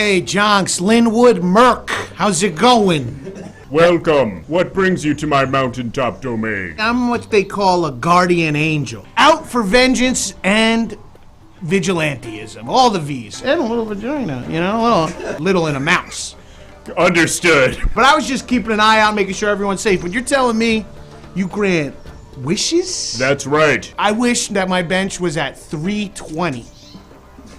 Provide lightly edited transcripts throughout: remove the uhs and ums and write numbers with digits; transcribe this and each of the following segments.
Hey, Jonks, Linwood Merc. How's it going? Welcome. What brings you to my mountaintop domain? I'm what they call a guardian angel. Out for vengeance and vigilanteism. All the V's. And a little vagina, you know, a little in a mouse. Understood. But I was just keeping an eye out, making sure everyone's safe. But you're telling me you grant wishes? That's right. I wish that my bench was at 320.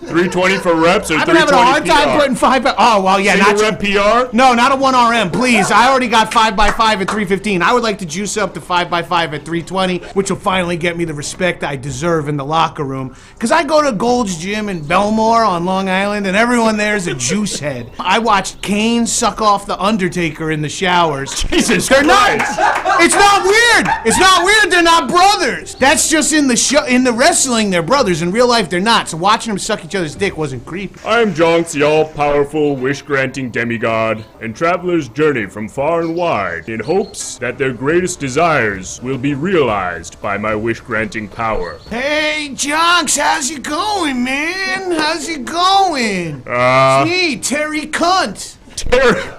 320 for reps or 320 I've been having a hard time PR? putting 5 by... Oh, well, yeah, Single not... rep PR? No, not a 1RM, please. I already got 5x5 at 315. I would like to juice up to 5x5 at 320, which will finally get me the respect I deserve in the locker room. Because I go to Gold's Gym in Belmore on Long Island, and everyone there is a juice head. I watched Kane suck off The Undertaker in the showers. Jesus They're Christ. not... It's not weird. It's not weird. They're not brothers. That's just in the show. In the wrestling, they're brothers. In real life, they're not. So watching them suck each other's dick wasn't creepy. I am Jonks, the all-powerful, wish-granting demigod, and travelers journey from far and wide in hopes that their greatest desires will be realized by my wish-granting power. Hey, Jonks, how's it going, man? How's it going? It's me, Terry Cunt.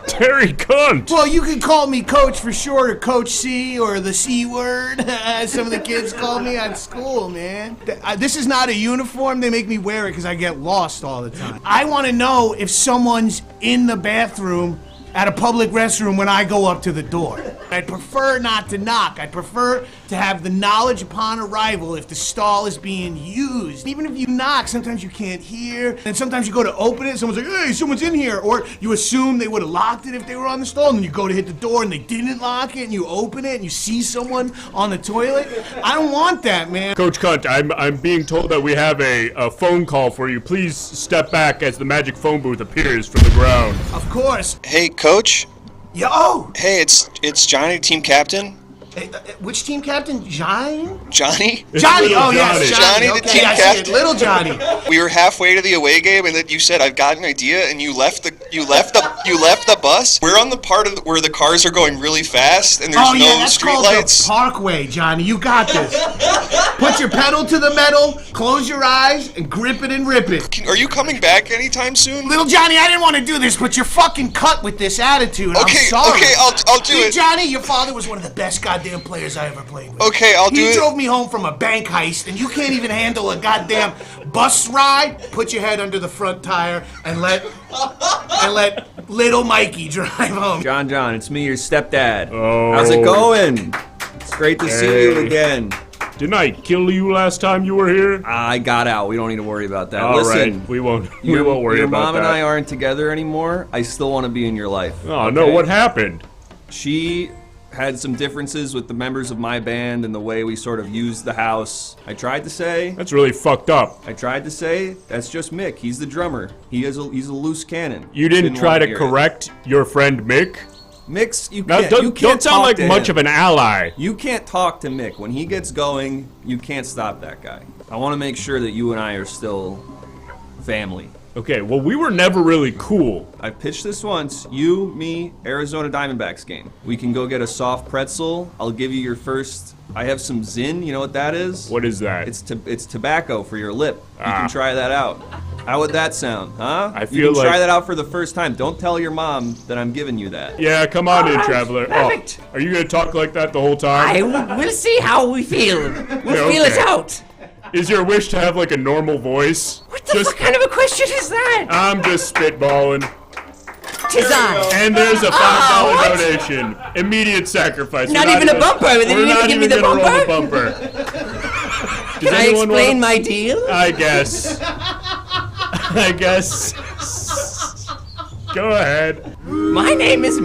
Terry Cunt! Well, you can call me Coach for short, or Coach C, or the C word. Some of the kids call me at school, man. This is not a uniform. They make me wear it because I get lost all the time. I want to know if someone's in the bathroom at a public restroom when I go up to the door. I'd prefer not to knock. I'd prefer to have the knowledge upon arrival if the stall is being used. Even if you knock, sometimes you can't hear, and sometimes you go to open it, someone's like, hey, someone's in here, or you assume they would have locked it if they were on the stall, and you go to hit the door and they didn't lock it, and you open it, and you see someone on the toilet. I don't want that, man. Coach Cunt, I'm being told that we have a phone call for you. Please step back as the magic phone booth appears from the ground. Of course. Hey, Coach. Yo! Hey, it's Johnny, team captain. Hey, which team captain? Johnny? Johnny? Johnny! Little Oh, yes, Johnny, the okay, team I see captain. it. Little Johnny. We were halfway to the away game, and then you said, "I've got an idea," and you left the bus. We're on the part of where the cars are going really fast, and there's no that's street called lights. the Parkway, Johnny. You got this. Put your pedal to the metal, close your eyes, and grip it and rip it. Are you coming back anytime soon? Little Johnny, I didn't want to do this, but you're fucking cut with this attitude. I'm sorry. Okay, I'll do See, it. Johnny, your father was one of the best goddamn players I ever played with. Okay, I'll do He it. drove me home from a bank heist, and you can't even handle a goddamn bus ride? Put your head under the front tire and let little Mikey drive home. John, it's me, your stepdad. Oh. How's it going? It's great to see you again. Didn't I kill you last time you were here? I got out. We don't need to worry about that. All Listen, right, we won't worry about that. Your mom and I aren't together anymore. I still want to be in your life. Oh, no, what happened? She had some differences with the members of my band and the way we sort of used the house. I tried to say That's really fucked up. that's just Mick. He's the drummer. He's a loose cannon. You didn't try want to hear it. correct your friend Mick? Mick's, you Now, can't. don't sound like much of an ally. You can't talk to Mick. When he gets going, you can't stop that guy. I want to make sure that you and I are still family. Okay, well, we were never really cool. I pitched this once. You, me, Arizona Diamondbacks game. We can go get a soft pretzel. I'll give you your first. I have some Zin. You know what that is? What is that? It's tobacco for your lip. You can try that out. How would that sound, huh? I you feel can try like- that out for the first time. Don't tell your mom that I'm giving you that. Yeah, come on in, traveler. perfect. Oh, are you gonna talk like that the whole time? We'll see how we feel. We'll feel it okay. out. Is your wish to have like a normal voice? What the fuck kind of a question is that? I'm just spitballing. Tis on. And there's a $5 what? donation. Immediate sacrifice. Not We're even a bumper. They We're didn't even not give me even the gonna roll the bumper? bumper. Can I explain my deal? I guess. I guess. Go ahead. My name is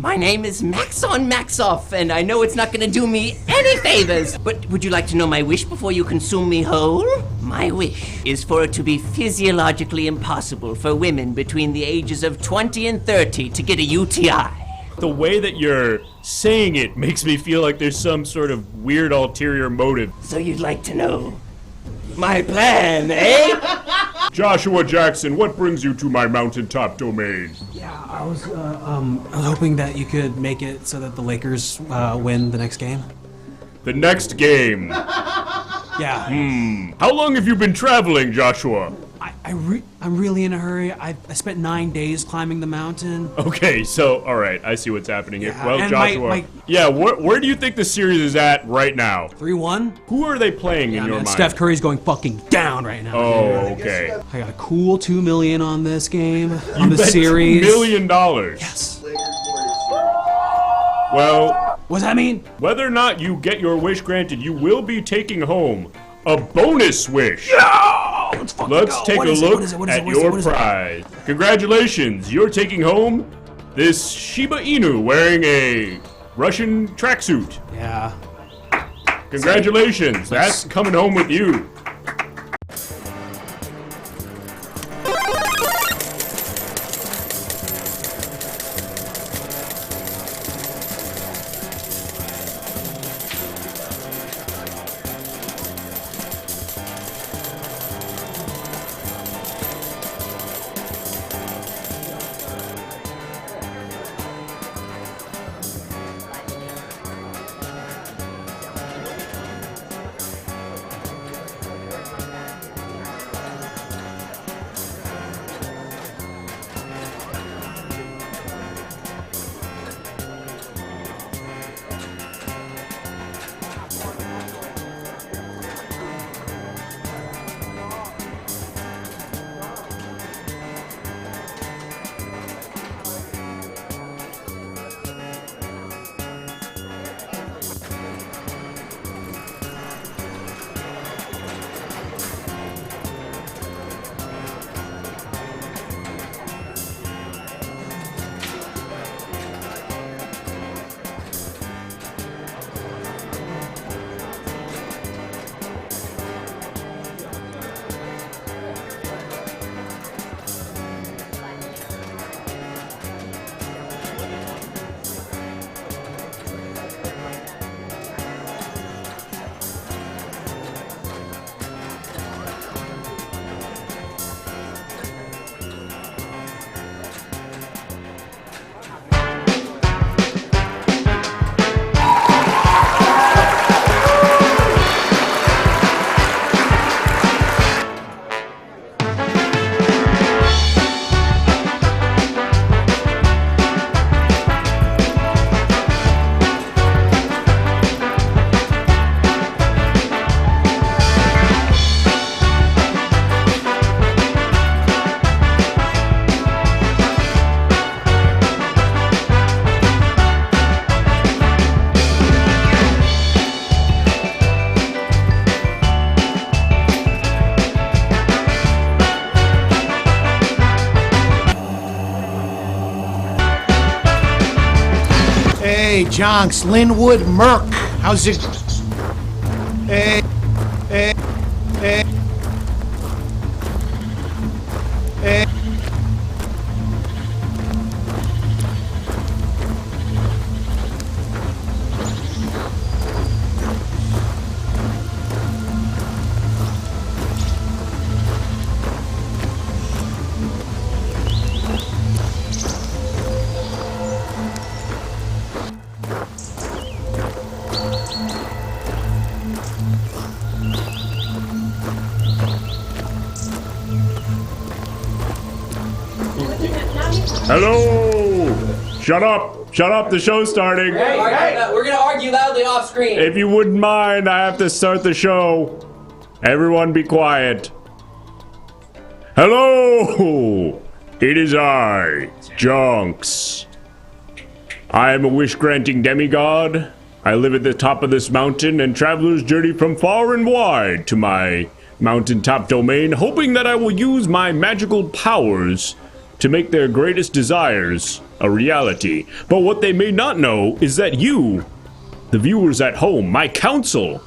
My name is Maxon Maxoff, and I know it's not gonna do me any favors, but would you like to know my wish before you consume me whole? My wish is for it to be physiologically impossible for women between the ages of 20 and 30 to get a UTI. The way that you're saying it makes me feel like there's some sort of weird ulterior motive. So you'd like to know my plan, eh? Joshua Jackson, what brings you to my mountaintop domain? Yeah, I was hoping that you could make it so that the Lakers win the next game. The next game. Yeah. How long have you been traveling, Joshua? I'm really in a hurry. I spent 9 days climbing the mountain. Okay, so, alright, I see what's happening here. Yeah, Well, and Joshua, yeah, where do you think the series is at right now? 3-1. Who are they playing in your mind? Steph Curry's going fucking down right now. Oh, okay. I got a cool $2 million on this game, on You the bet series. $2 million. Yes. Well, What does that mean? whether or not you get your wish granted, you will be taking home a bonus wish. Let's take a look at your prize. Congratulations, you're taking home this Shiba Inu wearing a Russian tracksuit. Yeah. Congratulations, that's coming home with you. Hey, Jonks, Linwood Merc. How's it? Hey, hey, hey, hey. Hello! Shut up! Shut up, the show's starting! Hey, we're gonna argue loudly off screen. If you wouldn't mind, I have to start the show. Everyone be quiet. Hello! It is I, Jonks. I am a wish-granting demigod. I live at the top of this mountain, and travelers journey from far and wide to my mountaintop domain, hoping that I will use my magical powers to make their greatest desires a reality. But what they may not know is that you, the viewers at home, my council,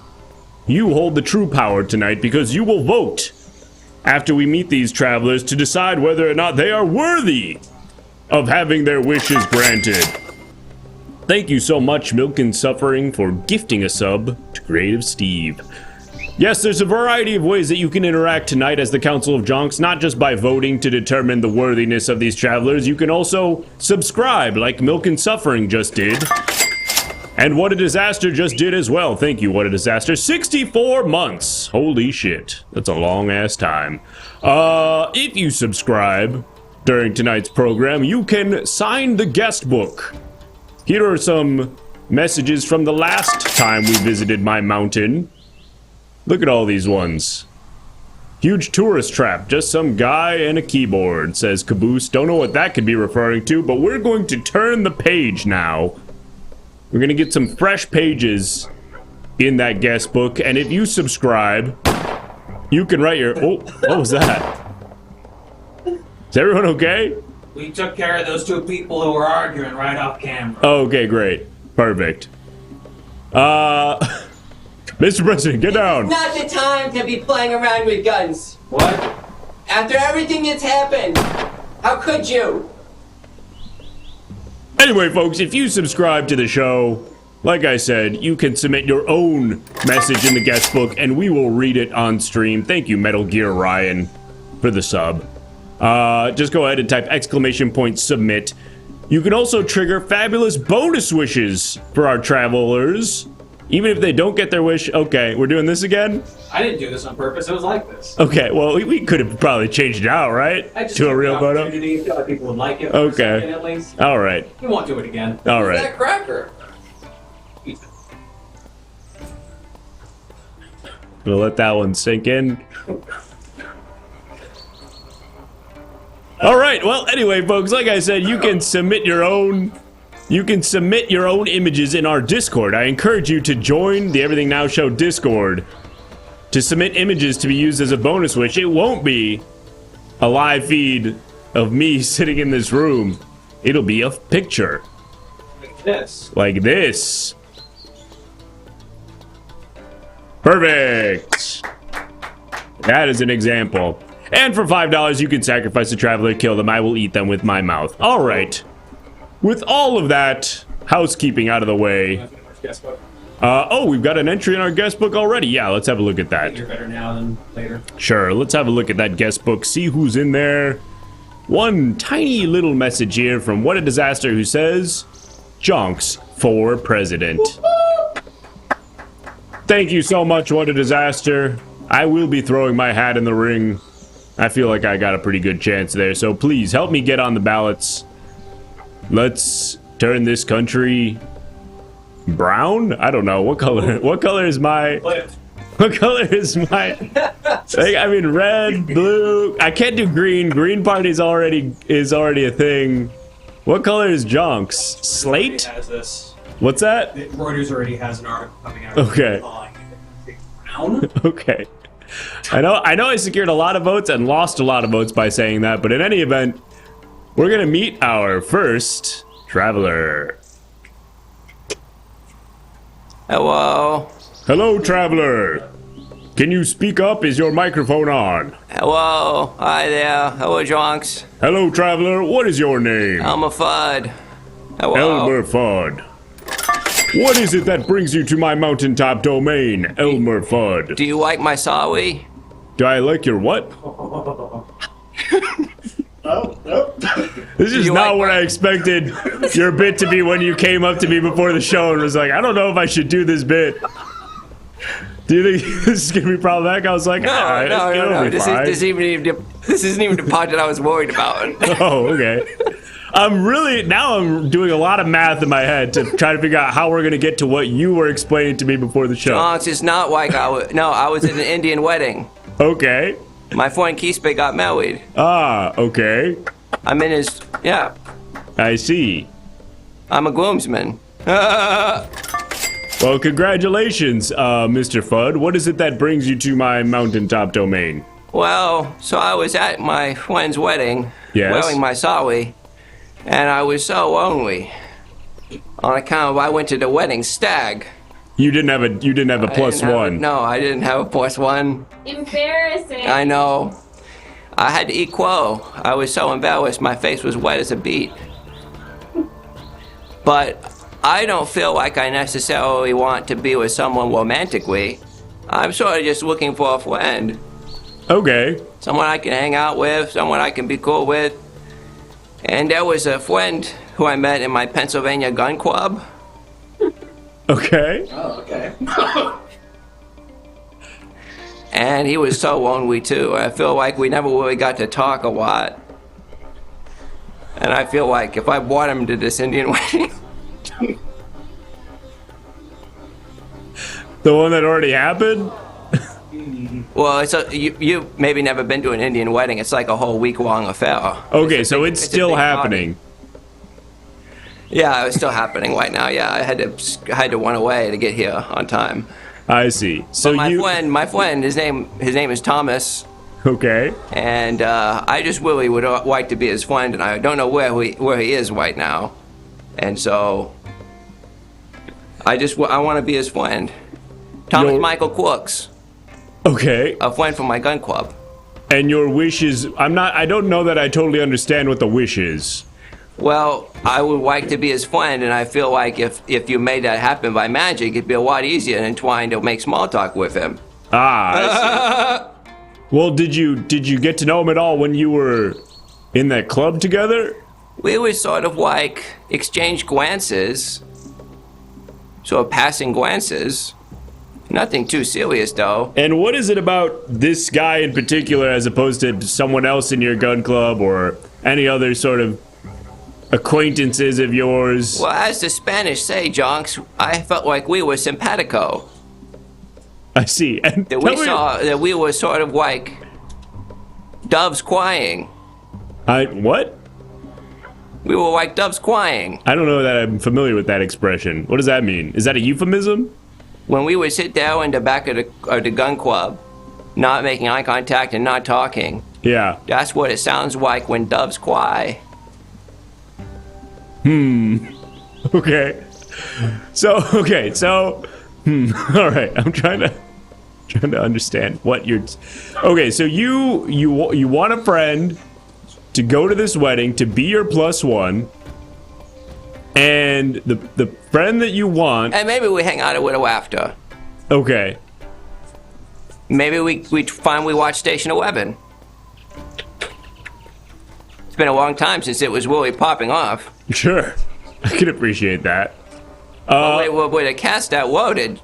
you hold the true power tonight because you will vote after we meet these travelers to decide whether or not they are worthy of having their wishes granted. Thank you so much, Milk and Suffering, for gifting a sub to Creative Steve. Yes, there's a variety of ways that you can interact tonight as the Council of Jonks, not just by voting to determine the worthiness of these travelers. You can also subscribe, like Milk and Suffering just did. And What a Disaster just did as well. Thank you, What a Disaster. 64 months. Holy shit. That's a long-ass time. If you subscribe during tonight's program, you can sign the guest book. Here are some messages from the last time we visited my mountain. Look at all these ones. Huge tourist trap. Just some guy and a keyboard, says Caboose. Don't know what that could be referring to, but we're going to turn the page now. We're going to get some fresh pages in that guest book, and if you subscribe, you can write your... Oh, what was that? Is everyone okay? We took care of those two people who were arguing right off camera. Oh, okay, great. Perfect. Mr. President, get down. Not the time to be playing around with guns. What? After everything that's happened, how could you? Anyway, folks, if you subscribe to the show, like I said, you can submit your own message in the guest book, and we will read it on stream. Thank you, Metal Gear Ryan, for the sub. Just go ahead and type !submit. You can also trigger fabulous bonus wishes for our travelers. Even if they don't get their wish, okay, we're doing this again? I didn't do this on purpose. It was like this. Okay, well, we could have probably changed it out, right? To a real photo? Feel like people would like it. Okay. At least. All right. We won't do it again. All right. That cracker. We'll let that one sink in. All right. Well, anyway, folks, like I said, you can submit your own images in our Discord. I encourage you to join the Everything Now Show Discord to submit images to be used as a bonus wish. It won't be a live feed of me sitting in this room. It'll be a picture. Like this. Like this. Perfect. That is an example. And for $5, you can sacrifice a traveler, kill them. I will eat them with my mouth. All right. With all of that housekeeping out of the way. Oh, we've got an entry in our guest book already. Yeah, let's have a look at that. You're better now than later. Sure, let's have a look at that guest book, see who's in there. One tiny little message here from What a Disaster, who says, Jonks for president. Thank you so much, What a Disaster. I will be throwing my hat in the ring. I feel like I got a pretty good chance there, so please help me get on the ballots. Let's turn this country brown? I don't know. What color is my... What color is my... I mean, red, blue... I can't do green. Green party's already a thing. What color is Jonks? Slate? Has this. What's that? Reuters already has an article coming out. Okay. Brown? Okay. I know I secured a lot of votes and lost a lot of votes by saying that, but in any event, we're gonna meet our first traveler. Hello. Hello, traveler. Can you speak up? Is your microphone on? Hello. Hi there. Hello, Jonks. Hello, traveler. What is your name? Elmer Fudd. Hello. Elmer Fudd. What is it that brings you to my mountaintop domain, Elmer Fudd? Do you like my sawi? Do I like your what? This is not what I expected your bit to be when you came up to me before the show and was like, I don't know if I should do this bit. Do you think this is gonna be problematic? I was like, No. This isn't even the part that I was worried about. Oh, okay. I'm doing a lot of math in my head to try to figure out how we're gonna get to what you were explaining to me before the show. Jonks, it's not like I was at an Indian wedding. Okay. My friend Keespe got married. Ah, okay. I'm in his, yeah. I see. I'm a groomsman. Well, congratulations, Mr. Fudd. What is it that brings you to my mountaintop domain? Well, so I was at my friend's wedding, Yes. wearing my sawi, and I was so lonely. On account of I went to the wedding stag. You didn't have a plus one. No, I didn't have a plus one. Embarrassing. I know. I had to eat quo. I was so embarrassed. My face was wet as a beet. But I don't feel like I necessarily want to be with someone romantically. I'm sort of just looking for a friend. Okay. Someone I can hang out with, someone I can be cool with. And there was a friend who I met in my Pennsylvania gun club. Okay. Oh, okay. And he was so lonely too. I feel like we never really got to talk a lot. And I feel like if I brought him to this Indian wedding, The one that already happened? well, you maybe never been to an Indian wedding. It's like a whole week-long affair. Okay, so it's a still big happening. Yeah, it's still happening right now. Yeah, I had to run away to get here on time. I see. So my friend, his name is Thomas. Okay. And I just really would like to be his friend, and I don't know where he is right now. And so I want to be his friend. Thomas Michael Crooks. Okay. A friend from my gun club. And your wish is, I don't know that I totally understand what the wish is. Well, I would like to be his friend, and I feel like if you made that happen by magic, it'd be a lot easier than trying to make small talk with him. Ah, I see. Well, did you get to know him at all when you were in that club together? We would sort of like exchange glances, sort of passing glances. Nothing too serious, though. And what is it about this guy in particular as opposed to someone else in your gun club or any other sort of acquaintances of yours? Well, as the Spanish say, Jonks, I felt like we were simpatico. I see. And that we were sort of like doves crying. What? We were like doves crying. I don't know that I'm familiar with that expression. What does that mean? Is that a euphemism? When we would sit down in the back of the gun club, not making eye contact and not talking. Yeah. That's what it sounds like when doves cry. Okay. So, all right. I'm trying to understand what you're. Okay, so you want a friend to go to this wedding to be your +1, and the friend that you want. And maybe we hang out a little after. Okay. Maybe we finally watch Station 11. It's been a long time since it was really popping off. Sure, I can appreciate that. With a cast that loaded,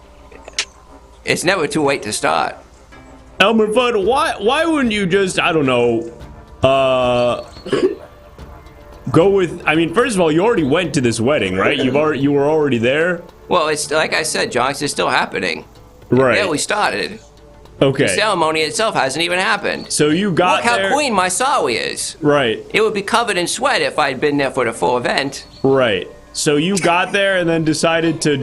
it's never too late to start. Elmer Fudd, why wouldn't you just, I don't know, go with, I mean, first of all, you already went to this wedding, right? You were already there? Well, it's like I said, Jonks, it's still happening. Right. Yeah, we started. Okay. The ceremony itself hasn't even happened. So you got Look there. how clean my sawi is. Right. It would be covered in sweat if I'd been there for the full event. Right. So you got there and then decided to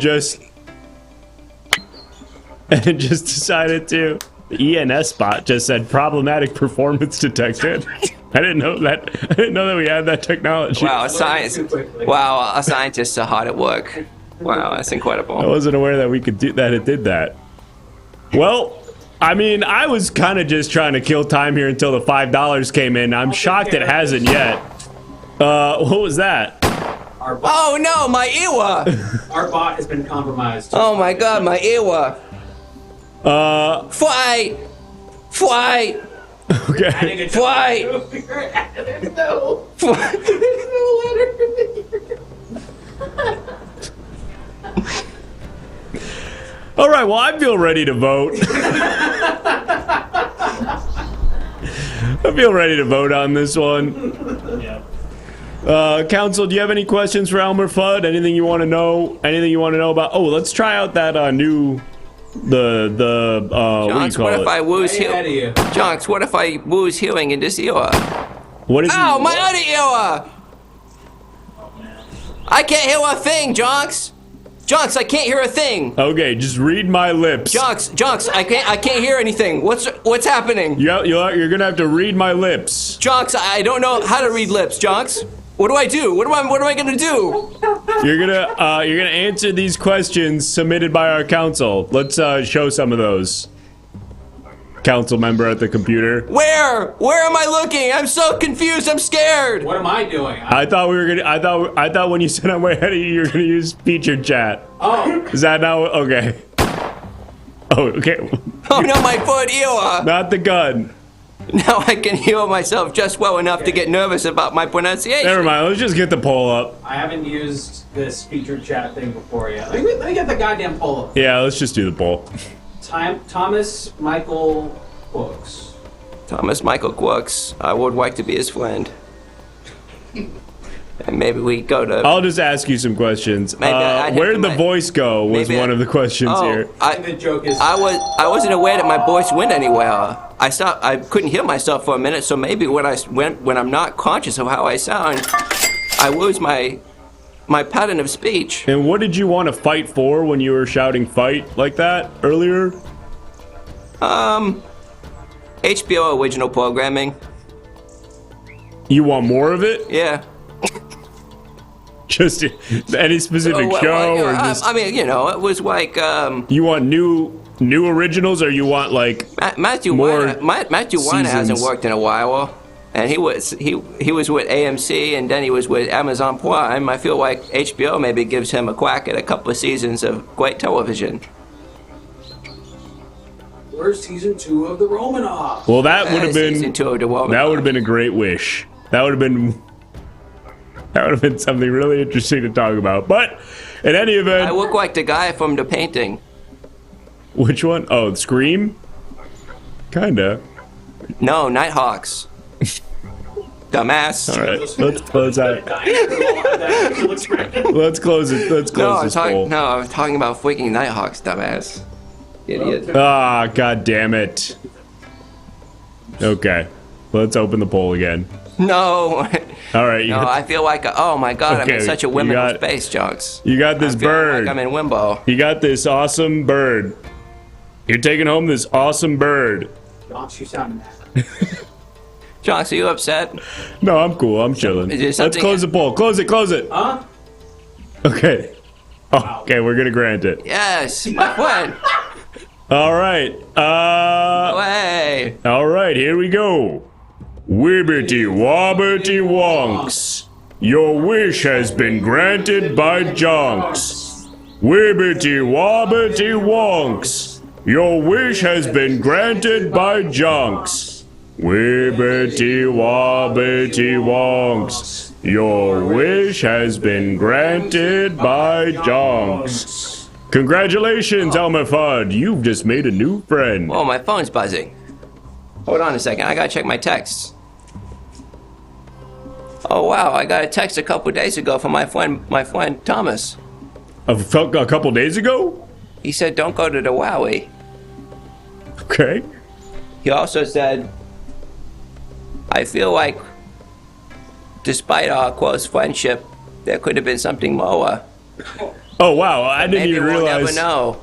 the ENS bot just said problematic performance detected. I didn't know that we had that technology. Wow, a scientists are hard at work. Wow, that's incredible. I wasn't aware that we could do that. It did that. Well, I mean, I was kind of just trying to kill time here until the $5 came in. I'm shocked it hasn't yet. What was that? Oh no, my earwa! Our bot has been compromised. Oh my god, my earwa! Fly! Fly! Okay. Fly! There's no letter. All right, well, I feel ready to vote. I feel ready to vote on this one. Yeah. Council, do you have any questions for Elmer Fudd? Anything you want to know? Anything you want to know about? Oh, let's try out that new, what do you Jonks, call what it? if I lose Way ahead of you. Jonks, what if I lose hearing in this ear? What is Ow, it? my other ear! I can't hear a thing, Jonks! Jonks, I can't hear a thing! Okay, just read my lips. Jonks, I can't hear anything. What's happening? You're gonna have to read my lips. Jonks, I don't know how to read lips, Jonks. What do I do? What am I gonna do? You're gonna answer these questions submitted by our council. Let's show some of those. Council member at the computer. Where am I looking? I'm so confused. I'm scared. What am I doing? I thought when you said I'm way ahead of you were gonna use featured chat. Oh. Is that now okay? Oh, okay. Oh no, my foot ear. Not the gun. Now I can hear myself just well enough to get nervous about my pronunciation. Never mind. Let's just get the poll up. I haven't used this featured chat thing before yet. Let me get the goddamn poll up. Yeah, let's just do the poll. Thomas Michael Books. Thomas Michael Quarks, I would like to be his friend. And maybe we go to... I'll just ask you some questions. Where'd the voice go was one of the questions here. The joke is... I wasn't aware that my voice went anywhere. I couldn't hear myself for a minute, so maybe when I'm not conscious of how I sound, I lose my pattern of speech. And what did you want to fight for when you were shouting fight like that earlier? HBO original programming. You want more of it? Yeah. Just any specific show or just... I mean, it was like... You want new originals, or you want like Matthew more Weiner hasn't worked in a while, and he was with AMC, and then he was with Amazon Prime. I feel like HBO maybe gives him a crack at a couple of seasons of great television. Where's season 2 of the Romanov? Well, that would have been Season 2 of the Romanov. That would have been a great wish. That would have been something really interesting to talk about. But in any event, I look like the guy from the painting. Which one? Oh, Scream? Kinda. No, Nighthawks. Dumbass. All right, let's close out. Let's close it. Let's close this poll. No, I was talking about freaking Nighthawks, dumbass. Idiot. Ah, god damn it. Okay, let's open the poll again. No. All right. No, I feel like, oh my god, Okay, I'm in such a whimsical space, Jonks. You got this I feel bird. like I'm in limbo. You got this awesome bird. You're taking home this awesome bird. Jonks, you sound mad. Jonks, are you upset? No, I'm cool. I'm chilling. Let's close the poll. Close it. Close it. Huh? Okay. Oh, okay, we're gonna grant it. Yes, my friend. All right. Way. All right. Here we go. Wibbity wobbity wonks. Your wish has been granted by Jonks. Wibbity wobbity wonks. Your wish has been granted by Jonks. Wibbity wobbity wonks. Your wish has been granted by Jonks. Congratulations, Elmer Fudd. You've just made a new friend. Oh, my phone's buzzing. Hold on a second. I gotta check my texts. Oh wow, I got a text a couple days ago from my friend Thomas. A couple days ago? He said, "Don't go to the Wowie." Okay. He also said, "I feel like, despite our close friendship, there could have been something more." Oh wow, I didn't Maybe even we'll realize. never know.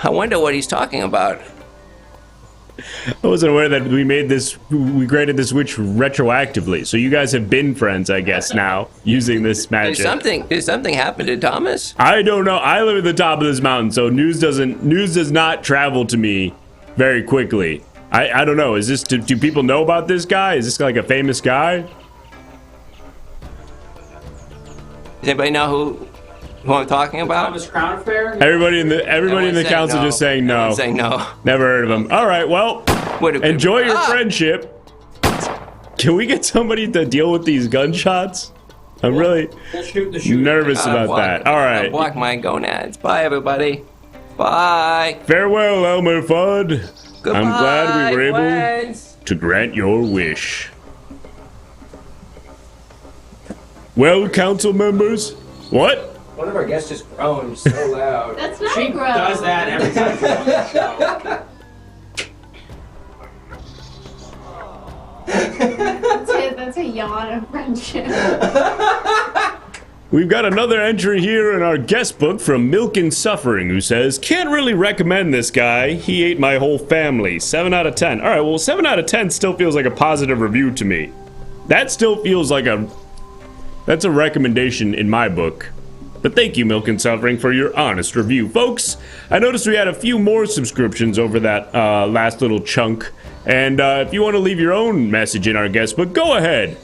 I wonder what he's talking about. I wasn't aware that we granted this wish retroactively. So you guys have been friends, I guess, now, using this magic. Did something happen to Thomas? I don't know. I live at the top of this mountain, so news does not travel to me very quickly. I don't know. Is this do people know about this guy? Is this like a famous guy? Does anybody know who I'm talking about? Thomas Crown Affair? Everybody in the council just saying no. Everyone's saying no. Never heard of him. All right, well, enjoy your friendship. Can we get somebody to deal with these gunshots? I'm really nervous about that. All right. Block my gonads. Bye, everybody. Bye. Farewell, Elmer Fudd. Goodbye, I'm glad we were able friends. to grant your wish. Well, council members, what? One of our guests just groaned so loud. That's not She gross. does that every time she's on the show. That's a yawn of friendship. We've got another entry here in our guest book from Milk and Suffering, who says, "Can't really recommend this guy. He ate my whole family. 7 out of 10. All right, well, 7 out of 10 still feels like a positive review to me. That still feels like that's a recommendation in my book. But thank you, Milk and Suffering, for your honest review. Folks, I noticed we had a few more subscriptions over that last little chunk. And if you want to leave your own message in our guest book, go ahead.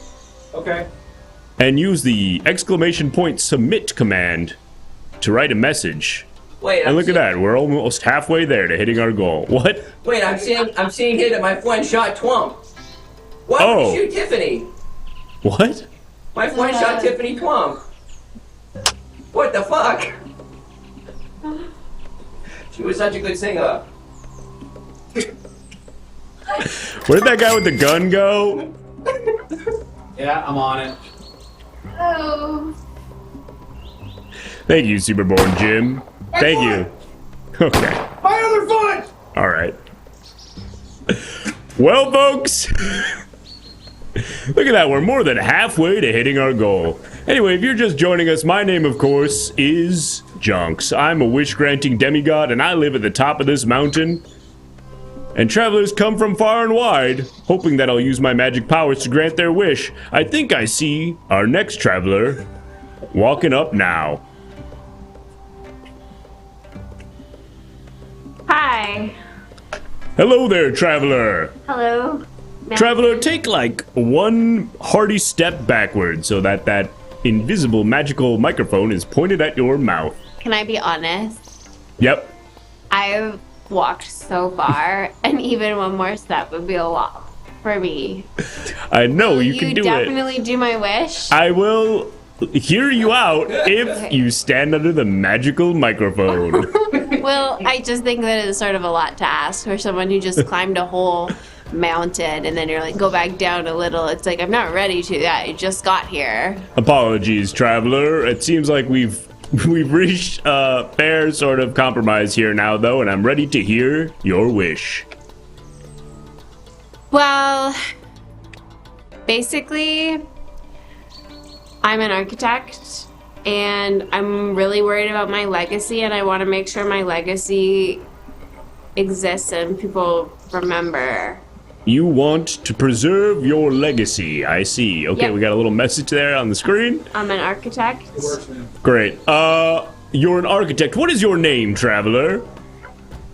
Okay. And use the !submit command to write a message. Wait, And look at that, we're almost halfway there to hitting our goal. What? Wait, I'm seeing here that my friend shot Twump. Why Oh. would you shoot Tiffany? What? My friend shot Tiffany Twump. What the fuck? She was such a good singer. Where'd that guy with the gun go? Yeah, I'm on it. Oh. Thank you, Superborn Jim. Thank you. Okay. My other foot! All right. Well, folks, look at that. We're more than halfway to hitting our goal. Anyway, if you're just joining us, my name, of course, is Jonks. I'm a wish-granting demigod, and I live at the top of this mountain. And travelers come from far and wide, hoping that I'll use my magic powers to grant their wish. I think I see our next traveler walking up now. Hi. Hello there, traveler. Hello. Traveler, take like one hearty step backward so that that invisible magical microphone is pointed at your mouth. Can I be honest? Yep. I've walked so far, and even one more step would be a lot for me. I know you You can do it. definitely do my wish. I will hear you out if you stand under the magical microphone. Well, I just think that it's sort of a lot to ask for someone who just climbed a whole mountain and then you're like, go back down a little. It's like, I'm not ready to. Yeah, I just got here. Apologies, traveler. It seems like we've reached a fair sort of compromise here now, though, and I'm ready to hear your wish. Well, basically, I'm an architect, and I'm really worried about my legacy, and I want to make sure my legacy exists and people remember. You want to preserve your legacy. I see. Okay, Yep. we got a little message there on the screen. I'm an architect. Great. You're an architect. What is your name, traveler?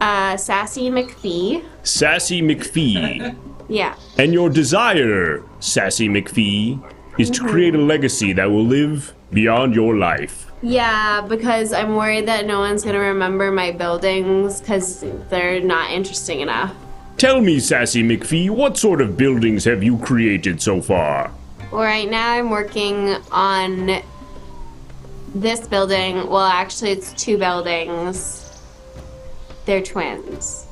Sassy McPhee. Sassy McPhee. Yeah. And your desire, Sassy McPhee, is to create a legacy that will live beyond your life. Yeah, because I'm worried that no one's going to remember my buildings because they're not interesting enough. Tell me, Sassy McPhee, what sort of buildings have you created so far? Well, right now I'm working on this building. Well, actually, it's two buildings. They're twins.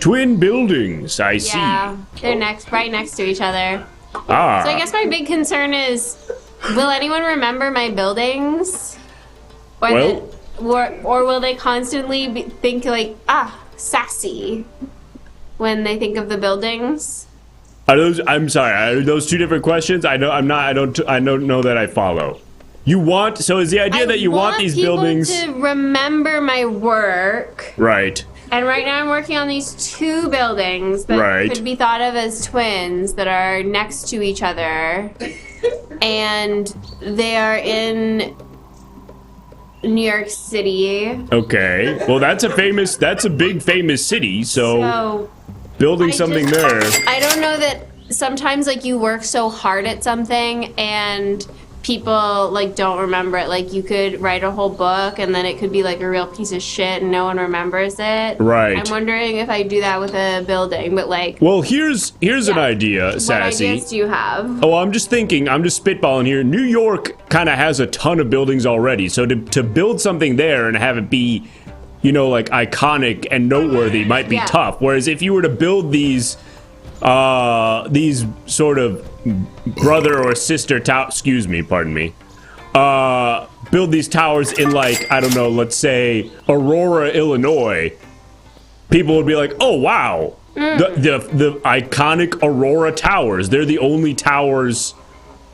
Twin buildings, I see. Yeah, they're right next to each other. Ah, So I guess my big concern is, will anyone remember my buildings? Or, or will they constantly think like, sassy, when they think of the buildings? are those? I'm sorry. Are those two different questions? I know. I'm not. I don't know that I follow. You want? So is the idea that you want these buildings? I want people to remember my work. Right. And right now I'm working on these two buildings that Right. could be thought of as twins that are next to each other. And they are in New York City. Okay. Well, that's a big famous city. So building I something just- there. I don't know that sometimes like you work so hard at something and people like don't remember it. Like you could write a whole book and then it could be like a real piece of shit and no one remembers it. Right. I'm wondering if I do that with a building, but like Well, here's an idea, what Sassy. ideas do you have? Oh, I'm just spitballing here. New York kind of has a ton of buildings already, so to build something there and have it be, you know, like iconic and noteworthy might be Yeah. tough. Whereas if you were to build these sort of brother or sister build these towers in like, I don't know, let's say Aurora, Illinois, people would be like, oh wow, the iconic Aurora towers, they're the only towers,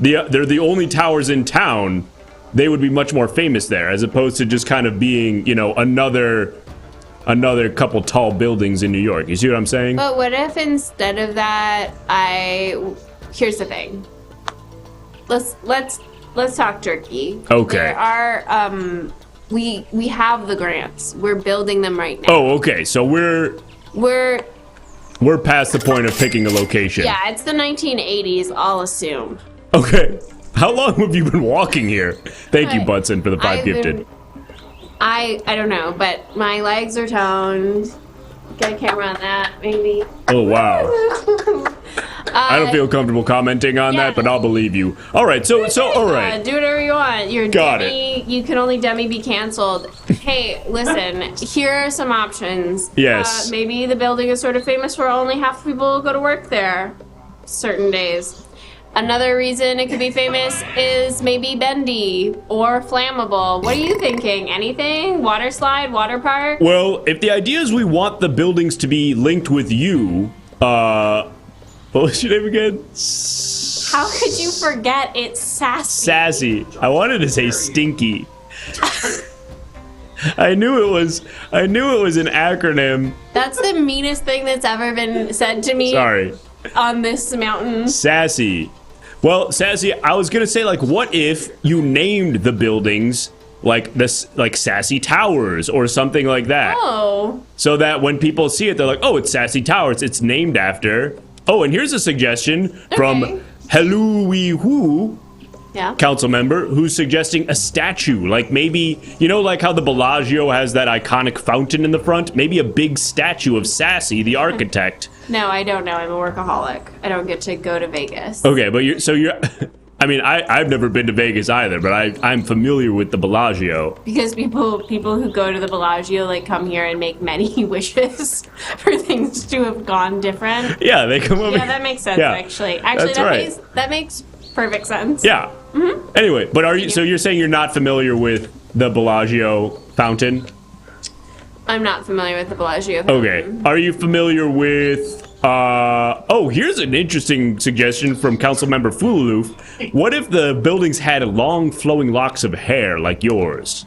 they're the only towers in town. They would be much more famous there, as opposed to just kind of being, you know, another couple tall buildings in New York. You see what I'm saying? But what if instead of that, here's the thing. Let's talk turkey. Okay. There are we have the grants. We're building them right now. Oh, okay. So we're past the point of picking a location. Yeah, it's the 1980s, I'll assume. Okay. How long have you been walking here? Thank you, Bunsen, for the 5 I've gifted. been I don't know, but my legs are toned. Get a camera on that, maybe. Oh, wow. I don't feel comfortable commenting on that, but I'll believe you. All right, so all right. Do whatever you want. You're Got Demi. You can only Demi be canceled. Hey, listen. Here are some options. Yes. Maybe the building is sort of famous for only half the people who go to work there certain days. Another reason it could be famous is maybe bendy or flammable. What are you thinking? Anything? Water slide? Water park? Well, if the idea is we want the buildings to be linked with you, what was your name again? How could you forget it's sassy? Sassy. I wanted to say stinky. I knew it was an acronym. That's the meanest thing that's ever been said to me. Sorry. On this mountain. Sassy. Well, Sassy, I was gonna say, like, what if you named the buildings like this, like Sassy Towers or something like that? Oh. So that when people see it, they're like, oh, it's Sassy Towers. It's named after. Oh, and here's a suggestion from Hello Wee Who. Yeah. Council member who's suggesting a statue, like maybe, you know, like how the Bellagio has that iconic fountain in the front, maybe a big statue of Sassy, the architect. No, I don't know. I'm a workaholic. I don't get to go to Vegas. Okay, but you're I mean, I've never been to Vegas either, but I'm familiar with the Bellagio. Because people who go to the Bellagio like come here and make many wishes for things to have gone different. Yeah, they come over. Yeah, that makes sense. Yeah, actually, that's right. that makes perfect sense. Yeah. Mm-hmm. Anyway, but are you? So you're saying you're not familiar with the Bellagio fountain? I'm not familiar with the Bellagio fountain. Okay. Are you familiar with? Oh, here's an interesting suggestion from Councilmember Fululoof. What if the buildings had long, flowing locks of hair like yours?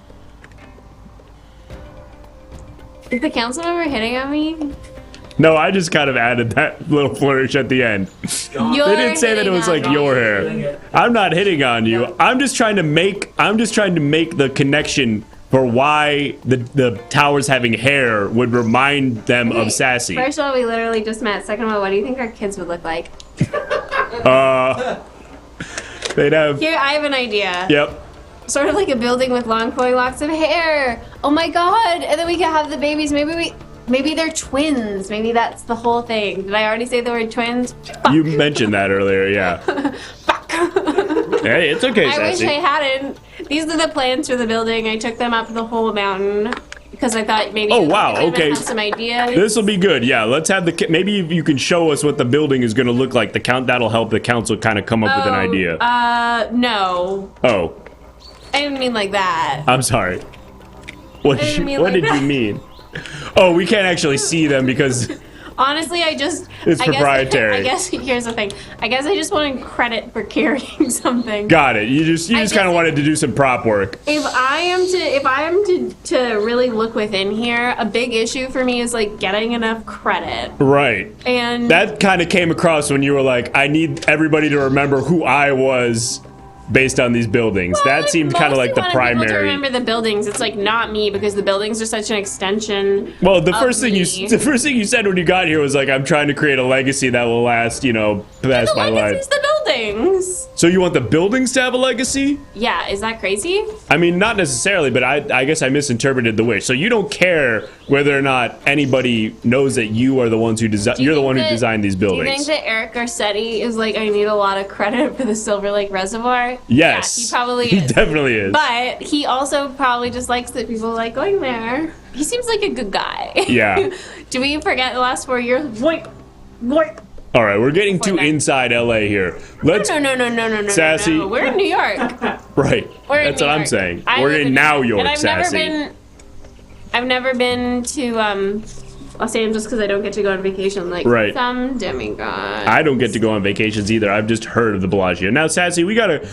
Is the council member hitting on me? No, I just kind of added that little flourish at the end. They didn't say that it was like your hair. I'm not hitting on you. I'm just trying to make the connection for why the towers having hair would remind them of Sassy. First of all, we literally just met. Second of all, what do you think our kids would look like? They'd have. Here, I have an idea. Yep. Sort of like a building with long flowing locks of hair. Oh my god! And then we could have the babies. Maybe they're twins. Maybe that's the whole thing. Did I already say the word twins? Fuck. You mentioned that earlier, yeah. Fuck. Hey, it's okay, Sassy. I wish I hadn't. These are the plans for the building. I took them up the whole mountain because I thought maybe oh wow, okay. Have some ideas. This will be good. Yeah, let's have maybe you can show us what the building is going to look like. That'll help the council kind of come up with an idea. No. Oh. I didn't mean like that. I'm sorry. What did you mean? Oh, we can't actually see them because honestly, it's proprietary. I guess here's the thing. I guess I just wanted credit for carrying something. Got it. You just kind of wanted to do some prop work. If I am to really look within here, a big issue for me is like getting enough credit. Right. And that kind of came across when you were like, I need everybody to remember who I was based on these buildings. Well, that seemed kind of like the primary. People to remember the buildings. It's like not me because the buildings are such an extension. Well, the first thing you said when you got here was like, I'm trying to create a legacy that will last, past my life. It's the buildings. So you want the buildings to have a legacy? Yeah, is that crazy? I mean, not necessarily, but I guess I misinterpreted the wish. So you don't care whether or not anybody knows that you are the ones who you're the one who designed these buildings. Do you think that Eric Garcetti is like, I need a lot of credit for the Silver Lake Reservoir? Yes. Yeah, he probably is. He definitely is. But he also probably just likes that people like going there. He seems like a good guy. Yeah. Do we forget the last 4 years? Voip. All right, we're getting too inside LA here. No, Sassy. no. We're in New York. Right. That's what I'm saying. We're in Now York, Sassy. I've never been to Los Angeles because I don't get to go on vacation like some demigods. I don't get to go on vacations either. I've just heard of the Bellagio. Now, Sassy, we gotta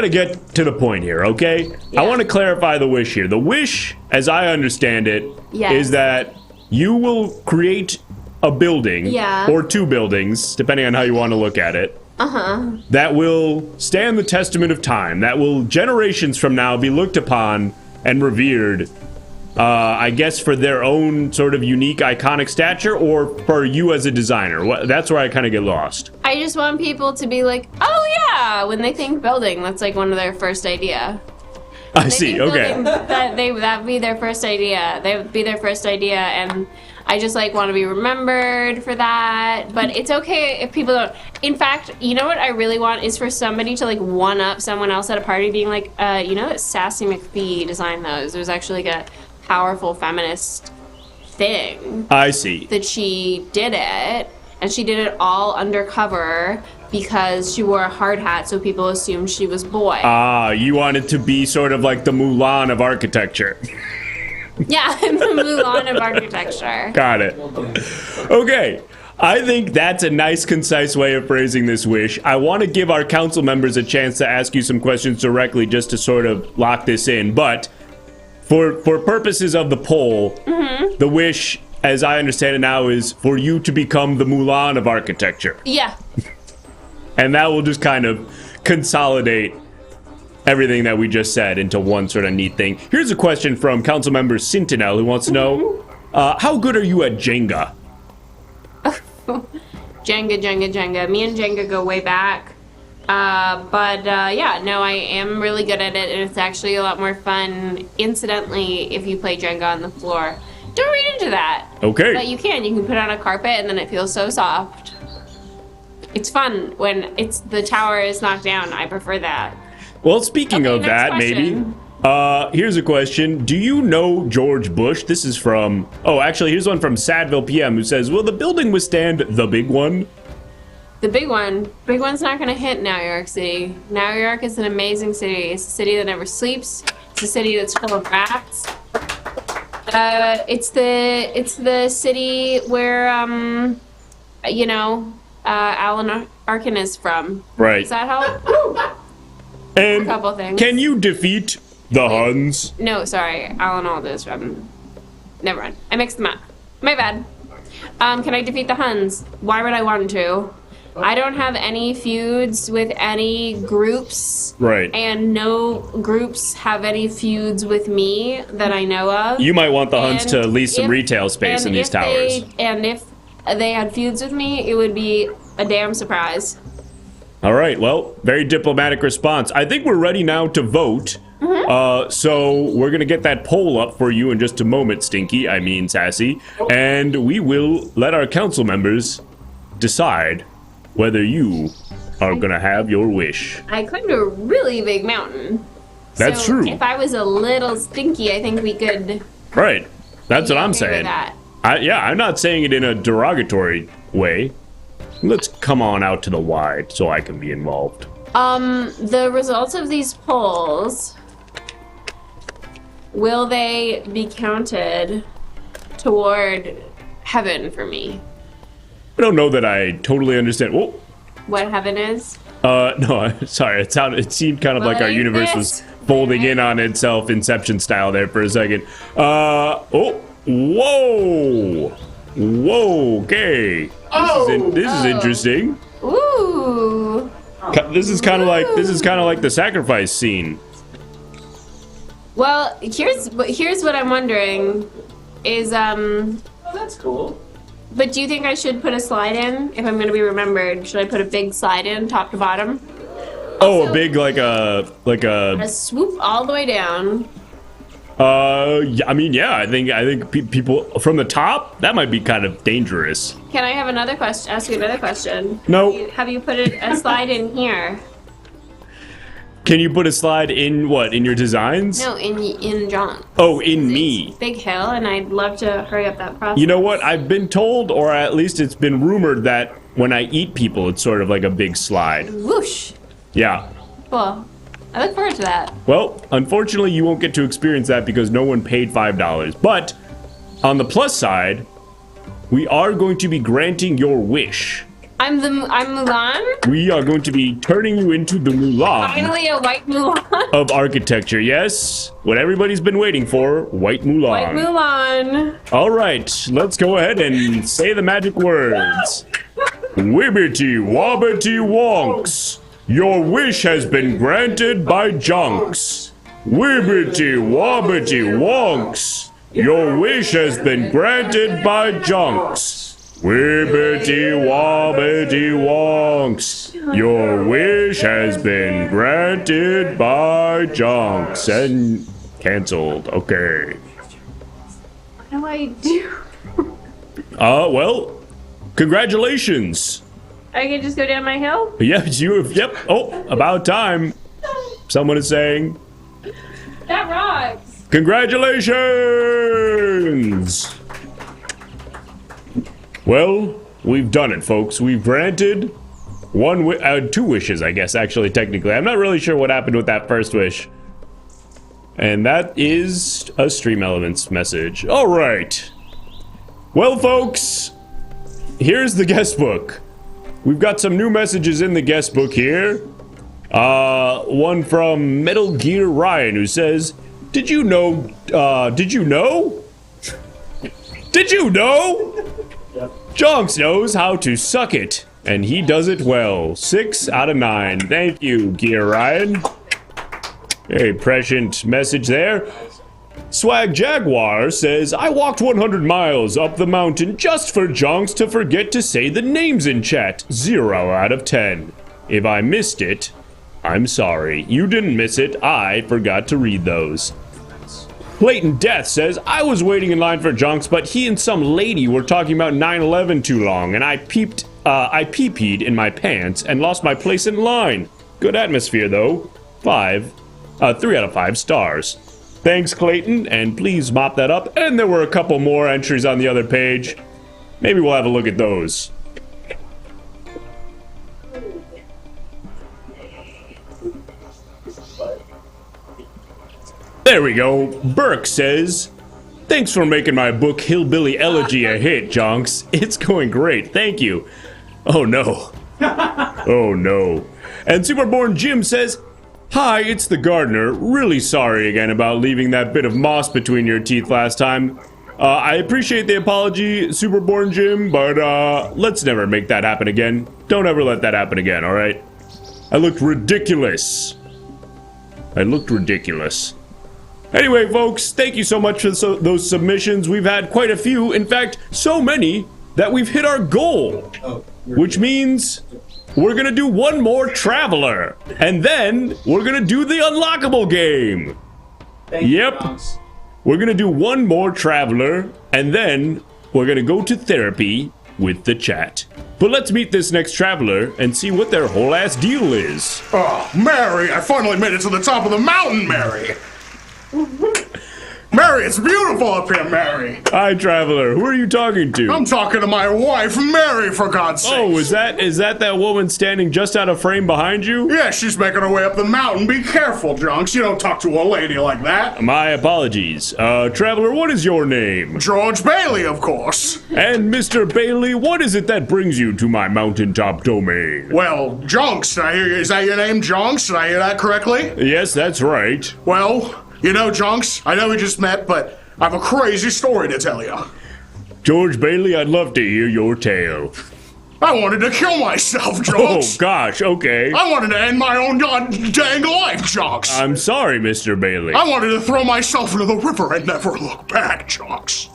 get to the point here, okay? Yeah. I want to clarify the wish here. The wish, as I understand it, is that you will create a building or two buildings, depending on how you want to look at it. That will stand the testament of time. That will generations from now be looked upon and revered. I guess for their own sort of unique, iconic stature, or for you as a designer. That's where I kind of get lost. I just want people to be like, oh yeah, when they think building, that's like one of their first idea. I see. Okay. That'd be their first idea. That would be their first idea, and I just like want to be remembered for that. But it's okay if people don't. In fact, you know what I really want is for somebody to like one up someone else at a party, being like, you know that Sassy McPhee designed those. It was actually like a powerful feminist thing. I see. That she did it, and she did it all undercover because she wore a hard hat, so people assumed she was boy. Ah, you wanted to be sort of like the Mulan of architecture. Yeah, I'm the Mulan of architecture. Got it. Okay. I think that's a nice, concise way of phrasing this wish. I want to give our council members a chance to ask you some questions directly just to sort of lock this in. But for purposes of the poll, the wish, as I understand it now, is for you to become the Mulan of architecture. Yeah. And that will just kind of consolidate everything that we just said into one sort of neat thing. Here's a question from Councilmember Sentinel who wants to know, how good are you at Jenga? Jenga. Me and Jenga go way back. Yeah, no, I am really good at it, and it's actually a lot more fun, incidentally, if you play Jenga on the floor. Don't read into that. Okay. But you can put on a carpet, and then it feels so soft. It's fun when the tower is knocked down. I prefer that. Well, speaking of that, question. maybe. Here's a question. Do you know George Bush? This is from... Oh, actually, here's one from Sadville PM who says, will the building withstand the big one? The big one. Big one's not going to hit New York City. New York is an amazing city. It's a city that never sleeps. It's a city that's full of rats. It's the city where, Alan Arkin is from. Right. Does that help? And a couple things. Can you defeat the Huns? No, sorry. Alan Alda is from... Never mind. I mixed them up. My bad. Can I defeat the Huns? Why would I want to? I don't have any feuds with any groups. Right. And no groups have any feuds with me that I know of. You might want the Huns to lease some retail space in these towers. And if they had feuds with me, it would be a damn surprise. All right, well, very diplomatic response. I think we're ready now to vote. So we're going to get that poll up for you in just a moment, Sassy. And we will let our council members decide whether you are going to have your wish. I climbed a really big mountain. That's true. If I was a little stinky, I think we could... Right. That's what I'm saying. That. I'm not saying it in a derogatory way. Let's come on out to the wide so I can be involved. The results of these polls, will they be counted toward heaven for me? I don't know that I totally understand. Whoa. What heaven is? No, sorry. It seemed kind of like our universe was folding in on itself, Inception style there for a second. Whoa. Whoa, okay. This is interesting. Ooh. This is kind of like the sacrifice scene. Well, here's what I'm wondering is Oh, that's cool. But do you think I should put a slide in if I'm going to be remembered? Should I put a big slide in, top to bottom? Oh, a big like a swoop all the way down. Yeah, I mean, yeah. I think people from the top, that might be kind of dangerous. Can I have another question? Ask you another question. No. Have you put a slide in here? Can you put a slide in what? In your designs? No, in Jonks. Oh, in me. Big hill, and I'd love to hurry up that process. You know what? I've been told, or at least it's been rumored, that when I eat people, it's sort of like a big slide. Whoosh. Yeah. Cool. I look forward to that. Well, unfortunately, you won't get to experience that because no one paid $5. But on the plus side, we are going to be granting your wish. I'm Mulan? We are going to be turning you into the Mulan. Finally a white Mulan. Of architecture, yes. What everybody's been waiting for, white Mulan. White Mulan. All right, let's go ahead and say the magic words. Wibbity wobbity wonks. Your wish has been granted by Jonks. Wibbity wobbity wonks. Your wish has been granted by Jonks. Wibbity wobbity wonks. Jonks, your wish has been granted by Jonks and canceled. Okay. What do I do? Well, congratulations. I can just go down my hill? Yes, you have. Yep. Oh, about time. Someone is saying. That rocks. Congratulations. Well, we've done it, folks. We've granted two wishes, I guess, actually, technically. I'm not really sure what happened with that first wish. And that is a Stream Elements message. All right. Well, folks, here's the guest book. We've got some new messages in the guest book here. One from Metal Gear Ryan, who says, Did you know? Jonks knows how to suck it, and he does it well. 6 out of 9. Thank you, Gear Ryan. Very prescient message there. Swag Jaguar says, I walked 100 miles up the mountain just for Jonks to forget to say the names in chat. 0 out of 10. If I missed it, I'm sorry. You didn't miss it. I forgot to read those. Clayton Death says, I was waiting in line for Jonks, but he and some lady were talking about 9/11 too long, and I pee-peed in my pants and lost my place in line. Good atmosphere, though. 3 out of 5 stars. Thanks, Clayton, and please mop that up. And there were a couple more entries on the other page. Maybe we'll have a look at those. There we go. Burke says, thanks for making my book Hillbilly Elegy a hit, Jonks. It's going great. Thank you. Oh, no. Oh, no. And Superborn Jim says, hi, it's the gardener. Really sorry again about leaving that bit of moss between your teeth last time. I appreciate the apology, Superborn Jim, but let's never make that happen again. Don't ever let that happen again, all right? I looked ridiculous. Anyway, folks, thank you so much for those submissions. We've had quite a few. In fact, so many that we've hit our goal, which means we're going to do one more Traveler, and then we're going to do the unlockable game. Yep. We're going to do one more Traveler, and then we're going to go to therapy with the chat. But let's meet this next Traveler and see what their whole ass deal is. Oh, Mary, I finally made it to the top of the mountain, Mary. Mary, it's beautiful up here, Mary. Hi, Traveler. Who are you talking to? I'm talking to my wife, Mary, for God's sake. Oh, is that woman standing just out of frame behind you? Yeah, she's making her way up the mountain. Be careful, Jonks. You don't talk to a lady like that. My apologies. Traveler, what is your name? George Bailey, of course. And Mr. Bailey, what is it that brings you to my mountaintop domain? Well, Jonks, is that your name, Jonks? Did I hear that correctly? Yes, that's right. Well, you know, Jonks, I know we just met, but I have a crazy story to tell you. George Bailey, I'd love to hear your tale. I wanted to kill myself, Jonks. Oh, gosh, okay. I wanted to end my own dang life, Jonks. I'm sorry, Mr. Bailey. I wanted to throw myself into the river and never look back, Jonks.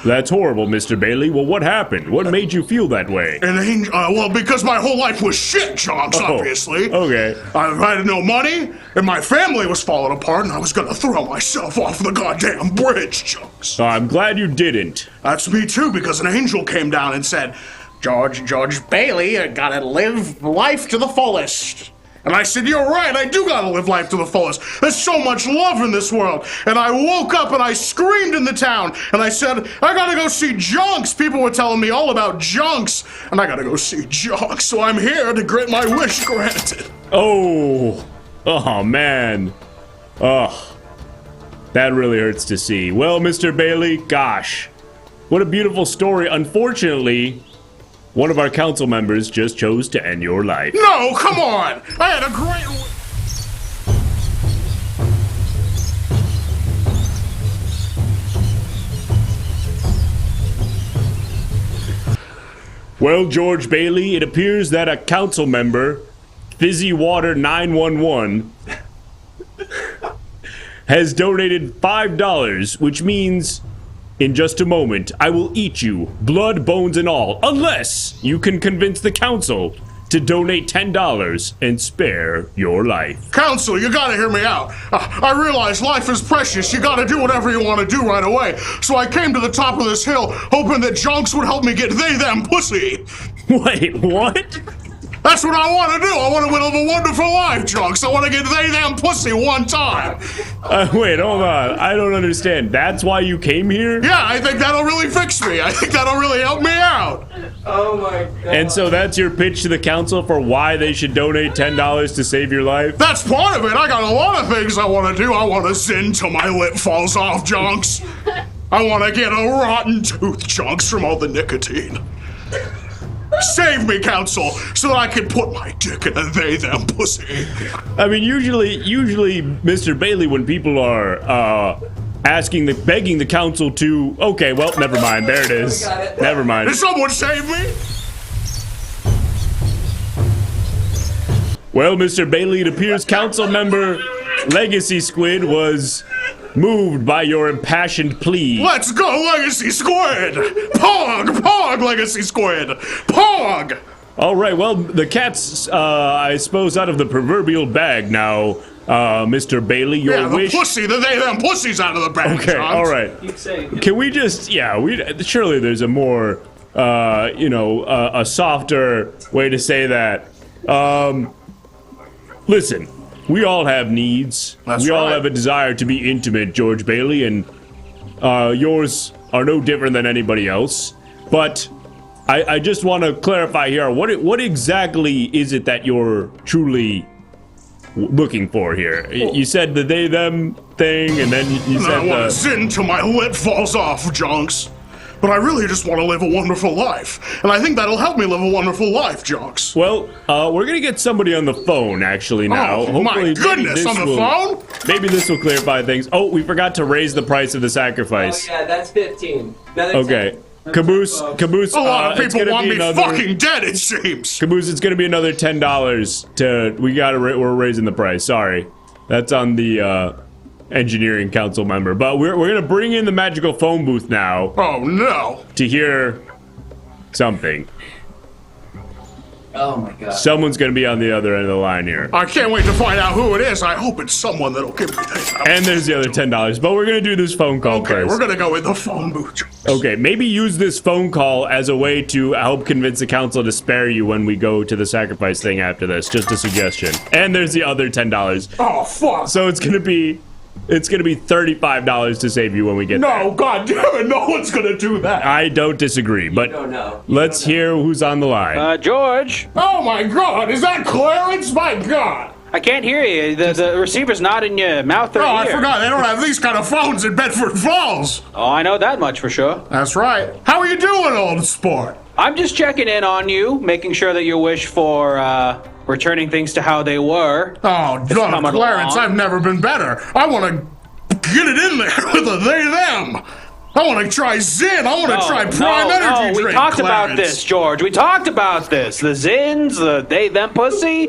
That's horrible, Mr. Bailey. Well, what happened? What made you feel that way? Well, because my whole life was shit, Jonks, obviously. Okay. I had no money, and my family was falling apart, and I was gonna throw myself off the goddamn bridge, Jonks. I'm glad you didn't. That's me too, because an angel came down and said, George Bailey, you gotta live life to the fullest. And I said, you're right, I do gotta live life to the fullest. There's so much love in this world. And I woke up and I screamed in the town. And I said, I gotta go see Jonks. People were telling me all about Jonks. And I gotta go see Jonks. So I'm here to get my wish granted. Oh man. Oh, that really hurts to see. Well, Mr. Bailey, gosh, what a beautiful story. Unfortunately, one of our council members just chose to end your life. No, come on! I had a great... Well, George Bailey, it appears that a council member, Fizzy Water 911, has donated $5, which means... in just a moment, I will eat you, blood, bones, and all, unless you can convince the council to donate $10 and spare your life. Counsel, you gotta hear me out. I realize life is precious. You gotta do whatever you want to do right away. So I came to the top of this hill, hoping that Jonks would help me get them pussy. Wait, what? That's what I want to do. I want to live a wonderful life, Jonks. I want to get them pussy one time. Wait, hold on. I don't understand. That's why you came here? Yeah, I think that'll really fix me. I think that'll really help me out. Oh my god. And so that's your pitch to the council for why they should donate $10 to save your life? That's part of it. I got a lot of things I want to do. I want to sin till my lip falls off, Jonks. I want to get a rotten tooth, Jonks, from all the nicotine. Save me, counsel, so that I can put my dick in a them pussy. I mean, usually, Mr. Bailey, when people are begging the council to, okay, well, never mind. There it is. Never mind. Did someone save me? Well, Mr. Bailey, it appears council member Legacy Squid was moved by your impassioned plea. Let's go, Legacy Squid! Pog, Legacy Squid! Pog! All right, well, the cat's, I suppose, out of the proverbial bag now, Mr. Bailey. Your wish. Pussy, them pussy's out of the bag. Okay, Jonks. all right. Can we just, surely there's a more, a softer way to say that. Listen. We all have needs. We all have a desire to be intimate, George Bailey, and yours are no different than anybody else. But I just want to clarify here, what exactly is it that you're truly looking for here? You said the they-them thing, and then you said I want to sin till my lip falls off, Jonks. But I really just want to live a wonderful life. And I think that'll help me live a wonderful life, Jonks. Well, we're going to get somebody on the phone, actually, now. Oh, my goodness, on the phone? Maybe this will clarify things. Oh, we forgot to raise the price of the sacrifice. Oh, yeah, that's 15. Okay. Caboose. A lot of people want me fucking dead, it seems. Caboose, it's going to be another $10 we're raising the price. Sorry. That's on the, engineering council member, but we're gonna bring in the magical phone booth now. Oh no! To hear something. Oh my god. Someone's gonna be on the other end of the line here. I can't wait to find out who it is. I hope it's someone that'll give me that. And there's the other $10, but we're gonna do this phone call first. We're gonna go with the phone booth. Okay, maybe use this phone call as a way to help convince the council to spare you when we go to the sacrifice thing after this. Just a suggestion. And there's the other $10. Oh fuck! So it's gonna be $35 to save you when we get there. No, god damn it, no one's gonna do that. I don't disagree, but let's hear who's on the line. George. Oh my god, is that Clarence? My god. I can't hear you. The receiver's not in your mouth or ear. Oh, I forgot. They don't have these kind of phones in Bedford Falls. Oh, I know that much for sure. That's right. How are you doing, old sport? I'm just checking in on you, making sure that your wish for, returning things to how they were. Oh, God, Clarence, I've never been better. I want to get it in there with a they-them. I want to try Zin. I want to try Prime Energy drink, we talked Clarence. about this, George. We talked about this. The Zins, the they-them pussy.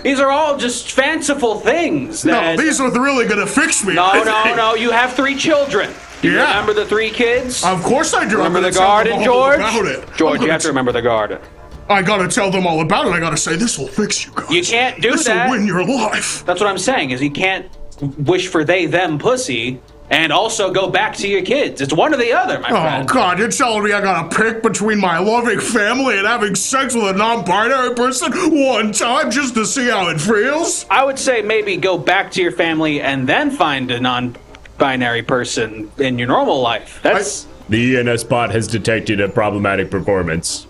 These are all just fanciful things. No, these are really going to fix me. No. You have 3 children. Do you remember the 3 kids? Of course I do. Remember the garden, George? George, you have to remember the garden. I gotta tell them all about it. I gotta say, this will fix you guys. You can't do that. This will win your life. That's what I'm saying, is you can't wish for they-them pussy and also go back to your kids. It's one or the other, my friend. Oh, God, you're telling me I gotta pick between my loving family and having sex with a non-binary person one time just to see how it feels? I would say maybe go back to your family and then find a non-binary person in your normal life. The ENS bot has detected a problematic performance.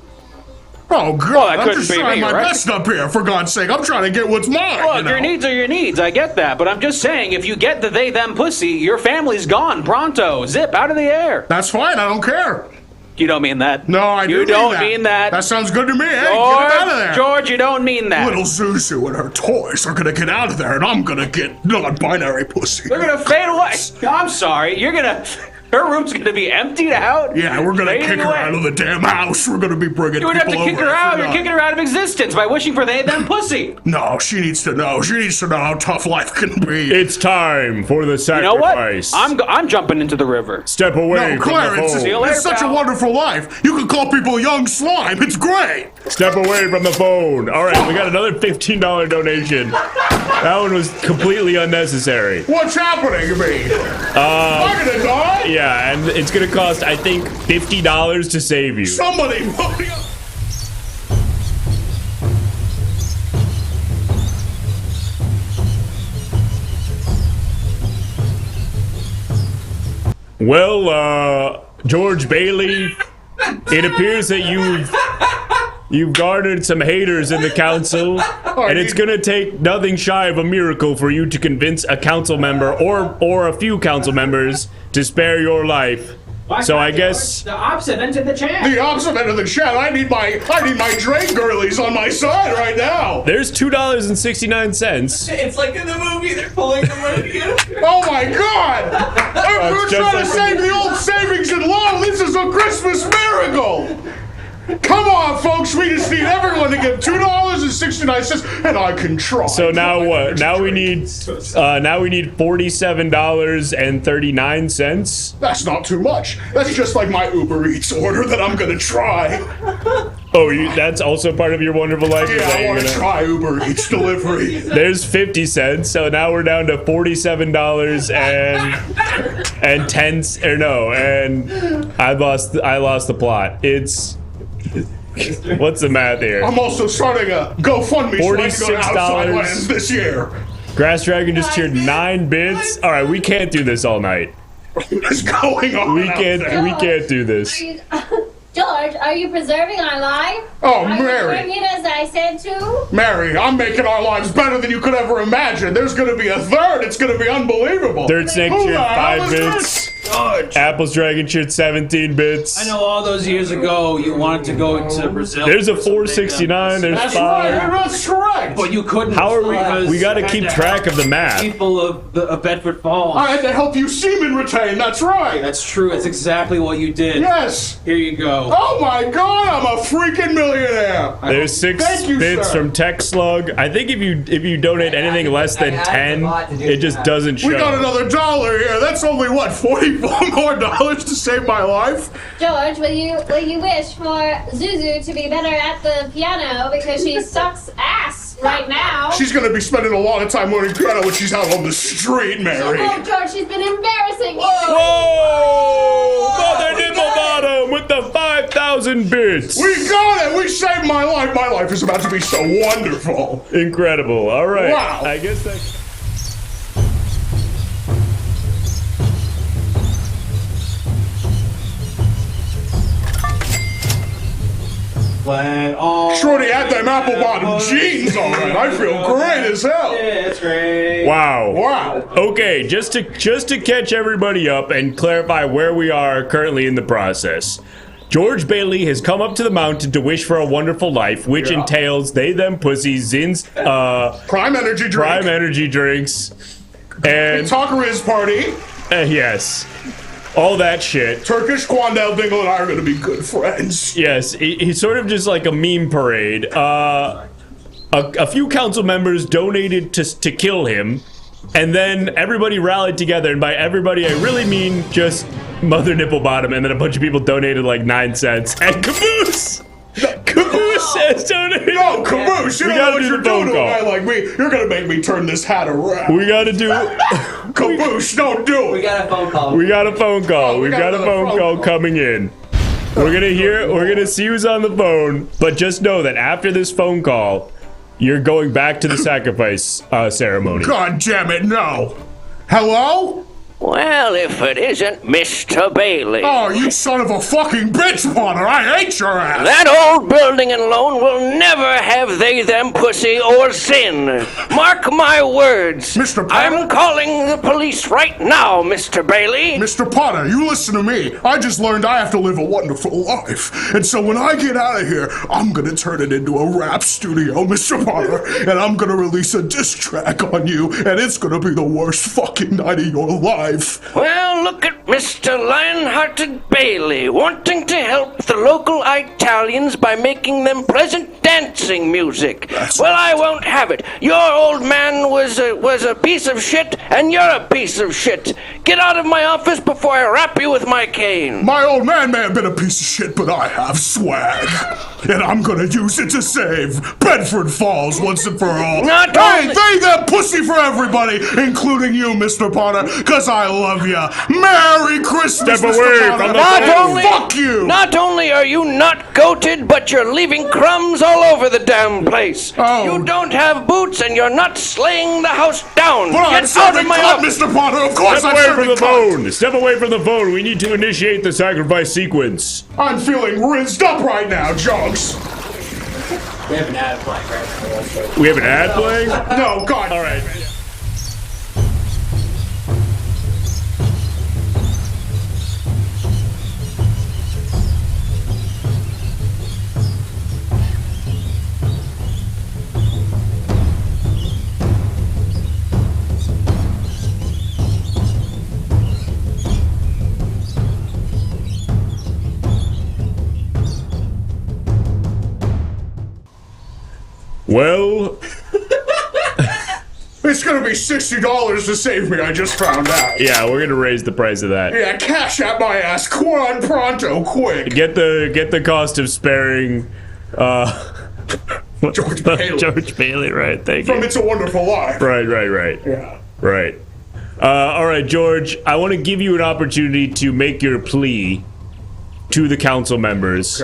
Oh, God, well, that I'm couldn't just be trying me, my right? best up here, for God's sake. I'm trying to get what's mine, Look, your needs are your needs. I get that. But I'm just saying, if you get the they-them pussy, your family's gone. Pronto. Zip, out of the air. That's fine. I don't care. You don't mean that. No, I do You don't mean that. That sounds good to me. Hey, get it George, out of there. George, you don't mean that. Little Zuzu and her toys are gonna get out of there, and I'm gonna get non-binary pussy. They're gonna fade away. I'm sorry. You're gonna... Her room's gonna be emptied out. Yeah, we're gonna Fading kick her away. out of the damn house. We're gonna be bringing You would have people to kick over her out. every You're night. kicking her out of existence by wishing for they them pussy. No, she needs to know. She needs to know how tough life can be. It's time for the You know what? sacrifice. I'm jumping into the river. Step away No, from Clarence, the See you phone. later, it's such a pal. wonderful life. You can call people young slime. It's great. Step away from the phone. All right, we got another $15 donation. That one was completely unnecessary. What's happening to me? I'm gonna die? Yeah, and it's gonna cost, I think, $50 to save you. Somebody put me up. Well, George Bailey, it appears that you've garnered some haters in the council, and it's gonna take nothing shy of a miracle for you to convince a council member or a few council members to spare your life. So I guess The opposite end of the chat. The opposite end of the chat. I need my Drake girlies on my side right now. there's $2.69. It's like in the movie, they're pulling the money in. Oh my God! We're just trying to like save the old savings and loan. This is a Christmas miracle. Come on, folks. We just need everyone to give $2.69, and I can try. So now what? Now we need $47.39. That's not too much. That's just like my Uber Eats order that I'm gonna try. Oh, that's also part of your wonderful life. Is Yeah, that I you're want to gonna- try Uber Eats delivery. There's 50 cents, so now we're down to $47 and 10 or no, and I lost the plot. It's what's the math here? I'm also starting a GoFundMe so I can go to $46. Outside Lands this year. Grass Dragon just cheered 9 bits. All right, we can't do this all night. What's going on? We out can't there? do this. George, are you preserving our life? Oh, Are Mary. you doing it as I said to? Mary, I'm making our lives better than you could ever imagine. There's gonna be a third. It's gonna be unbelievable. Dirt Snake Who cheered the hell 5 is bits. this? Apples Dragon cheered 17 bits. I know all those years ago you wanted to go to Brazil. There's a 469. There's That's 5. right. That's correct. But you couldn't. How are we? because We got to you keep had track of the math. People of Bedford Falls. I had to help you semen retain. That's right. That's true. It's exactly what you did. Yes. Here you go. Oh my God! I'm a freaking millionaire. There's 6 Thank you, bits sir. from Tech Slug. I think if you donate anything less than 10, it just doesn't show. We got another $1 here. That's only what, $44 more to save my life? George, will you wish for Zuzu to be better at the piano because she sucks ass right now? She's gonna be spending a lot of time learning piano when she's out on the street, Mary. Oh, George, she's been embarrassing you. Whoa! Mother Nipple Bottom with the 5,000 bits. We got it! We saved my life! My life is about to be so wonderful! Incredible. All right. Wow. I guess that's. Shorty had them apple bottom jeans on it. I feel great as hell. It's great. Wow. Wow. Okay, just to catch everybody up and clarify where we are currently in the process. George Bailey has come up to the mountain to wish for a wonderful life, which entails they, them, pussies, Zin's, Prime energy drink. prime energy drinks, and Talkeriz party. yes, all that shit. Turkish Quandale Dingle and I are gonna be good friends. Yes, he's sort of just like a meme parade. A few council members donated to kill him, and then everybody rallied together, and by everybody I really mean just Mother Nipple Bottom, and then a bunch of people donated like 9 cents, and Caboose! Caboose has donated! No, Caboose, you We don't know gotta what do you're the doing phone to a call. guy like me. You're gonna make me turn this hat around. We gotta do... Caboose, don't do We it. got a phone call. We got a phone call. Oh, We've got a phone call coming in. We're gonna see who's on the phone, but just know that after this phone call, you're going back to the sacrifice ceremony. God damn it, no. Hello? Well, if it isn't Mr. Bailey. Oh, you son of a fucking bitch, Potter. I hate your ass. That old building and loan will never have they, them, pussy, or sin. Mark my words. Mr. Potter? I'm calling the police right now, Mr. Bailey. Mr. Potter, you listen to me. I just learned I have to live a wonderful life. And so when I get out of here, I'm gonna turn it into a rap studio, Mr. Potter. And I'm gonna release a diss track on you, and it's gonna be the worst fucking night of your life. Well, Now look at Mr. Lion-Hearted Bailey, wanting to help the local Italians by making them pleasant dancing music. Well, I won't have it. Your old man was a piece of shit, and you're a piece of shit. Get out of my office before I rap you with my cane. My old man may have been a piece of shit, but I have swag. And I'm gonna use it to save Bedford Falls once and for all. Hey, they got pussy for everybody, including you, Mr. Potter, because I love ya. Merry Christmas, Step Mr. away Potter. from the Hey, fuck you. Not only are you not goated, but you're leaving crumbs all over the damn place. Oh. You don't have boots, and you're not slaying the house down. But I'm Get out of serving my cut, office. Mr. Potter. Of course Step I'm away serving from the cut. phone. Step away from the phone. We need to initiate the sacrifice sequence. I'm feeling rinsed up right now, Jonks. We have an ad playing right now. We have an ad playing? No, God. All right. Well, it's gonna be $60 to save me, I just found out. yeah, we're gonna raise the price of that. Yeah, cash at my ass, Quan pronto, quick. Get the cost of sparing George Bailey. George Bailey, right? Thank you. From It's a Wonderful Life. Right. Yeah. Right. All right, George, I want to give you an opportunity to make your plea to the council members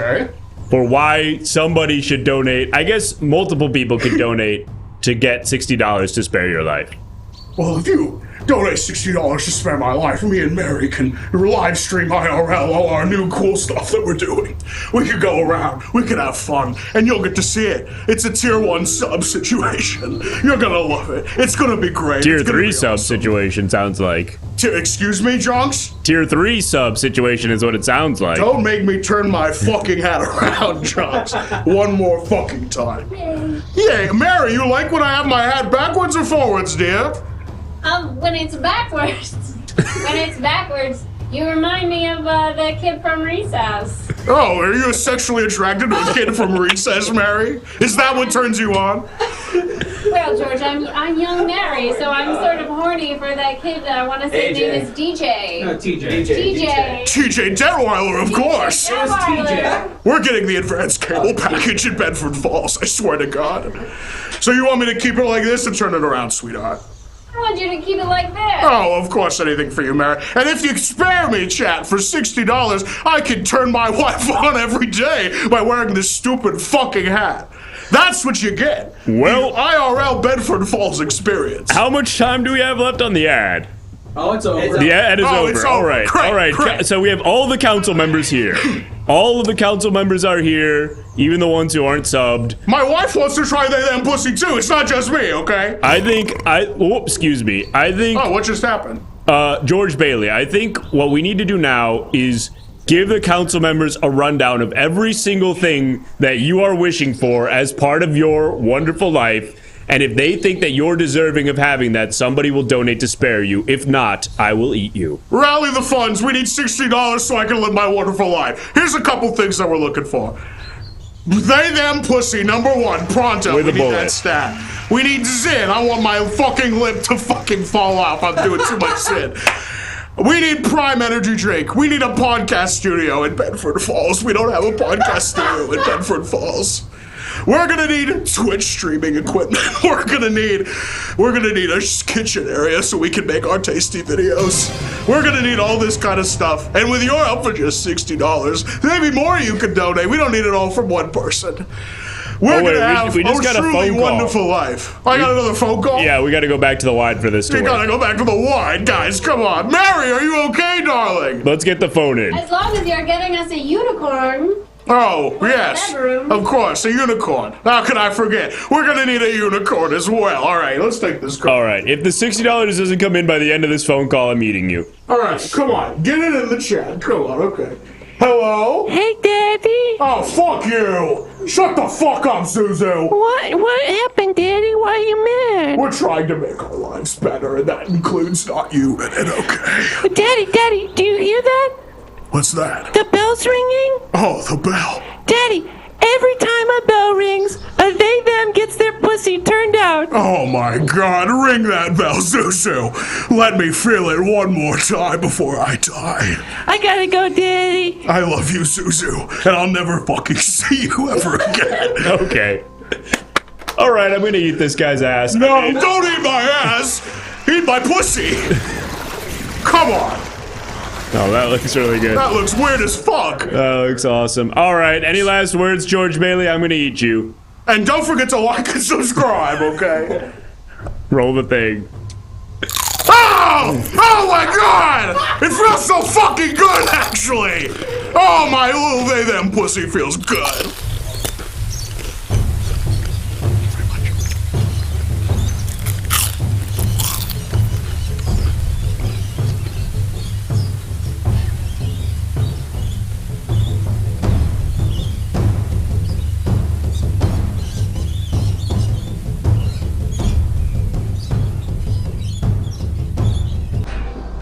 for why somebody should donate. I guess multiple people could donate to get $60 to spare your life. Well, if you donate $60 to spare my life, me and Mary can live stream IRL all our new cool stuff that we're doing. We could go around, we could have fun, and you'll get to see it. It's a tier 1 sub situation. You're gonna love it. It's gonna be great. Tier It's gonna 3 be sub awesome. situation sounds like. Excuse me, Jonks? Tier 3 sub situation is what it sounds like. Don't make me turn my fucking hat around, Jonks. One more fucking time. Yeah, Mary, you like when I have my hat backwards or forwards, dear? When it's backwards. When it's backwards, you remind me of the kid from Recess. Oh, are you sexually attracted to a kid from Recess, Mary? Is that what turns you on? Well, George, I'm young Mary, so I'm sort of horny for that kid that I want to say AJ. name is DJ. No, TJ. TJ Detweiler, of course. It was TJ. We're getting the advanced cable package in Bedford Falls, I swear to God. So you want me to keep it like this and turn it around, sweetheart? I want you to keep it like this. Oh, of course, anything for you, Mary. And if you spare me, chat, for $60, I can turn my wife on every day by wearing this stupid fucking hat. That's what you get. Well, the IRL Bedford Falls experience. How much time do we have left on the ad? Oh, it's over. The ad is Oh, over. it's All over. right. Great, All right. great. So we have all the council members here. All of the council members are here, even the ones who aren't subbed. My wife wants to try they them pussy too. It's not just me, okay? Excuse me. I think. Oh, what just happened? George Bailey, I think what we need to do now is give the council members a rundown of every single thing that you are wishing for as part of your wonderful life. And if they think that you're deserving of having that, somebody will donate to spare you. If not, I will eat you. Rally the funds. We need $60 so I can live my wonderful life. Here's a couple things that we're looking for. They, them, pussy, #1, pronto. With we a need bullet. that stat. We need Zin. I want my fucking lip to fucking fall off. I'm doing too much Zin. We need Prime Energy Drink. We need a podcast studio in Bedford Falls. We don't have a podcast studio in Bedford Falls. We're gonna need Twitch streaming equipment. We're gonna need a kitchen area so we can make our tasty videos. We're gonna need all this kind of stuff. And with your help for just $60, maybe more you can donate. We don't need it all from one person. We're gonna have we just a got a truly phone call. wonderful life. I got another phone call? Yeah, we got to go back to the wide for this We story. gotta go back to the wine, guys. Come on. Mary, are you okay, darling? Let's get the phone in. As long as you're getting us a unicorn. Oh, yes. bedroom. Of course, a unicorn. How could I forget? We're gonna need a unicorn as well. All right, let's take this call. All right, if the $60 doesn't come in by the end of this phone call, I'm eating you. All right, come on. Get it in the chat. Come on, okay. Hello? Hey, Daddy. Oh, fuck you. Shut the fuck up, Zuzu. What happened, Daddy? why are you mad? We're trying to make our lives better, and that includes not you in it, okay? Daddy, do you hear that? What's that? The bell's ringing? Oh, the bell. Daddy, every time a bell rings, a they-them gets their pussy turned out. Oh my God, ring that bell, Zuzu. Let me feel it one more time before I die. I gotta go, Daddy. I love you, Zuzu, and I'll never fucking see you ever again. Okay. All right, I'm gonna eat this guy's ass. No, don't eat my ass. Eat my pussy. Come on. Oh, that looks really good. That looks weird as fuck. That looks awesome. All right, any last words, George Bailey? I'm gonna eat you. And don't forget to like and subscribe, okay? Roll the thing. Oh! Oh my God! It feels so fucking good, actually! Oh, my little they-them pussy feels good.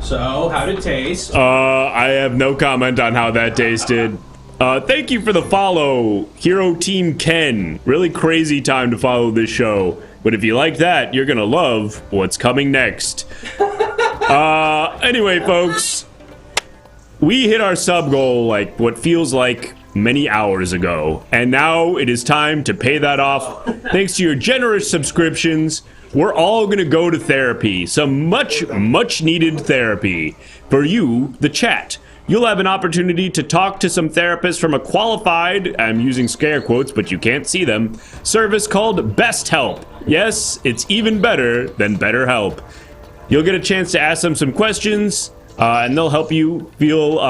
So, how'd it taste? I have no comment on how that tasted. Thank you for the follow, Hero Team Ken. Really crazy time to follow this show. But if you like that, you're gonna love what's coming next. Anyway, folks, we hit our sub goal like what feels like many hours ago. And now it is time to pay that off. Thanks to your generous subscriptions, we're all gonna go to therapy. Some much needed therapy. For you, the chat. You'll have an opportunity to talk to some therapists from a qualified, I'm using scare quotes, but you can't see them, service called Best Help. Yes, it's even better than BetterHelp. You'll get a chance to ask them some questions, and they'll help you feel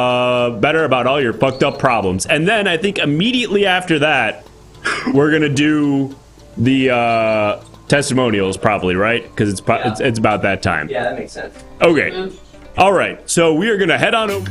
better about all your fucked up problems. And then I think immediately after that, we're gonna do the testimonials, probably, right? Because it's about that time. Yeah, that makes sense. Okay. All right. So we are gonna head on over.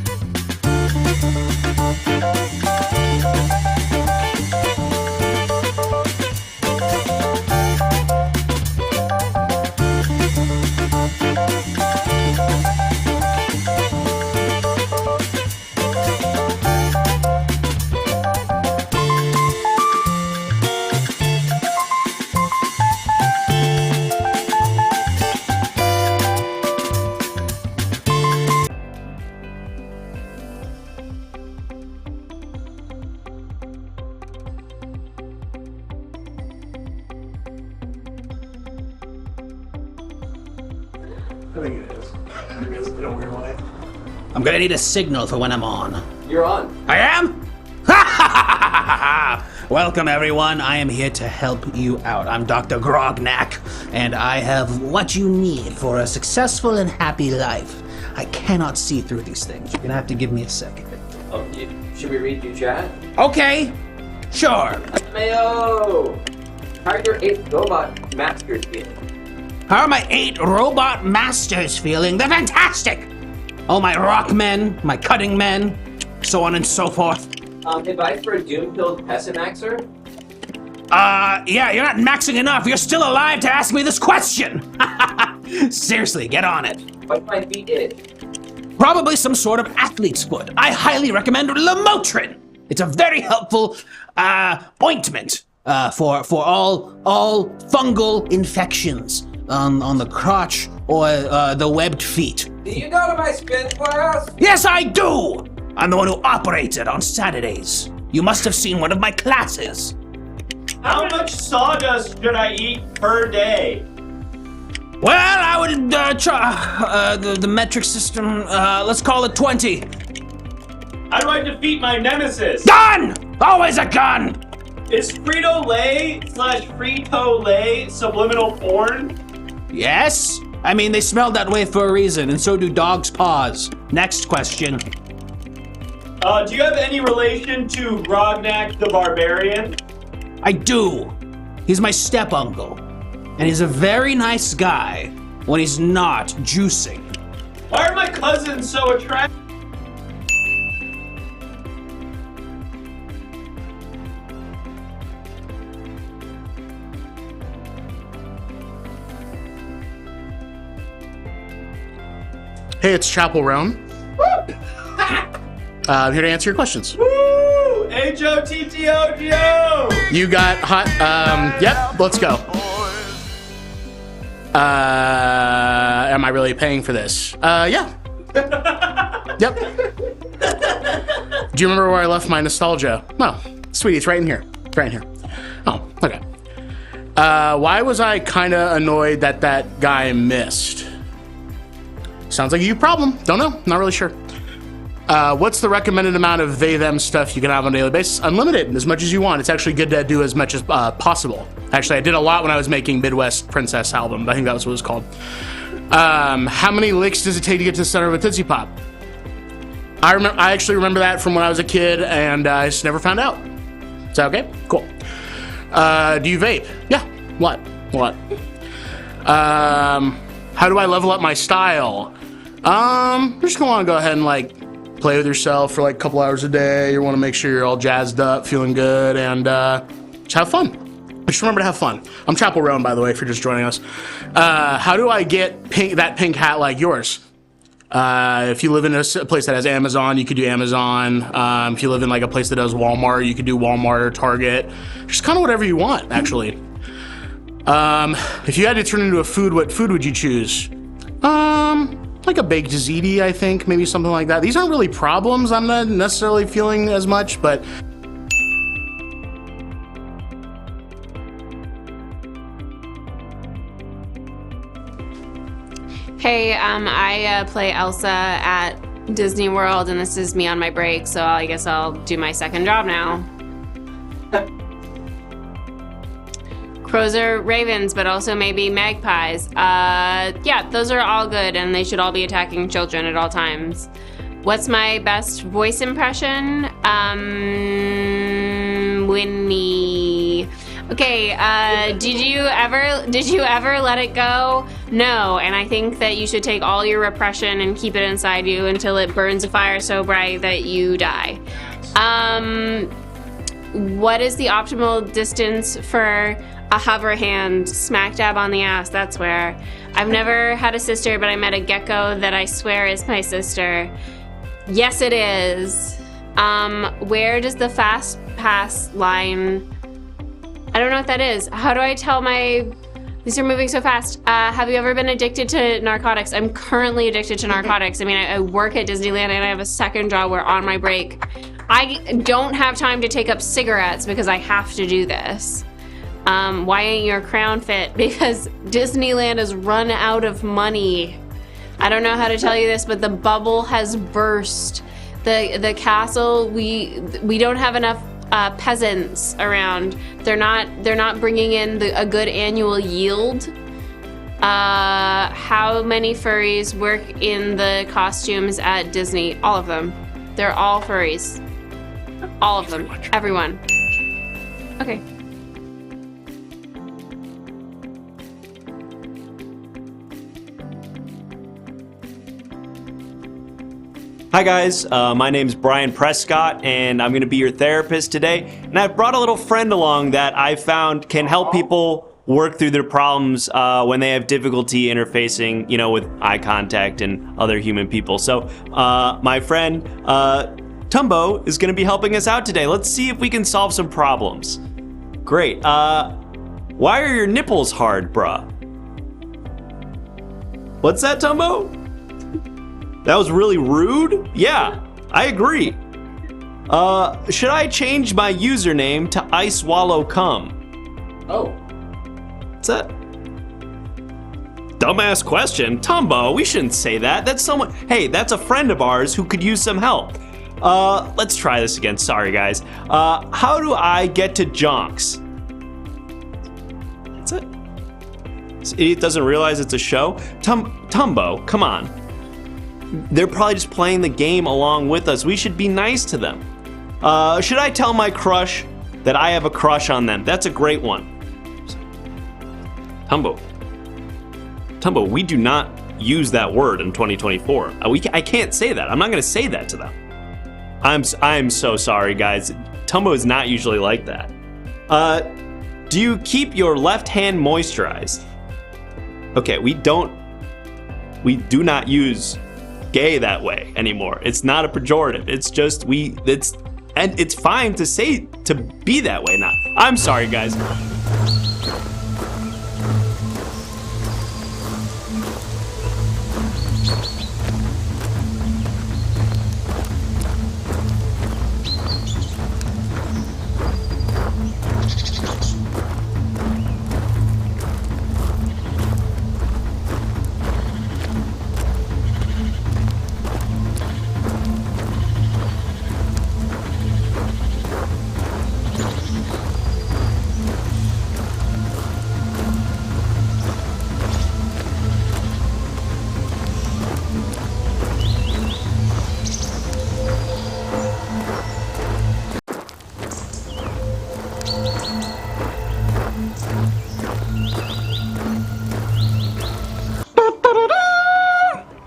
I think it is. I guess in a weird way. I'm gonna need a signal for when I'm on. You're on. I am? Welcome, everyone. I am here to help you out. I'm Dr. Grognak, and I have what you need for a successful and happy life. I cannot see through these things. You're gonna have to give me a second. Oh, should we read you chat? Okay, sure. Mayo! How are your 8 robot masters feeling? How are my 8 robot masters feeling? They're fantastic! Oh, my rock men, my cutting men, so on and so forth. Advice for a doom-killed Pessimaxer? Yeah, you're not maxing enough. You're still alive to ask me this question. Seriously, get on it. What's my feet is? Probably some sort of athlete's foot. I highly recommend Lamotrin. It's a very helpful ointment for all fungal infections on the crotch or the webbed feet. Do you go to my spin class? Yes, I do. I'm the one who operates it on Saturdays. You must have seen one of my classes. How much sawdust should I eat per day? Well, I would try the metric system. Let's call it 20. How do I defeat my nemesis? Gun! Always a gun! Is Frito-Lay/Frito-Lay subliminal porn? Yes. I mean, they smell that way for a reason, and so do dogs' paws. Next question. Do you have any relation to Grognak the Barbarian? I do. He's my step-uncle. And he's a very nice guy when he's not juicing. Why are my cousins so attractive? Hey, it's Chapel Roan. I'm here to answer your questions. Woo! H-O-T-T-O-G-O! You got hot. Yep, let's go. Am I really paying for this? Yeah. Yep. Do you remember where I left my nostalgia? No, sweetie, it's right in here. It's right in here. Oh, okay. Why was I kind of annoyed that that guy missed? Sounds like a you problem. Don't know. Not really sure. What's the recommended amount of they-them stuff you can have on a daily basis? Unlimited, as much as you want. It's actually good to do as much as possible. Actually, I did a lot when I was making Midwest Princess album. I think that was what it was called. How many licks does it take to get to the center of a Tootsie Pop? I actually remember that from when I was a kid, and I just never found out. Is that okay? Cool. Do you vape? Yeah. What? How do I level up my style? You're just gonna want to go ahead and like play with yourself for like a couple hours a day. You want to make sure you're all jazzed up, feeling good, and just have fun. Just remember to have fun. I'm Chapel Roan, by the way, if you're just joining us. How do I get that pink hat like yours? If you live in a place that has Amazon, you could do Amazon. If you live in like a place that does Walmart, you could do Walmart or Target. Just kind of whatever you want, actually. If you had to turn into a food, what food would you choose? Like a baked ziti, I think, maybe something like that. These aren't really problems I'm not necessarily feeling as much, but Hey, I play Elsa at Disney World, and this is me on my break, so I guess I'll do my second job now. Crows are ravens, but also maybe magpies. Yeah, those are all good, and they should all be attacking children at all times. What's my best voice impression? Winnie. Okay, did you ever let it go? No, and I think that you should take all your repression and keep it inside you until it burns a fire so bright that you die. What is the optimal distance for a hover hand? Smack dab on the ass, that's where. I've never had a sister, but I met a gecko that I swear is my sister. Yes, it is. Where does the fast pass line... I don't know what that is. How do I tell these are moving so fast. Have you ever been addicted to narcotics? I'm currently addicted to narcotics. I mean, I work at Disneyland and I have a second job where on my break. I don't have time to take up cigarettes because I have to do this. Why ain't your crown fit? Because Disneyland has run out of money. I don't know how to tell you this, but the bubble has burst. The castle, we don't have enough peasants around. They're not bringing in a good annual yield. How many furries work in the costumes at Disney? All of them. They're all furries. All of them. Everyone. Okay. Hi guys, my name's Brian Prescott, and I'm going to be your therapist today. And I've brought a little friend along that I found can help people work through their problems when they have difficulty interfacing, with eye contact and other human people. So my friend Tumbo is going to be helping us out today. Let's see if we can solve some problems. Great. Why are your nipples hard, bruh? What's that, Tumbo? That was really rude? Yeah, I agree. Should I change my username to I Swallow Cum? Oh. What's that? Dumbass question. Tumbo, we shouldn't say that. That's someone. Hey, that's a friend of ours who could use some help. Let's try this again. Sorry, guys. How do I get to Jonks? What's it? This idiot doesn't realize it's a show? Tumbo, come on. They're probably just playing the game along with us. We should be nice to them. Should I tell my crush that I have a crush on them? That's a great one. Tumbo, we do not use that word in 2024. I can't say that. I'm not going to say that to them. I'm so sorry, guys. Tumbo is not usually like that. Do you keep your left hand moisturized? Okay, we do not use gay that way anymore. It's not a pejorative. It's just and it's fine to say to be that way now. I'm sorry, guys.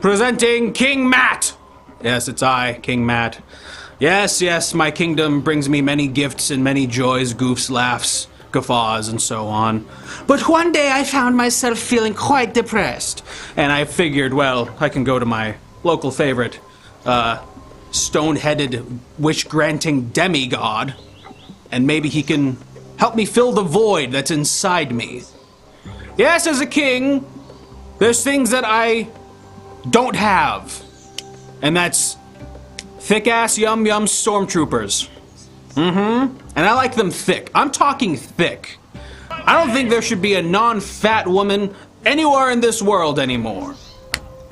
Presenting King Matt! Yes, it's I, King Matt. Yes, my kingdom brings me many gifts and many joys, goofs, laughs, guffaws, and so on. But one day I found myself feeling quite depressed, and I figured, well, I can go to my local favorite, stone-headed, wish-granting demigod, and maybe he can help me fill the void that's inside me. Yes, as a king, there's things that I don't have, and that's thick-ass yum-yum stormtroopers. And I like them thick. I'm talking thick. I don't think there should be a non-fat woman anywhere in this world anymore.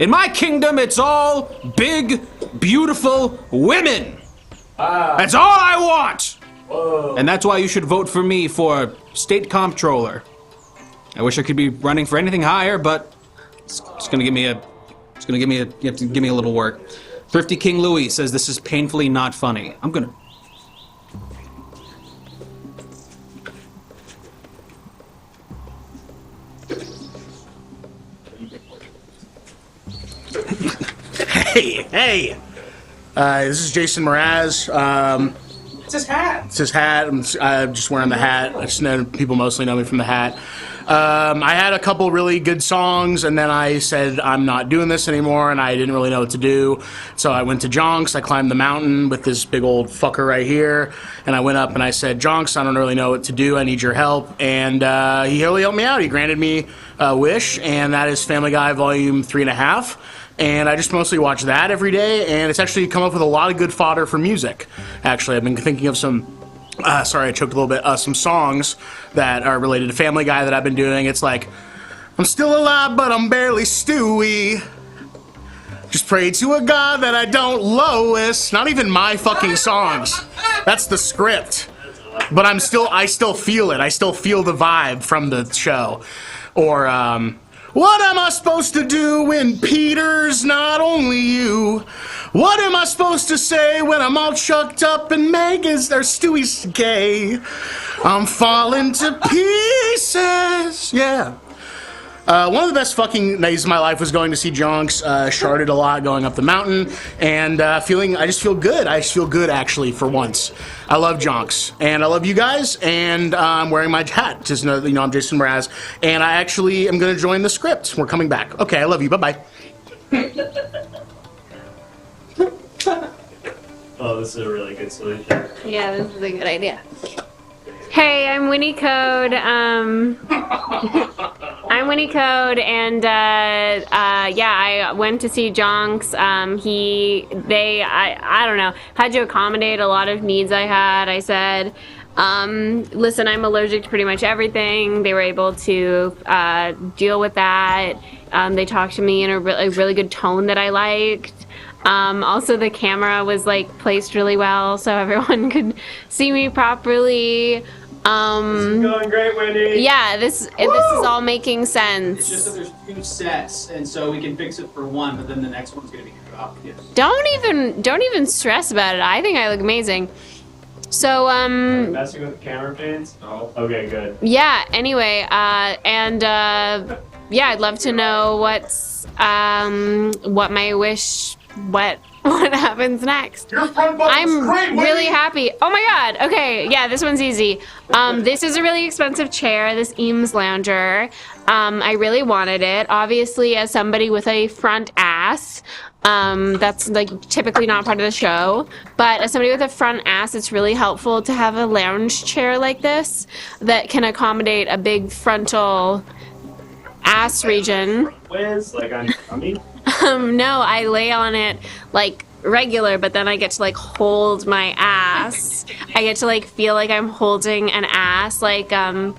In my kingdom, it's all big, beautiful women. That's all I want. Whoa. And that's why you should vote for me for state comptroller. I wish I could be running for anything higher, but it's gonna give me a you have to give me a little work. Thrifty King Louis says this is painfully not funny. I'm gonna... Hey! This is Jason Mraz. It's his hat. It's his hat. I'm just wearing the hat. I just know people mostly know me from the hat. I had a couple really good songs, and then I said I'm not doing this anymore, and I didn't really know what to do. So I went to Jonks. I climbed the mountain with this big old fucker right here, and I went up and I said, Jonks, I don't really know what to do. I need your help. And he really helped me out. He granted me a wish, and that is Family Guy Volume 3.5. And I just mostly watch that every day, and it's actually come up with a lot of good fodder for music. Actually, I've been thinking of some... sorry, I choked a little bit. Some songs that are related to Family Guy that I've been doing. It's like, I'm still alive, but I'm barely Stewie. Just pray to a God that I don't Lois. Not even my fucking songs. That's the script. But I still feel it. I still feel the vibe from the show. Or, what am I supposed to do when Peter's not only you? What am I supposed to say when I'm all chucked up and Stewie's gay? I'm falling to pieces. Yeah. One of the best fucking days of my life was going to see Jonks. Sharded a lot going up the mountain, and I just feel good. I just feel good, actually, for once. I love Jonks, and I love you guys, and I'm wearing my hat. Just know, I'm Jason Mraz, and I actually am going to join the script. We're coming back. Okay, I love you. Bye-bye. Oh, this is a really good solution. Yeah, this is a good idea. Hey, I'm Winnie Code. I'm Winnie Code, and I went to see Jonks. I don't know, had to accommodate a lot of needs I had. I said, listen, I'm allergic to pretty much everything. They were able to deal with that. They talked to me in a really good tone that I liked. Also, the camera was placed really well, so everyone could see me properly. This is going great, Wendy. Yeah, this is all making sense. It's just that there's 2 sets, and so we can fix it for one, but then the next one's gonna be dropped. Yeah. Don't even stress about it. I think I look amazing. So messing with the camera fans? Oh, okay, good. Yeah. Anyway, I'd love to know what my wish. What happens next? I'm really happy. Oh my god. Okay, yeah, this one's easy. This is a really expensive chair, this Eames Lounger. I really wanted it. Obviously, as somebody with a front ass, ass. That's like typically not part of the show, but as somebody with a front ass, it's really helpful to have a lounge chair like this that can accommodate a big frontal ass region. Whiz, like on tummy? No, I lay on it like regular, but then I get to like hold my ass. I get to like feel like I'm holding an ass, like I'm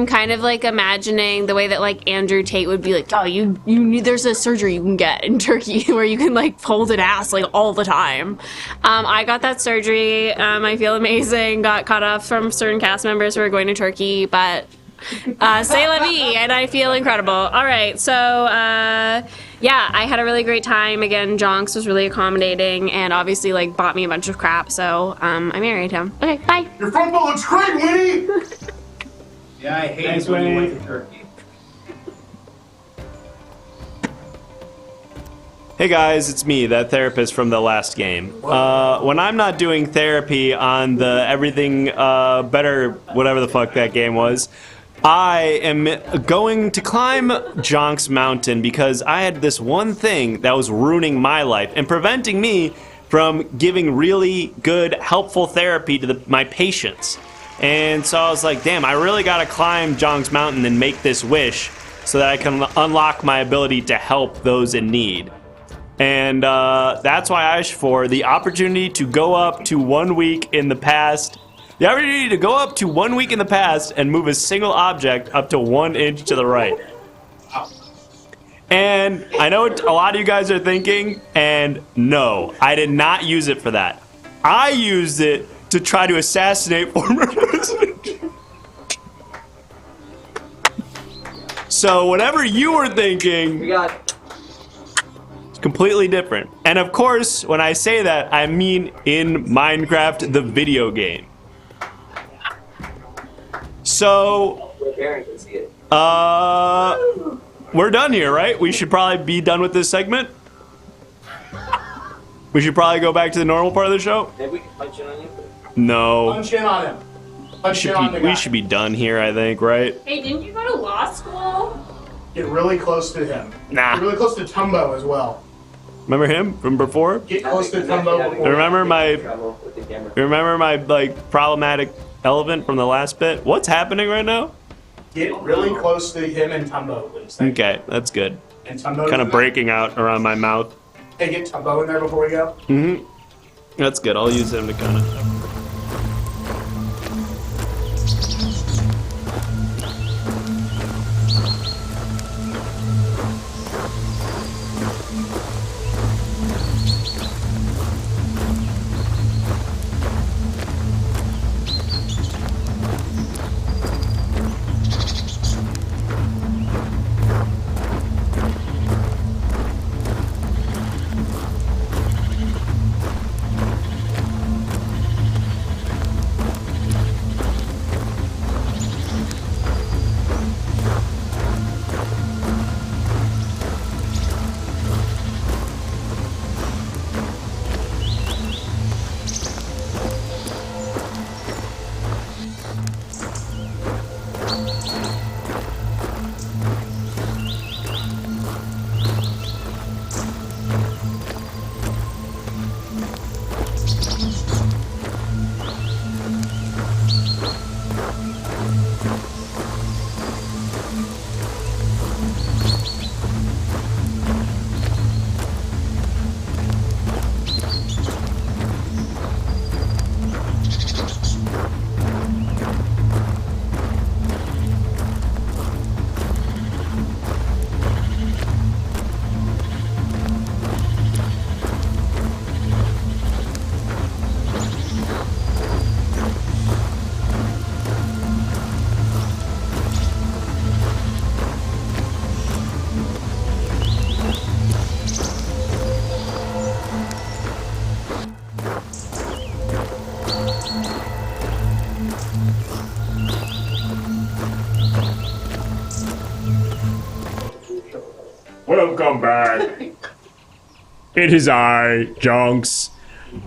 kind of like imagining the way that like Andrew Tate would be like, oh, you need, there's a surgery you can get in Turkey where you can like hold an ass like all the time. I got that surgery. I feel amazing. Got cut off from certain cast members who are going to Turkey, but say la vie, and I feel incredible. All right, so yeah, I had a really great time. Again, Jonks was really accommodating and obviously like bought me a bunch of crap, so I married him. Okay, bye. Your front ball looks great, Winnie! Yeah, I hate Thanks, it when you Winnie. went to Turkey. Hey guys, it's me, that therapist from the last game. When I'm not doing therapy on the Everything Better, whatever the fuck that game was, I am going to climb Jonks Mountain because I had this one thing that was ruining my life and preventing me from giving really good, helpful therapy to my patients. And so I was like, damn, I really gotta climb Jonks Mountain and make this wish so that I can unlock my ability to help those in need. And that's why I asked for the opportunity to go up to 1 week in the past. The opportunity to go up to 1 week in the past and move a single object up to 1 inch to the right. And I know what a lot of you guys are thinking, and no, I did not use it for that. I used it to try to assassinate former president. So whatever you were thinking, it's completely different. And of course, when I say that, I mean in Minecraft, the video game. So, we're done here, right? We should probably be done with this segment. We should probably go back to the normal part of the show. Maybe we can punch in on you. No. Punch in on him. Punch in on the guy. We should be done here, I think, right? Hey, didn't you go to law school? Get really close to him. Nah. Get really close to Tumbo as well. Remember him from before? Get close to Tumbo before. Remember my like problematic elephant from the last bit? What's happening right now? Get really close to him and Tumbo, please. Okay, that's good. And Tumbo Kind of breaking out around my mouth. Hey, get Tumbo in there before we go. Mm-hmm. That's good. I'll use him to kind of. Welcome back. It is I, Jonks,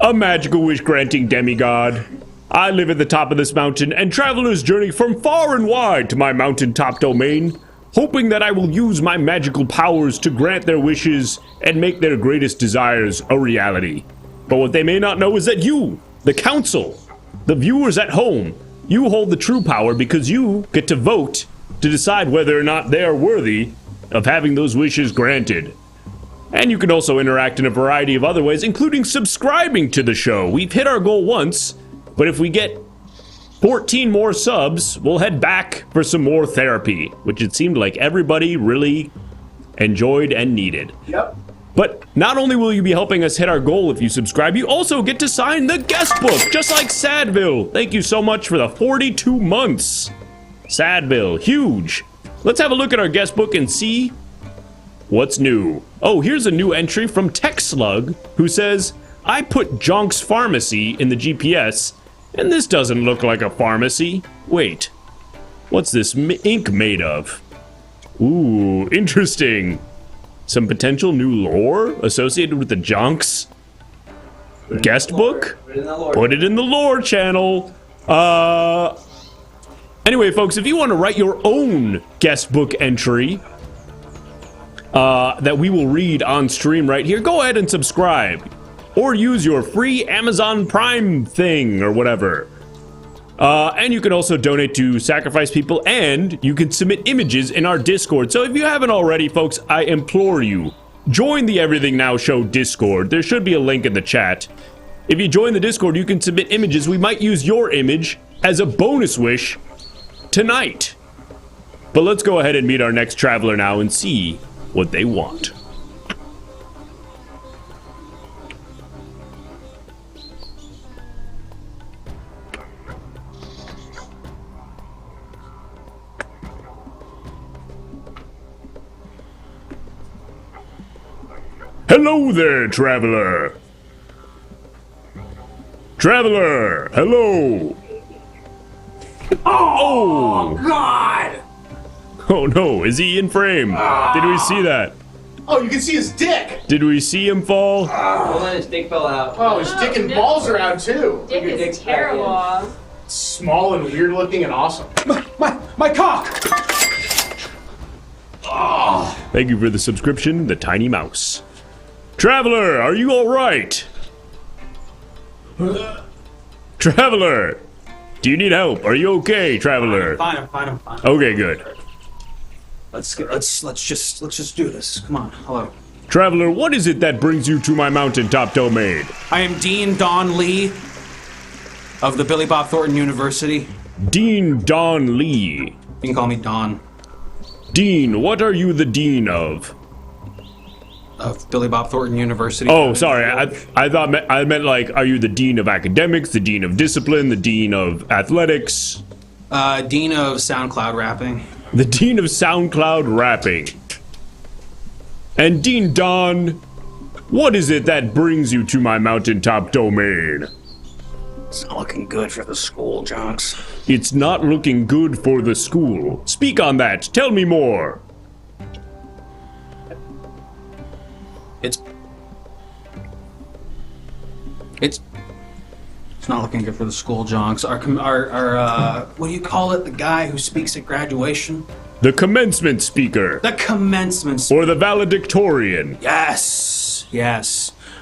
a magical wish-granting demigod. I live at the top of this mountain and travelers journey from far and wide to my mountain-top domain hoping that I will use my magical powers to grant their wishes and make their greatest desires a reality. But what they may not know is that you, the council, the viewers at home, you hold the true power because you get to vote to decide whether or not they are worthy of having those wishes granted. And you can also interact in a variety of other ways, including subscribing to the show. We've hit our goal once, but if we get 14 more subs, we'll head back for some more therapy, which it seemed like everybody really enjoyed and needed. Yep. But not only will you be helping us hit our goal if you subscribe, you also get to sign the guest book, just like Sadville. Thank you so much for the 42 months. Sadville, huge. Let's have a look at our guest book and see what's new. Oh, here's a new entry from Tech Slug, who says, I put Jonks Pharmacy in the GPS, and this doesn't look like a pharmacy. Wait, what's this ink made of? Ooh, interesting. Some potential new lore associated with the Jonks guest book? Put it in the lore channel. Anyway, folks, if you want to write your own guest book entry that we will read on stream right here, go ahead and subscribe. Or use your free Amazon Prime thing or whatever. And you can also donate to Sacrifice People, and you can submit images in our Discord. So if you haven't already, folks, I implore you, join the Everything Now Show Discord. There should be a link in the chat. If you join the Discord, you can submit images. We might use your image as a bonus wish tonight. But let's go ahead and meet our next traveler now and see what they want. Hello there, traveler. Traveler, hello. Oh, God! Oh no, is he in frame? Did we see that? Oh, you can see his dick. Did we see him fall? Hold on, his dick fell out. Oh, his dick and balls are out too. Dick is terrible. Small and weird looking and awesome. My cock! Thank you for the subscription, the Tiny Mouse. Traveler, are you all right? Traveler, do you need help? Are you okay, traveler? I'm fine. Okay, good. Let's just do this. Come on. Hello. Traveler, what is it that brings you to my mountaintop domain? I am Dean Don Lee of the Billy Bob Thornton University. Dean Don Lee. You can call me Don. Dean, what are you the dean of? Of Billy Bob Thornton University. Oh, sorry. I meant like, are you the dean of academics, the dean of discipline, the dean of athletics? Dean of SoundCloud rapping. The dean of SoundCloud rapping. And Dean Don, what is it that brings you to my mountaintop domain? It's not looking good for the school, Jonks. It's not looking good for the school. Speak on that. Tell me more. It's not looking good for the school, Jonks. Our what do you call it? The guy who speaks at graduation? The commencement speaker. The commencement speaker. Or the valedictorian. Yes.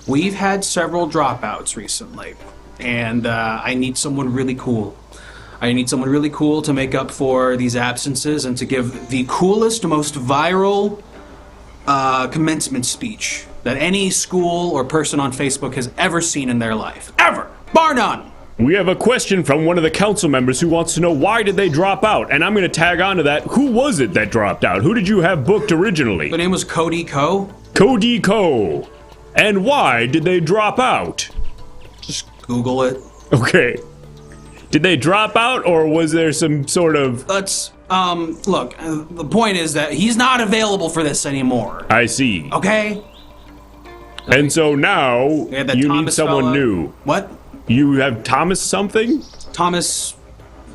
We've had several dropouts recently, and I need someone really cool. I need someone really cool to make up for these absences and to give the coolest, most viral commencement speech that any school or person on Facebook has ever seen in their life. Ever! Bar none! We have a question from one of the council members who wants to know why did they drop out, and I'm going to tag on to that. Who was it that dropped out? Who did you have booked originally? The name was Cody Ko. Cody Ko. And why did they drop out? Just Google it. Okay. Did they drop out, or was there some sort of... Look, the point is that he's not available for this anymore. I see. Okay? And so now, you need someone new. What? You have Thomas something? Thomas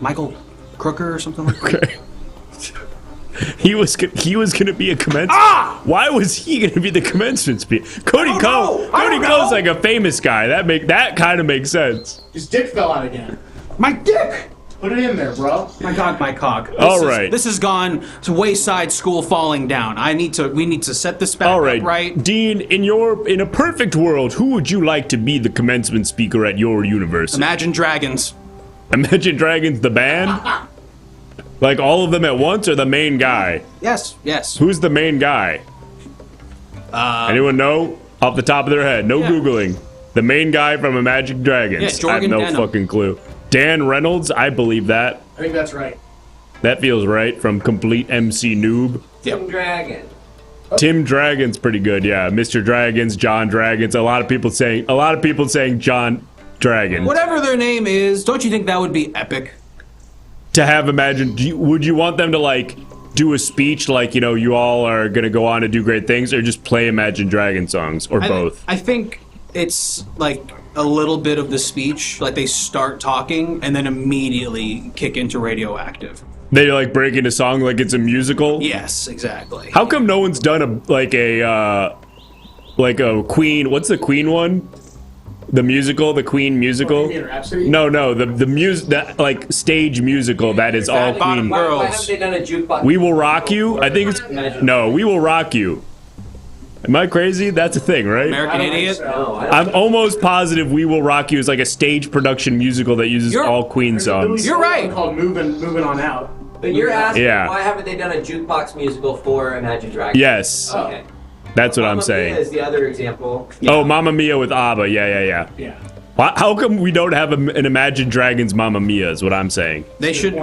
Michael Crooker or something like that? Okay. He was gonna be a commencement. Why was he gonna be the commencement speaker? Cody Ko. Cody Ko's like a famous guy. That kind of makes sense. His dick fell out again. My dick! Put it in there, bro. My God, my cock. All right. This has gone to wayside school falling down. We need to set this back All right. up right. Dean, in a perfect world, who would you like to be the commencement speaker at your university? Imagine Dragons. Imagine Dragons, the band? Like all of them at once, or the main guy? Yes, yes. Who's the main guy? Anyone know? Off the top of their head. No Googling. The main guy from Imagine Dragons. Yeah, I have no fucking clue. Dan Reynolds? I believe that. I think that's right. That feels right from Complete MC Noob. Tim Dragon. Tim Dragon's pretty good, yeah. Mr. Dragons, John Dragons. A lot of people saying John Dragon. Whatever their name is, don't you think that would be epic? To have would you want them to like do a speech like, you know, you all are gonna go on to do great things, or just play Imagine Dragon songs, or both? I think it's like a little bit of the speech, like they start talking and then immediately kick into Radioactive. They like break into song like it's a musical? Yes, exactly. How come no one's done a Queen, what's the Queen one? The musical, the Queen musical? No, that like stage musical that is all Queen. Why haven't they done a jukebox? We Will Rock You? I think it's no, We Will Rock You. Am I crazy? That's a thing, right? American Idiot? I'm almost positive We Will Rock You is like a stage production musical that uses all Queen songs. You're right. Called Moving On Out. But you're asking Yeah. why haven't they done a jukebox musical for Imagine Dragons? Yes. Okay. That's what I'm Mamma saying. Mia is the other example. Oh, Mamma Mia with ABBA. Yeah. How come we don't have an Imagine Dragons Mamma Mia is what I'm saying. They should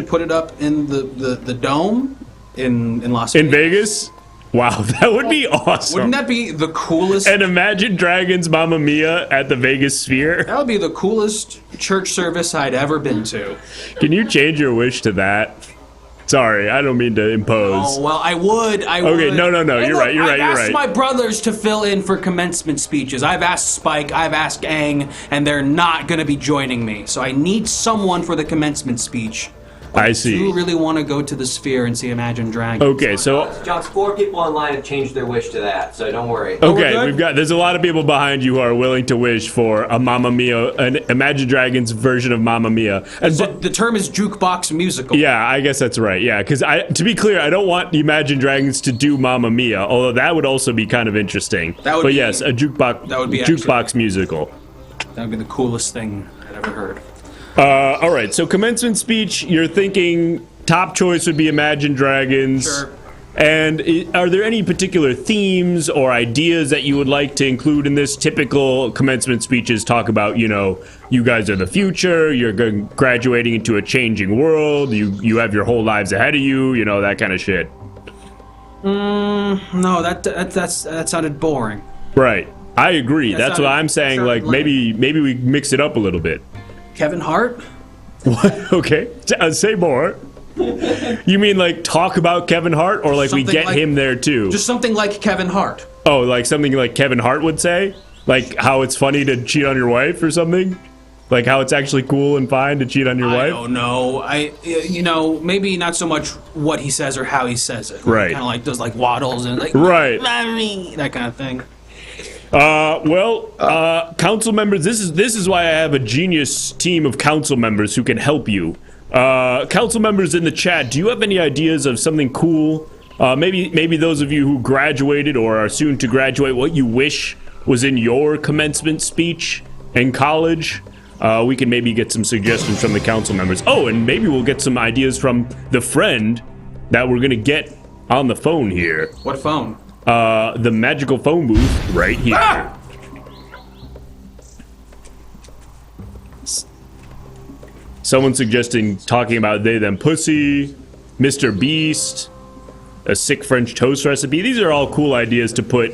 put it up in the dome in Las Vegas. In Vegas? Wow, that would be awesome. Wouldn't that be the coolest? And Imagine Dragons Mamma Mia at the Vegas Sphere? That would be the coolest church service I'd ever been to. Can you change your wish to that? Sorry, I don't mean to impose. Oh, well, I would. Okay, no, Hey, you're look, right. I've asked my brothers to fill in for commencement speeches. I've asked Spike, I've asked Aang, and they're not going to be joining me. So I need someone for the commencement speech. I see. Do you really want to go to the Sphere and see Imagine Dragons? Okay, so Jonks, 4 people online have changed their wish to that, so don't worry. okay, there's a lot of people behind you who are willing to wish for a Mamma Mia, an Imagine Dragons version of Mamma Mia. And the term is jukebox musical. Yeah, I guess that's right. Yeah, because to be clear, I don't want the Imagine Dragons to do Mamma Mia, although that would also be kind of interesting. Yes, a jukebox musical. That would be the coolest thing I'd ever heard. All right, so commencement speech, you're thinking top choice would be Imagine Dragons. Sure. And are there any particular themes or ideas that you would like to include in this? Typical commencement speeches talk about, you know, you guys are the future, you're graduating into a changing world, you have your whole lives ahead of you, you know, that kind of shit. No, that sounded boring. Right. I agree. That's what I'm saying. Like maybe we mix it up a little bit. Kevin Hart? What? Okay. Say more. You mean like talk about Kevin Hart, or like we get him there too? Just something like Kevin Hart. Oh, like something like Kevin Hart would say? Like how it's funny to cheat on your wife or something? Like how it's actually cool and fine to cheat on your wife? I don't know. Maybe not so much what he says or how he says it. Right. Kind of like does like waddles and like right. That kind of thing. Council members, this is why I have a genius team of council members who can help you. Council members in the chat, do you have any ideas of something cool? Maybe those of you who graduated or are soon to graduate, what you wish was in your commencement speech in college? We can maybe get some suggestions from the council members. Oh, and maybe we'll get some ideas from the friend that we're gonna get on the phone here. What phone? The magical phone booth right here. Ah! Someone suggesting talking about they, them, pussy, Mr. Beast, a sick French toast recipe. These are all cool ideas to put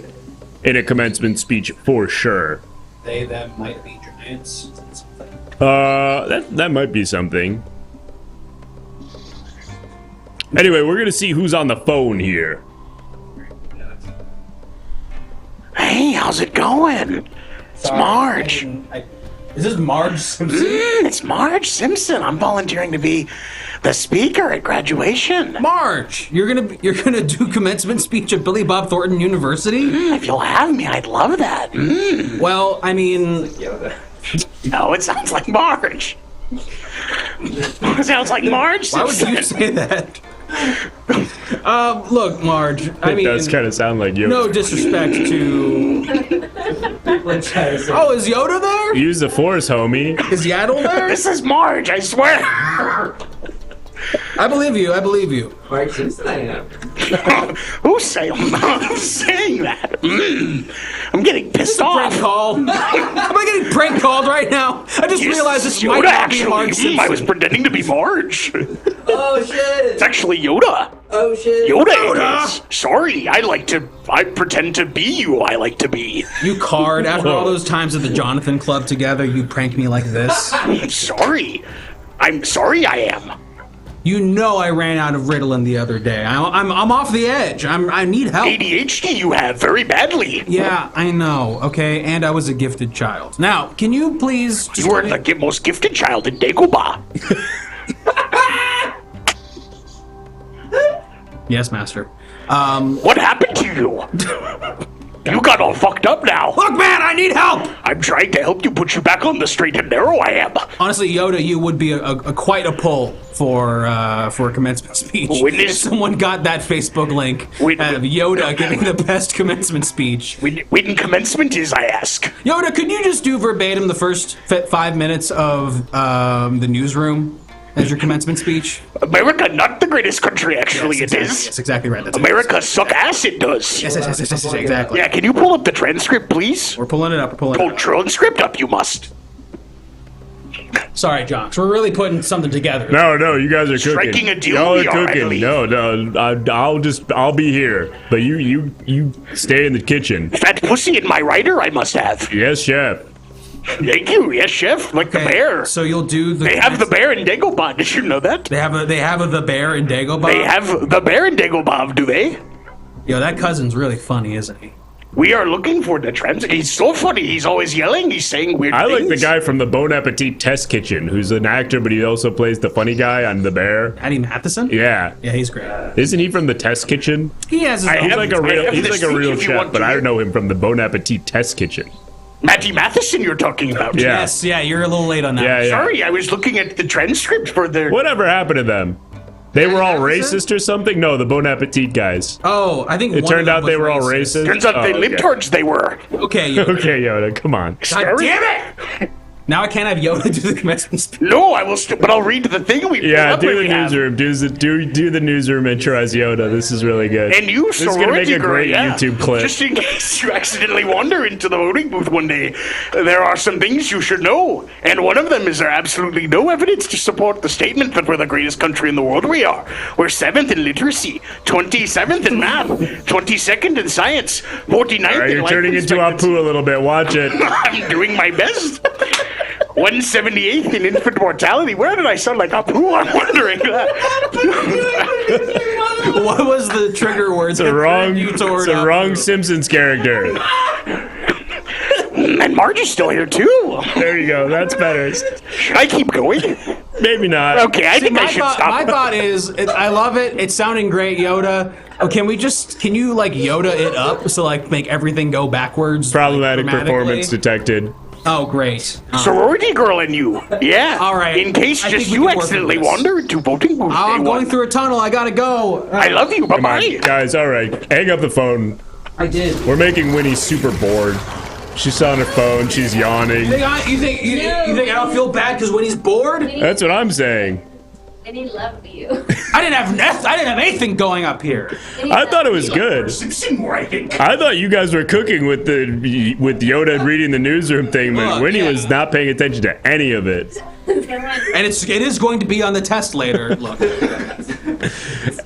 in a commencement speech for sure. They, them might be giants. That might be something. Anyway, we're gonna see who's on the phone here. Hey, how's it going? It's Marge. Is this Marge Simpson? It's Marge Simpson. I'm volunteering to be the speaker at graduation. Marge, you're gonna do commencement speech at Billy Bob Thornton University? If you'll have me, I'd love that. Well, I mean, no, it sounds like Marge. Sounds like Marge. Why would you say that? Look, Marge. I mean, it does kind of sound like you. No disrespect to. Oh, is Yoda there? Use the Force, homie. Is Yaddle there? This is Marge, I swear. I believe you. I believe you. Marge Simpson, I am. Who's saying that? I'm getting pissed off. Prank call. Am I getting prank called right now? I just realized this might not be Marge Simpson. I was pretending to be Marge. Oh shit! It's actually Yoda. Oh shit! Yoda. Sorry, I pretend to be you. I like to be. You card. After all those times at the Jonathan Club together, you prank me like this. Sorry. I'm sorry. I am. You know I ran out of Ritalin the other day. I'm off the edge. I need help. ADHD you have very badly. Yeah, I know. Okay, and I was a gifted child. Now, can you please? You were the most gifted child in Dagobah. Yes, master. What happened to you? You got all fucked up now. Look, man, I need help. I'm trying to help you put you back on the straight and narrow. I am. Honestly, Yoda, you would be quite a pull for a commencement speech. If someone got that Facebook link of Yoda giving the best commencement speech. When commencement is, I ask. Yoda, could you just do verbatim the first 5 minutes of the newsroom as your commencement speech? America, not the greatest country, actually. Yes, it is. Yes, exactly right. That's America suck ass, it does. Yes, exactly. Yeah, can you pull up the transcript, please? We're pulling it up. Pull transcript up, you must. Sorry, Jonks. We're really putting something together. No, you guys are cooking. Striking a deal. Y'all We are are, I cooking. believe. No, I'll be here. But you stay in the kitchen. Fat pussy in my rider, I must have. Yes, chef. Thank you. Yes, chef. Like the bear. So you'll do the. They have the bear in Dagobah. Did you know that? They have the bear in Dagobah. They have the bear in Dagobah, do they? Yo, that cousin's really funny, isn't he? We are looking for the trans. He's so funny. He's always yelling. He's saying weird things. I like the guy from the Bon Appetit Test Kitchen, who's an actor, but he also plays the funny guy on The Bear. Eddie Matheson? Yeah. Yeah, he's great. Isn't he from the Test Kitchen? He has his own. He's like a real if you chef, want but to I hear. don't know him from the Bon Appetit Test Kitchen. Matty Matheson you're talking about. Yeah. Yes, yeah, you're a little late on that. Yeah. Sorry, I was looking at the transcript for their... Whatever happened to them? They were all racist or something? No, the Bon Appetit guys. Oh, I think it turned out they were all racist. Turns out they libtards they were. Okay, Yoda. Okay, Yoda, come on. God damn it! Now I can't have Yoda do the commencement speech. No, I will but I'll read the thing we Yeah, do the we have. newsroom. Do the newsroom intro as Yoda. This is really good. And you, this is gonna make a great YouTube clip. Just in case you accidentally wander into the voting booth one day, there are some things you should know. And one of them is there absolutely no evidence to support the statement that we're the greatest country in the world. We are. We're 7th in literacy, 27th in math, 22nd in science, 49th in life. You're turning into Apu a little bit. Watch it. I'm doing my best. 178th in infant mortality. Where did I sound like Apu? I'm wondering. What was the trigger words? It's a wrong Simpsons character. And Margie's still here too. There you go. That's better. Should I keep going? Maybe not. Okay, I think I should stop. My thought is, I love it. It's sounding great, Yoda. Oh, can you like Yoda it up so like make everything go backwards? Problematic like, performance detected. Oh, great. Sorority girl and you. Yeah. All right. In case I just think we you can work accidentally with this. wander into voting booth. Oh, I'm day going one. through a tunnel. I gotta go. I love you. Come Bye-bye. on, guys. All right, hang up the phone. I did. We're making Winnie super bored. She's on her phone. She's yawning. You think I don't feel bad because when he's bored? That's what I'm saying. And he loved you. I didn't have anything going up here. I thought it was good. I thought you guys were cooking with Yoda reading the newsroom thing, but Look, Winnie yeah. was not paying attention to any of it. And it is going to be on the test later. Look.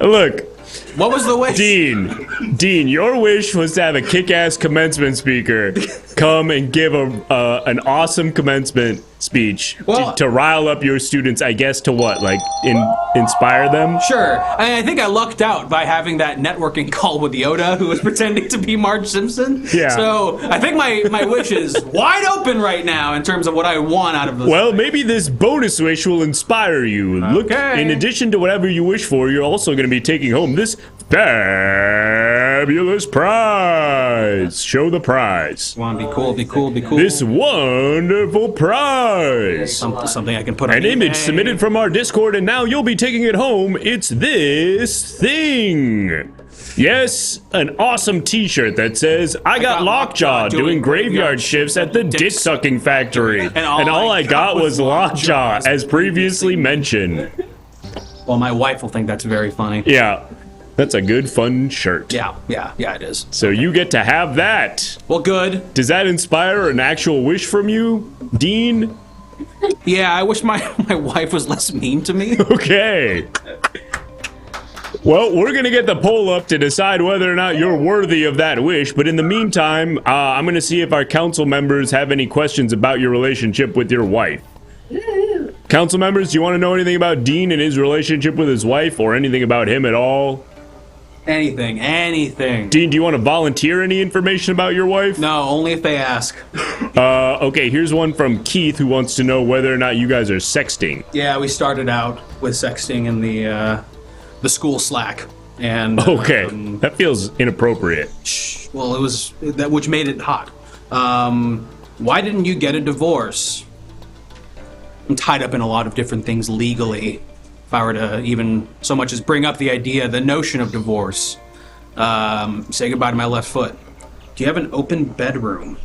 Look. What was the wish? Dean, your wish was to have a kick-ass commencement speaker come and give an awesome commencement speech to rile up your students, I guess, to what? Like, inspire them? Sure. I think I lucked out by having that networking call with Yoda, who was pretending to be Marge Simpson. Yeah. So I think my wish is wide open right now in terms of what I want out of this. Well, maybe this bonus wish will inspire you. Look, in addition to whatever you wish for, you're also going to be taking home this bad fabulous prize. Show the prize. Come on, be cool, be cool, be cool. This wonderful prize. Something I can put on An image submitted from our Discord, and now you'll be taking it home. It's this thing. Yes, an awesome t-shirt that says, I got Lockjaw doing graveyard shifts at the dick-sucking factory. And all I got was Lockjaw, as previously mentioned. Well, my wife will think that's very funny. Yeah, that's a good, fun shirt. Yeah, it is. So you get to have that. Well, good. Does that inspire an actual wish from you, Dean? Yeah, I wish my wife was less mean to me. Okay. Well, we're going to get the poll up to decide whether or not you're worthy of that wish, but in the meantime, I'm going to see if our council members have any questions about your relationship with your wife. Council members, do you want to know anything about Dean and his relationship with his wife, or anything about him at all? Anything. Dean, do you want to volunteer any information about your wife? No, only if they ask. Okay, here's one from Keith, who wants to know whether or not you guys are sexting. Yeah, we started out with sexting in the school Slack, and okay, that feels inappropriate. Well, it was that which made it hot. Why didn't you get a divorce? I'm tied up in a lot of different things legally. If I were to even so much as bring up the notion of divorce, say goodbye to my left foot. Do you have an open bedroom?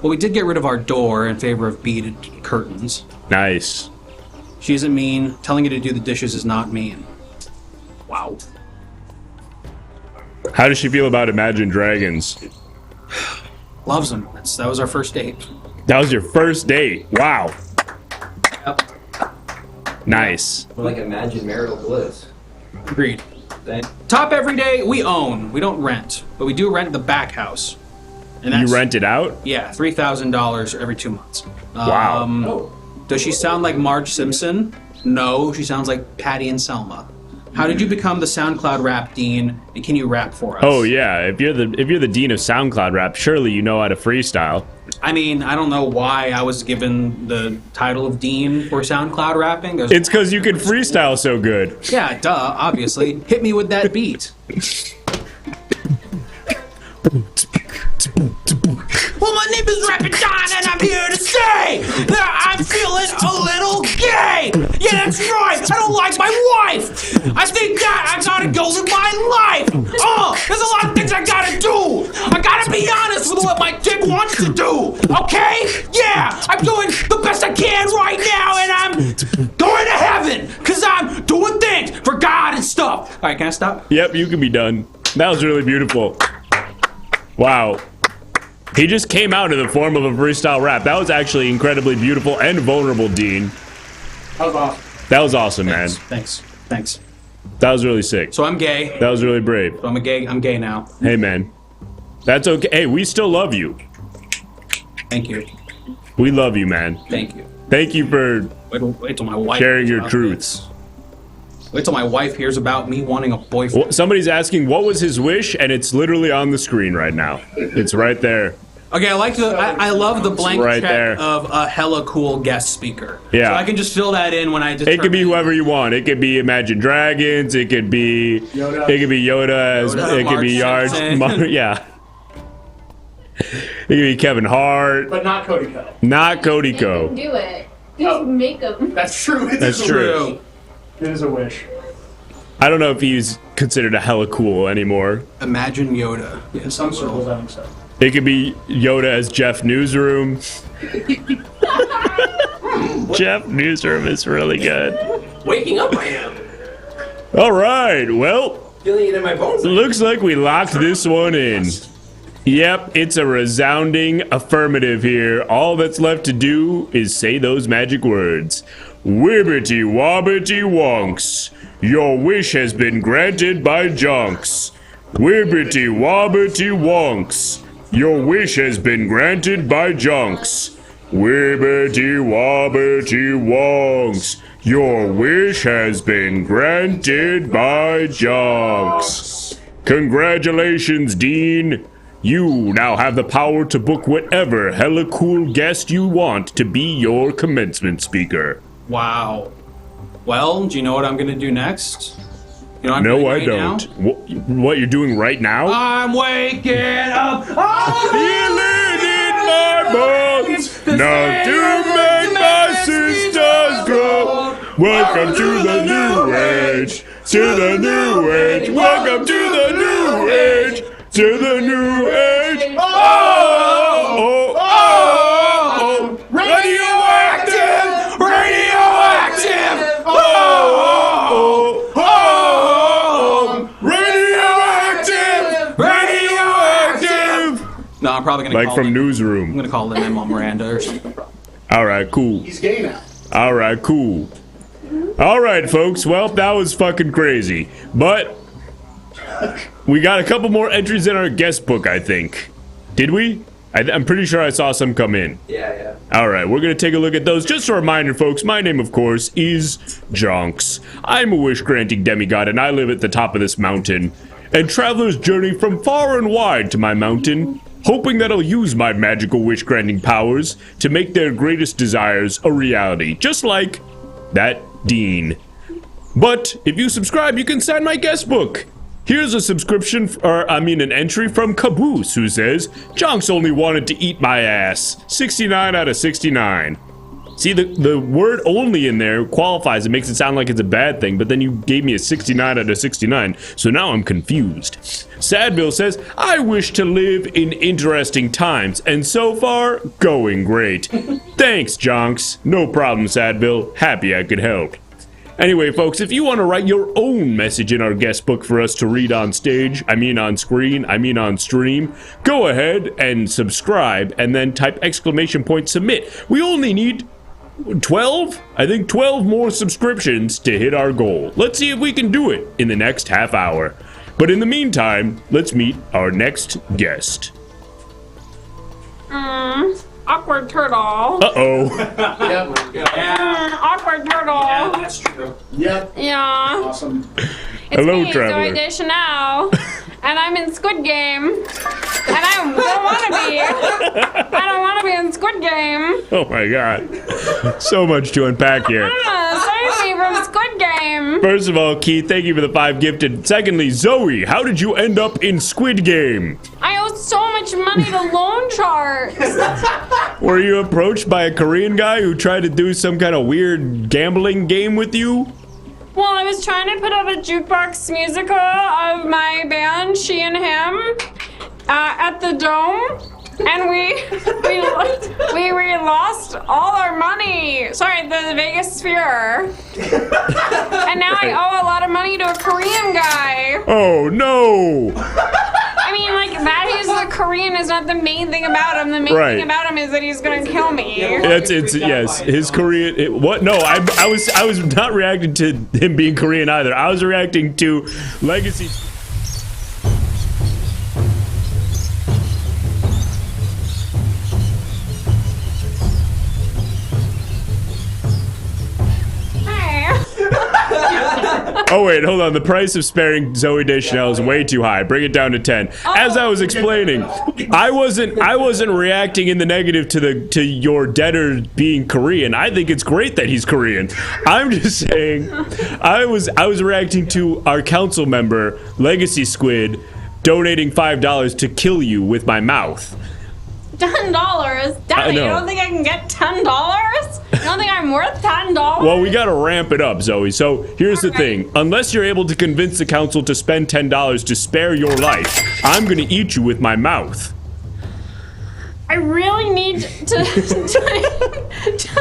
Well, we did get rid of our door in favor of beaded curtains. Nice. She isn't mean. Telling you to do the dishes is not mean. Wow. How does she feel about Imagine Dragons? Loves them. That was our first date. That was your first date? Wow. Yep. Nice. More like Imagine marital bliss. Agreed. Top every day, we own. We don't rent, but we do rent the back house. And you rent it out? Yeah, $3,000 every 2 months. Wow. Does she sound like Marge Simpson? No, she sounds like Patty and Selma. How did you become the SoundCloud Rap Dean, and can you rap for us? Oh yeah, if you're the Dean of SoundCloud Rap, surely you know how to freestyle. I mean, I don't know why I was given the title of Dean for SoundCloud rapping. It's because you can freestyle so good. Yeah, duh, obviously. Hit me with that beat. Well, my name is Rapid Don, and I'm here to say that I'm feeling a little gay. Yeah, that's right. I don't like my wife. I think that I gotta go with my life. There's a lot of things I gotta do. I gotta be honest with what my dick wants to do. Okay? Yeah, I'm doing the best I can right now, and I'm going to heaven because I'm doing things for God and stuff. All right, can I stop? Yep, you can be done. That was really beautiful. Wow. He just came out in the form of a freestyle rap. That was actually incredibly beautiful and vulnerable, Dean. That was awesome. That was awesome, man. Thanks. That was really sick. So I'm gay. That was really brave. So I'm gay now. Hey, man. That's okay. Hey, we still love you. Thank you. We love you, man. Thank you. Thank you for wait till my wife sharing your truths. Wait till my wife hears about me wanting a boyfriend. Well, somebody's asking what was his wish, and it's literally on the screen right now. It's right there. Okay, I love the blank right check there. of a hella cool guest speaker. Yeah. So I can just fill that in when I It could be whoever you want. It could be Imagine Dragons. It could be Yoda. It could be Yoda. It could be Yards. Yeah. It could be Kevin Hart. But not Cody Co. Not Cody Co. Do it. Just make them. That's true. That's true. It is a wish. I don't know if he's considered a hella cool anymore. Imagine Yoda. In some circles, I think so. It could be Yoda as Jeff Newsroom. Jeff Newsroom is really good. Waking up, I am. All right, well, Feeling it in my bones. looks like we locked this one in. Yep, it's a resounding affirmative here. All that's left to do is say those magic words. Wibbity wobbity wonks. Your wish has been granted by Jonks. Wibbity wobbity wonks. Your wish has been granted by Jonks. Wibbity wobbity wonks. Your wish has been granted by Jonks. Congratulations, Dean. You now have the power to book whatever hella cool guest you want to be your commencement speaker. Wow. Well, do you know what I'm gonna do next? You know what I'm No, doing I right now? don't. What you're doing right now? I'm waking up. Feeling in my bones. Now to make my sisters grow. Welcome to the new age. To the new age. Welcome to the new age. To the new age. Oh, oh, oh, oh. Radioactive! Radioactive! Oh, oh, oh, radioactive! Radioactive! No, I'm probably gonna Like call from Lin- Newsroom. I'm gonna call Lin-Manuel Miranda or something. All right, cool. He's gay now. All right, cool. All right, folks. Well, that was fucking crazy. But we got a couple more entries in our guest book, I think. Did we? I'm pretty sure I saw some come in. Yeah. All right, we're going to take a look at those. Just a reminder, folks, my name, of course, is Jonks. I'm a wish-granting demigod, and I live at the top of this mountain. And travelers journey from far and wide to my mountain, hoping that I'll use my magical wish-granting powers to make their greatest desires a reality, just like that Dean. But if you subscribe, you can sign my guest book. Here's a subscription, an entry from Caboose, who says, Jonks only wanted to eat my ass. 69 out of 69. See, the word only in there qualifies. It makes it sound like it's a bad thing, but then you gave me a 69 out of 69, so now I'm confused. Sadville says, I wish to live in interesting times, and so far, going great. Thanks, Jonks. No problem, Sadville. Happy I could help. Anyway, folks, if you want to write your own message in our guest book for us to read on stage, on screen, on stream, go ahead and subscribe and then type ! submit. We only need 12 more subscriptions to hit our goal. Let's see if we can do it in the next half hour. But in the meantime, let's meet our next guest. Awkward turtle. Uh-oh. Awkward turtle. Yeah, that's true. Yep. Yeah. Awesome. It's Hello, me, traveler. Zoe Deschanel, and I'm in Squid Game, and I don't want to be. I don't want to be in Squid Game. Oh my god. So much to unpack here. Save me from Squid Game. First of all, Keith, thank you for the 5 gifted. Secondly, Zoe, how did you end up in Squid Game? I owe so much money to loan sharks. Were you approached by a Korean guy who tried to do some kind of weird gambling game with you? Well, I was trying to put up a jukebox musical of my band, She and Him, at the Dome, and we lost all our money. Sorry, the Vegas Sphere. And now I owe a lot of money to a Korean guy. Oh no! I mean, like, that he's a Korean is not the main thing about him. The main Right. thing about him is that he's gonna kill me. Yes, his Korean. What? No, I was not reacting to him being Korean either. I was reacting to Legacy. Oh wait, hold on. The price of sparing Zoe Deschanel is way too high. Bring it down to 10. As I was explaining, I wasn't reacting in the negative to your debtor being Korean. I think it's great that he's Korean. I'm just saying, I was reacting to our council member Legacy Squid donating $5 to kill you with my mouth. $10? Daddy, you don't think I can get $10? You don't think I'm worth $10? Well, we gotta ramp it up, Zoe. So here's the thing. Unless you're able to convince the council to spend $10 to spare your life, I'm gonna eat you with my mouth. I really need to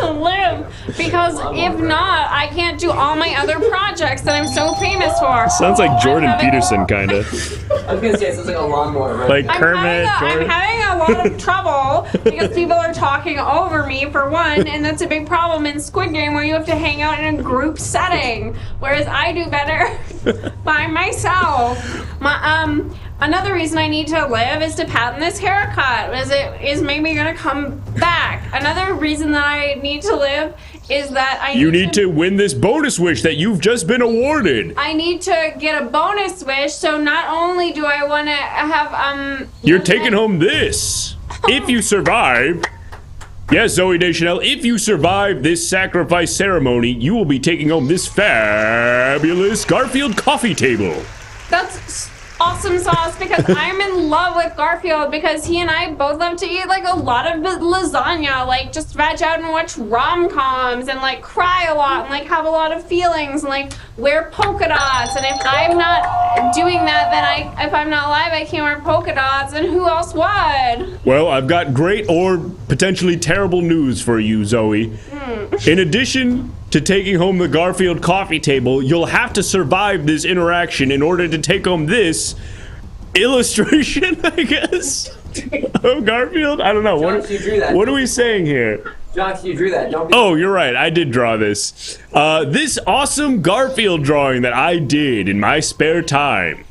live, because if not, I can't do all my other projects that I'm so famous for. Sounds like Jordan Peterson, kinda. I was gonna say, it sounds like a lawnmower, right? Like Kermit, I'm having a lot of trouble because people are talking over me, for one, and that's a big problem in Squid Game where you have to hang out in a group setting, whereas I do better by myself. Another reason I need to live is to patent this haircut, as it is maybe gonna come back. Another reason that I need to live is that You need to win this bonus wish that you've just been awarded. I need to get a bonus wish, so not only do I want to have You're taking home this. If you survive, Yes, Zoe Deschanel, if you survive this sacrifice ceremony, you will be taking home this fabulous Garfield coffee table. That's awesome sauce because I'm in love with Garfield because he and I both love to eat like a lot of lasagna, like just veg out and watch rom-coms and like cry a lot and like have a lot of feelings and like wear polka dots. And if I'm not doing that, then if I'm not alive, I can't wear polka dots. And who else would? Well, I've got great or potentially terrible news for you, Zoe. In addition to taking home the Garfield coffee table, you'll have to survive this interaction in order to take home this illustration, I guess, of Garfield. I don't know. Jonks, you drew that. What are we saying here? Jonks, you drew that. Don't be. Oh, you're right. I did draw this. This awesome Garfield drawing that I did in my spare time.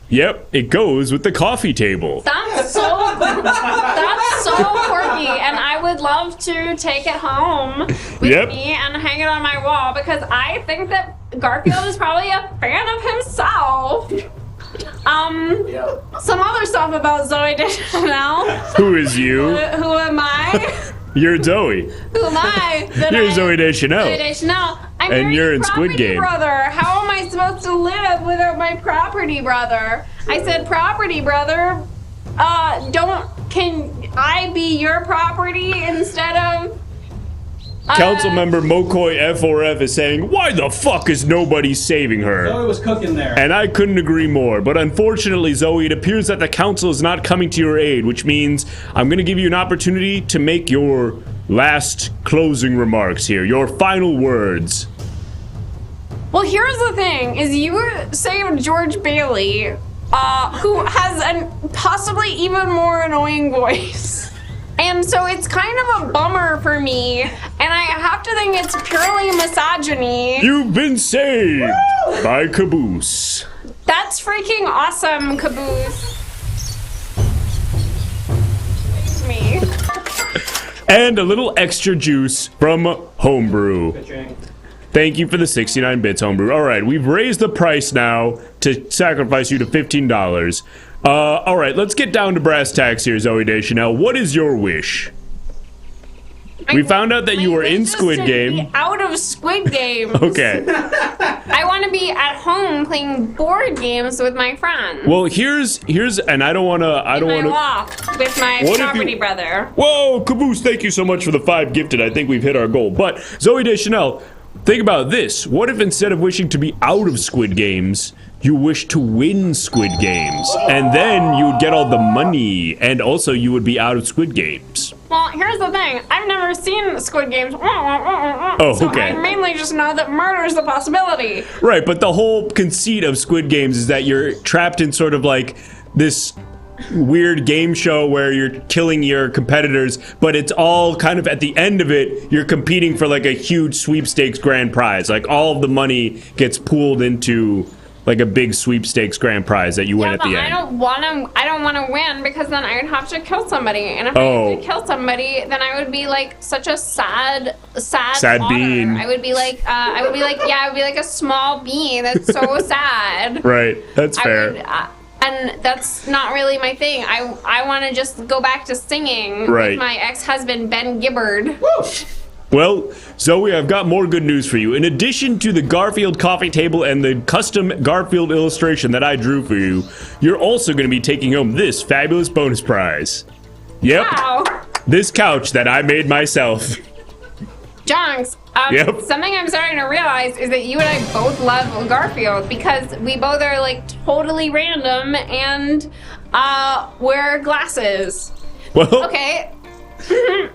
Yep, it goes with the coffee table. That's so quirky, and I would love to take it home with me and hang it on my wall because I think that Garfield is probably a fan of himself. Some other stuff about Zoe Deschanel. Who is you? Who am I? You're Zoe. Who am I? You're Zoe Deschanel. Zoe Deschanel. I'm And you're in Squid Game. Brother. How am I supposed to live without my property brother? I said property brother. Can I be your property instead of? Councilmember Mokoi F4F is saying, why the fuck is nobody saving her? Zoe was cooking there. And I couldn't agree more. But unfortunately, Zoe, it appears that the council is not coming to your aid, which means I'm going to give you an opportunity to make your last closing remarks here, your final words. Well, here's the thing: is you saved George Bailey, who has a possibly even more annoying voice. And so it's kind of a bummer for me, and I have to think it's purely misogyny. You've been saved by Caboose. That's freaking awesome, Caboose. Thanks me. And a little extra juice from Homebrew. Thank you for the 69 bits, Homebrew. All right, we've raised the price now to sacrifice you to $15. All right, let's get down to brass tacks here, Zoe Deschanel. What is your wish? We found out that you were in Squid Game. Out of Squid Games. Okay. I want to be at home playing board games with my friends. Well, here's, and I don't want to. Loft with my property brother. Whoa, Caboose! Thank you so much for the 5 gifted. I think we've hit our goal. But Zoe Deschanel, think about this. What if instead of wishing to be out of Squid Games, you wish to win Squid Games, and then you would get all the money, and also you would be out of Squid Games? Well, here's the thing. I've never seen Squid Games. Oh, so okay. I mainly just know that murder is a possibility. Right, but the whole conceit of Squid Games is that you're trapped in sort of like this weird game show where you're killing your competitors, but it's all kind of at the end of it, you're competing for like a huge sweepstakes grand prize. Like all of the money gets pooled into like a big sweepstakes grand prize that you win at the end. I don't want to win because then I would have to kill somebody, and if I had to kill somebody, then I would be like such a sad bean. I would be like a small bean that's so sad. Right, that's fair. And that's not really my thing. I want to just go back to singing with my ex-husband Ben Gibbard. Woo! Well, Zoe, I've got more good news for you. In addition to the Garfield coffee table and the custom Garfield illustration that I drew for you, you're also going to be taking home this fabulous bonus prize. Yep. Wow. This couch that I made myself. Jonks, Yep. something I'm starting to realize is that you and I both love Garfield because we both are like totally random and wear glasses. Well, okay.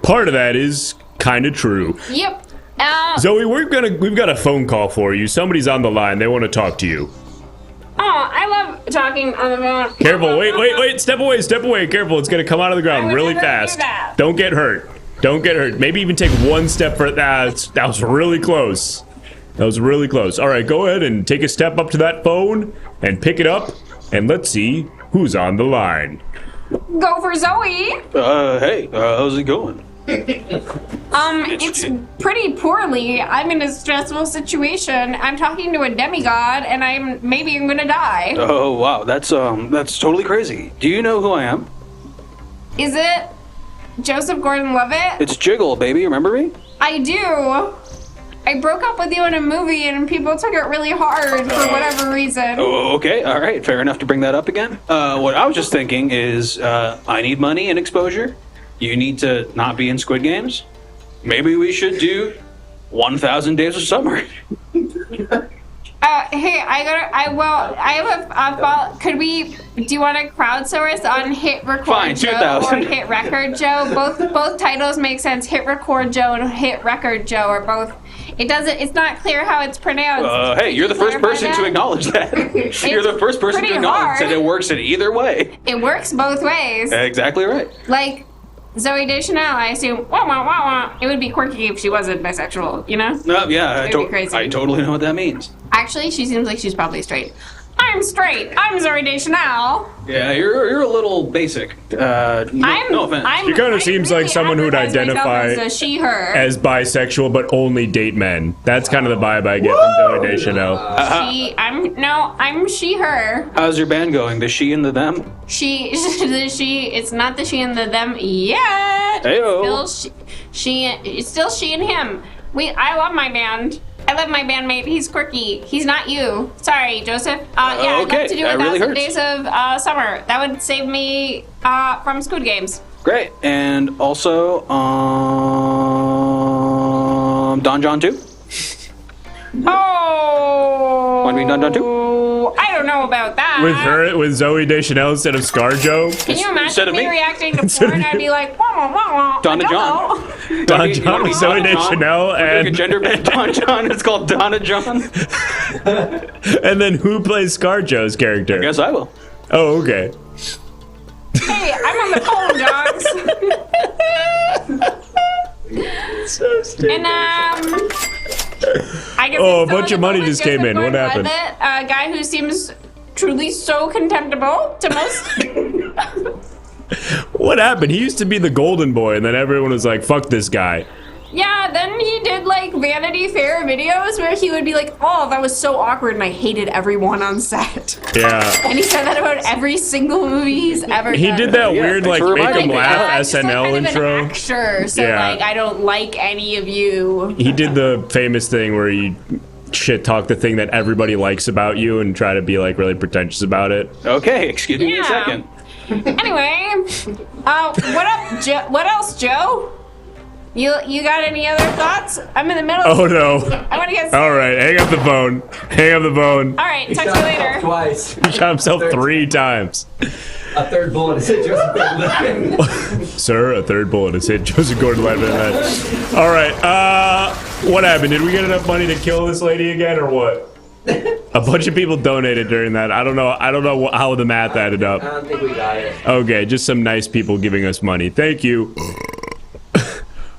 Part of that is kind of true. Yep. Zoe, we've got a phone call for you. Somebody's on the line. They want to talk to you. Oh, I love talking on the phone. Careful. Wait. Step away. Careful. It's going to come out of the ground really fast. Don't get hurt. Maybe even take one step for that. That was really close. All right, go ahead and take a step up to that phone and pick it up. And let's see who's on the line. Go for Zoe. Hey, how's it going? It's pretty poorly. I'm in a stressful situation. I'm talking to a demigod, and I'm gonna die. Oh wow, that's totally crazy. Do you know who I am? Is it Joseph Gordon-Levitt? It's Jiggle, baby. Remember me? I do. I broke up with you in a movie and people took it really hard for whatever reason. Oh, okay. All right. Fair enough to bring that up again. What I was just thinking is I need money and exposure. You need to not be in Squid Games. Maybe we should do 1,000 Days of Summer. Hey, I have a thought. Do you want to crowdsource on Hit Record Fine, Joe 2,000. or Hit Record Joe? Both titles make sense. Hit Record Joe and Hit Record Joe are both. It's not clear how it's pronounced. Hey, you're the first person to acknowledge that. You're the first person to pretty acknowledge hard. that it works in either way. It works both ways. Exactly right. Like Zoe Deschanel, I assume. Wah, wah, wah, wah. It would be quirky if she wasn't bisexual, you know? No, yeah, It'd be crazy. I totally know what that means. Actually, she seems like she's probably straight. I'm straight. I'm Zoe Deschanel. Yeah, you're a little basic. No offense. She kind of seems like someone who'd identify as a she, her. as bisexual, but only date men. That's kind of the vibe I get from Zoe Deschanel. I'm she, her. How's your band going? The she and the them? It's not the she and the them yet. Heyo. It's still she and him. I love my band. I love my bandmate. He's quirky. He's not you. Sorry, Joseph. I'd love to do 1,000 Days of Summer. That would save me from Squid Games. Great. And also, Don John 2? Oh. Want to be Don John 2? I don't know about that. With Zoe Deschanel instead of ScarJo? Can you imagine me reacting to porn? I'd be like, wah, wah, wah. Donna John. Don John with Zoe Deschanel and a gender band Don John. It's called Donna John. And then who plays ScarJo's character? I guess I will. Oh, okay. Hey, I'm on the phone, Jonks. So stupid. And I guess a bunch of money just came in. What happened? A guy who seems truly so contemptible to most. What happened? He used to be the golden boy, and then everyone was like, fuck this guy. Yeah, then he did like Vanity Fair videos where he would be like, oh, that was so awkward and I hated everyone on set. Yeah. And he said that about every single movie he's ever done. He did that weird, like, make him laugh SNL intro. Sure, so Yeah. like, I don't like any of you. He did the famous thing where he shit talk the thing that everybody likes about you and try to be like really pretentious about it. Okay, excuse me a second. Anyway, what up, Joe? What else, Joe? You got any other thoughts? I'm in the middle. Oh no. I want to get. All right, hang up the phone. Hang up the phone. All right, talk to you later. Twice. He shot himself 3 times. A third bullet has hit Joseph Gordon-Levitt. Sir, a third bullet has hit Joseph Gordon-Levitt in the head. All right, what happened? Did we get enough money to kill this lady again, or what? A bunch of people donated during that. I don't know how the math added up. I don't think we got it. Okay, just some nice people giving us money. Thank you.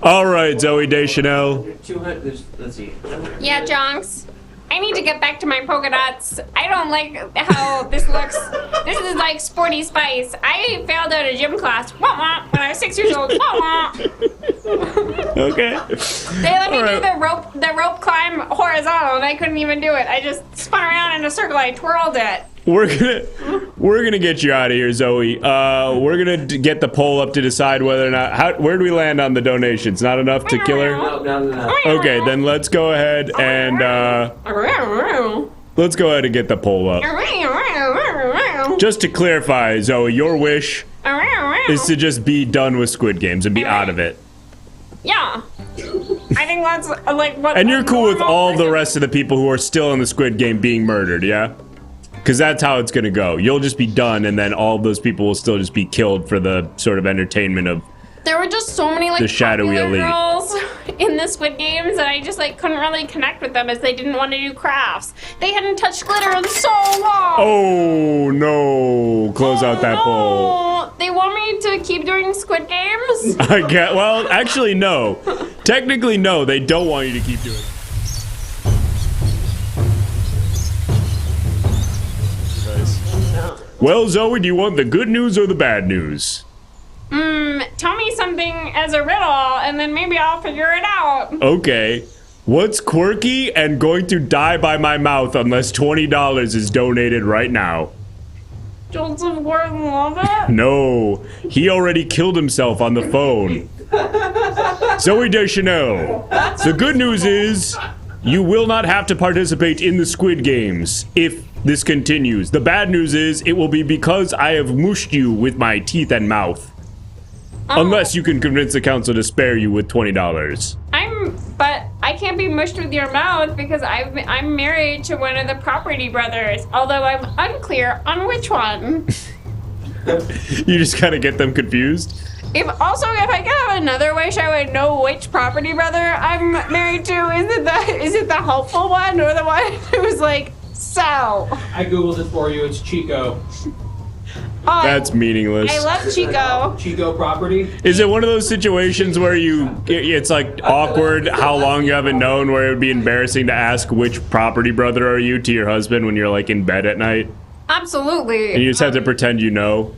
All right, Zoe Deschanel. 200. Let's see. Yeah, Jonks. I need to get back to my polka dots. I don't like how this looks. This is like Sporty Spice. I failed out of gym class when I was 6 years old. Okay. They let me do the rope climb horizontal, and I couldn't even do it. I just spun around in a circle. I twirled it. We're gonna get you out of here, Zoe. We're gonna get the poll up to decide whether or not where do we land on the donations? Not enough to kill her? No. Okay, then let's go ahead and get the poll up. Just to clarify, Zoe, your wish is to just be done with Squid Games and be out of it. Yeah. I think that's like what. And you're cool with all the rest of the people who are still in the Squid Game being murdered, yeah? Because that's how it's gonna go. You'll just be done, and then all of those people will still just be killed for the sort of entertainment of There were just so many like the shadowy popular elite. girls in the Squid Games that I just like couldn't really connect with them as they didn't want to do crafts. They hadn't touched glitter in so long. Oh no! Close out that poll. Oh, they want me to keep doing Squid Games? I get. Well, actually, no. Technically, no. They don't want you to keep doing it. Well, Zoe, do you want the good news or the bad news? Tell me something as a riddle, and then maybe I'll figure it out. Okay. What's quirky and going to die by my mouth unless $20 is donated right now? Joseph Gordon-Levitt? No, he already killed himself on the phone. Zoe Deschanel, the good news is you will not have to participate in the Squid Games if this continues. The bad news is it will be because I have mushed you with my teeth and mouth. Unless you can convince the council to spare you with $20. But I can't be mushed with your mouth because I'm married to one of the property brothers, although I'm unclear on which one. You just gotta get them confused? If I could have another wish, I would know which property brother I'm married to. Is it the helpful one or the one who's like, so? I googled it for you. It's Chico. Oh, That's meaningless. I love Chico. Chico property. Is it one of those situations where it's like awkward how long you haven't known, where it would be embarrassing to ask which property brother are you to your husband when you're like in bed at night? Absolutely. And you just have to pretend you know?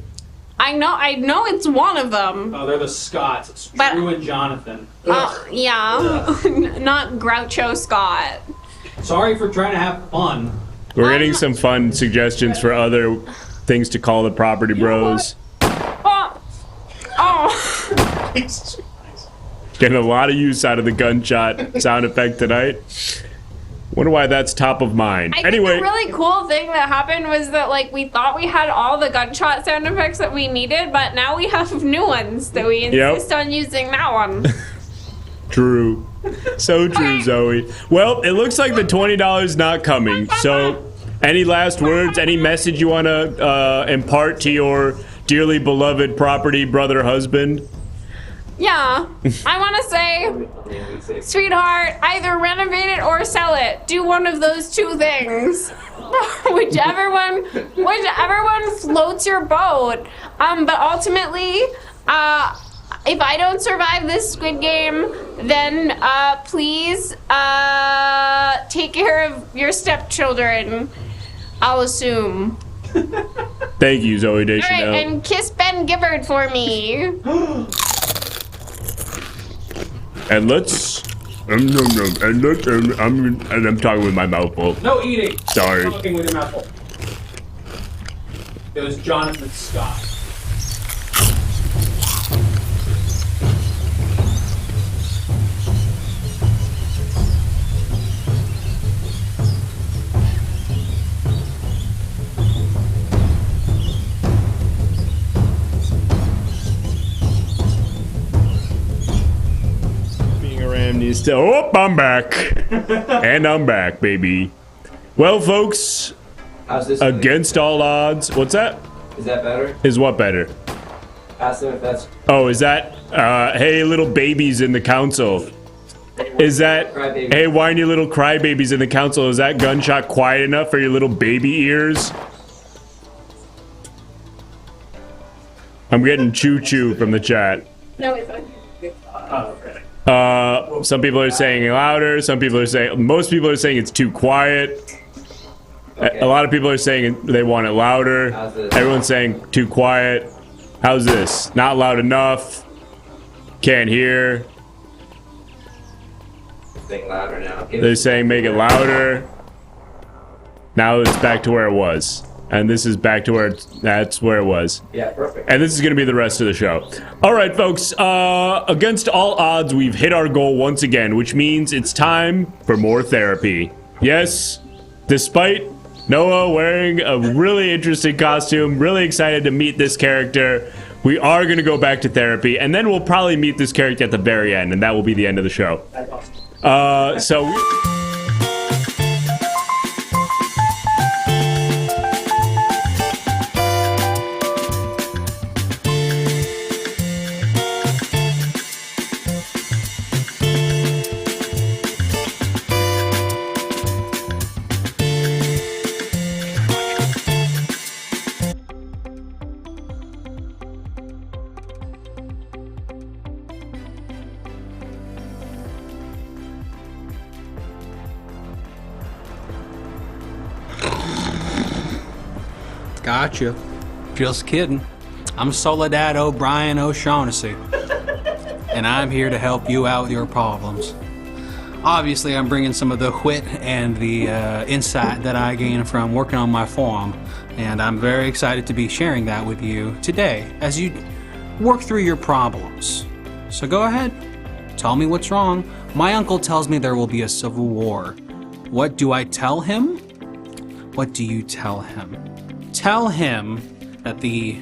I know it's one of them. Oh, they're the Scots. It's But- Drew and Jonathan. Yeah. Not Groucho Scott. Sorry for trying to have fun. We're getting some fun suggestions for other things to call the property bros. Oh. Getting a lot of use out of the gunshot sound effect tonight. Wonder why that's top of mind. I Anyway, think the really cool thing that happened was that like we thought we had all the gunshot sound effects that we needed, but now we have new ones that we insist on using that one. True. So true, Zoe. Well, it looks like the $20 not coming. So, any last words? Any message you want to impart to your dearly beloved property brother husband? Yeah, I want to say, sweetheart, either renovate it or sell it. Do one of those two things. whichever one floats your boat. But ultimately, if I don't survive this Squid Game, then please take care of your stepchildren. I'll assume. Thank you, Zoe All Deschanel. right, and kiss Ben Gibbard for me. And let's. And I'm talking with my mouth full. No eating. Sorry. Talking with your mouth full. It was Jonathan Scott. Still, oh, I'm back. And I'm back, baby. Well, folks, How's this against all odds. What's that? Is that better? Is what better? Ask them if that's. Oh, is that, hey, little babies in the council. Is that, hey, whiny little crybabies in the council, is that gunshot quiet enough for your little baby ears? I'm getting choo-choo from the chat. No, it's fine. Some people are saying louder. Most people are saying it's too quiet. Okay. A lot of people are saying they want it louder. Everyone's saying too quiet. How's this? Not loud enough. Can't hear. Saying louder now. They're saying make it louder. Now it's back to where it was. And this is back to where that's where it was. Yeah, perfect. And this is going to be the rest of the show. All right, folks. Against all odds, we've hit our goal once again, which means it's time for more therapy. Yes, despite Noah wearing a really interesting costume, really excited to meet this character, we are going to go back to therapy, and then we'll probably meet this character at the very end, and that will be the end of the show. That's awesome. Gotcha. Just kidding. I'm Soledad O'Brien O'Shaughnessy. And I'm here to help you out with your problems. Obviously, I'm bringing some of the wit and the insight that I gained from working on my farm And I'm very excited to be sharing that with you today as you work through your problems. So go ahead, tell me what's wrong. My uncle tells me there will be a civil war. What do I tell him? What do you tell him? Tell him that the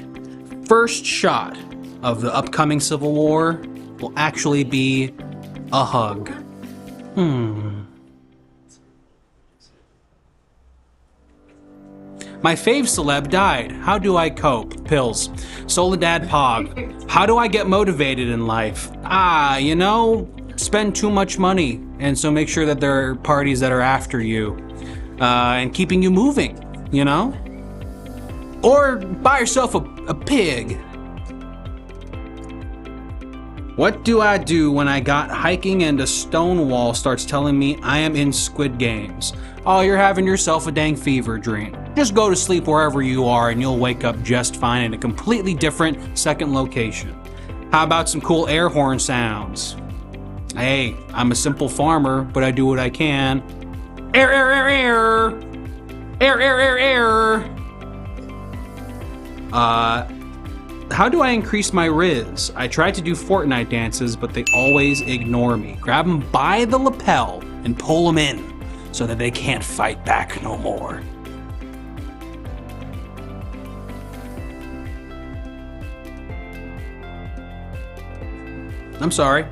first shot of the upcoming civil war will actually be a hug. My fave celeb died. How do I cope? Pills. Soledad Pog. How do I get motivated in life? Spend too much money. And so make sure that there are parties that are after you. And keeping you moving, Or buy yourself a pig. What do I do when I got hiking and a stone wall starts telling me I am in Squid Games? Oh, you're having yourself a dang fever dream. Just go to sleep wherever you are and you'll wake up just fine in a completely different second location. How about some cool air horn sounds? Hey, I'm a simple farmer, but I do what I can. Air, air, air, air. Air, air, air, air. How do I increase my Riz? I try to do Fortnite dances, but they always ignore me. Grab them by the lapel and pull them in so that they can't fight back no more. I'm sorry.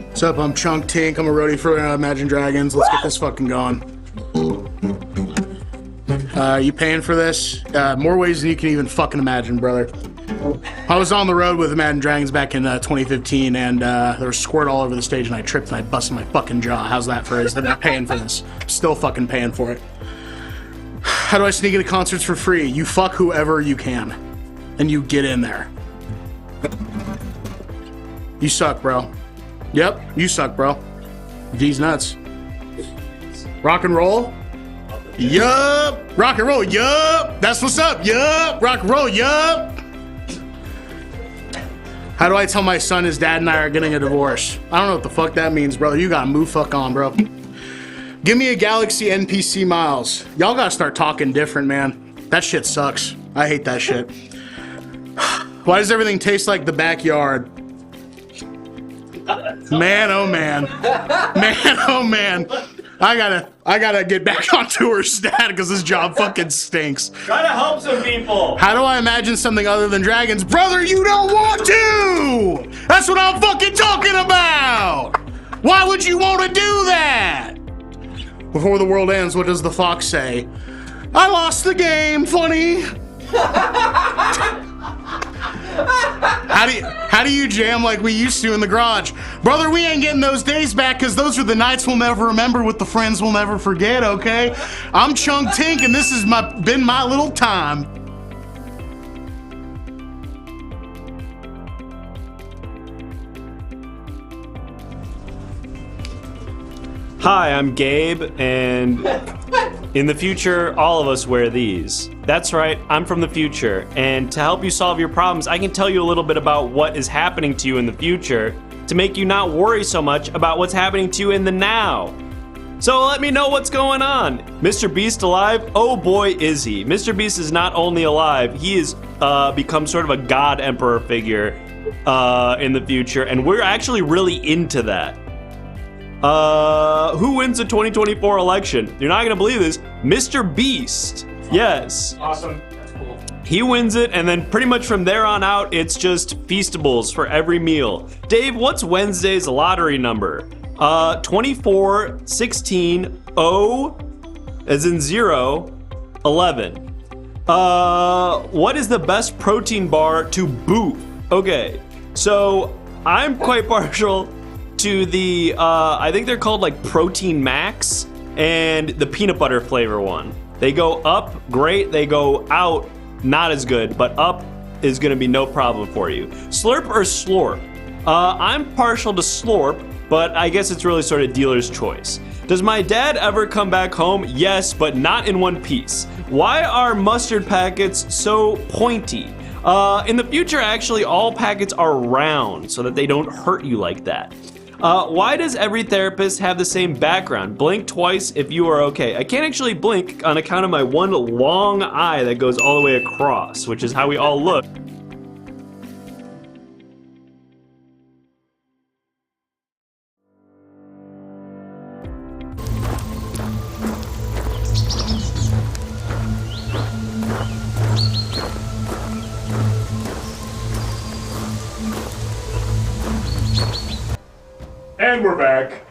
What's up? I'm Chunk Tink. I'm a roadie for Imagine Dragons. Let's get this fucking going. You paying for this? More ways than you can even fucking imagine, brother. I was on the road with Imagine Dragons back in 2015, and there was squirt all over the stage, and I tripped and I busted my fucking jaw. How's that for it? They're not paying for this. Still fucking paying for it. How do I sneak into concerts for free? You fuck whoever you can, and you get in there. You suck, bro. Yep, you suck, bro. These nuts. Rock and roll? Yup. Rock and roll, yup. That's what's up, yup. Rock and roll, yup. How do I tell my son his dad and I are getting a divorce? I don't know what the fuck that means, brother. You gotta move fuck on, bro. Give me a Galaxy NPC Miles. Y'all gotta start talking different, man. That shit sucks. I hate that shit. Why does everything taste like the backyard? Man, oh man. Man, oh man. I gotta get back on tour stat because this job fucking stinks. Try to help some people. How do I imagine something other than dragons? Brother, you don't want to! That's what I'm fucking talking about! Why would you want to do that? Before the world ends, what does the fox say? I lost the game, funny. How do you jam like we used to in the garage? Brother, we ain't getting those days back because those are the nights we'll never remember with the friends we'll never forget, okay? I'm Chunk Tink and this has been my little time. Hi, I'm Gabe, and in the future, all of us wear these. That's right, I'm from the future, and to help you solve your problems, I can tell you a little bit about what is happening to you in the future to make you not worry so much about what's happening to you in the now. So let me know what's going on. Mr. Beast alive? Oh boy, is he. Mr. Beast is not only alive, he has become sort of a god emperor figure in the future, and we're actually really into that. Who wins the 2024 election? You're not gonna believe this. Mr. Beast. Yes. Awesome. That's cool. He wins it, and then pretty much from there on out, it's just Feastables for every meal. Dave, what's Wednesday's lottery number? 24, 16, 0, as in 0, 11. What is the best protein bar to boot? Okay, so I'm quite partial to the, I think they're called like Protein Max and the peanut butter flavor one. They go up, great. They go out, not as good, but up is gonna be no problem for you. Slurp or Slorp? I'm partial to Slorp, but I guess it's really sort of dealer's choice. Does my dad ever come back home? Yes, but not in one piece. Why are mustard packets so pointy? In the future, actually, all packets are round so that they don't hurt you like that. Why does every therapist have the same background? Blink twice if you are okay. I can't actually blink on account of my one long eye that goes all the way across, which is how we all look. And we're back.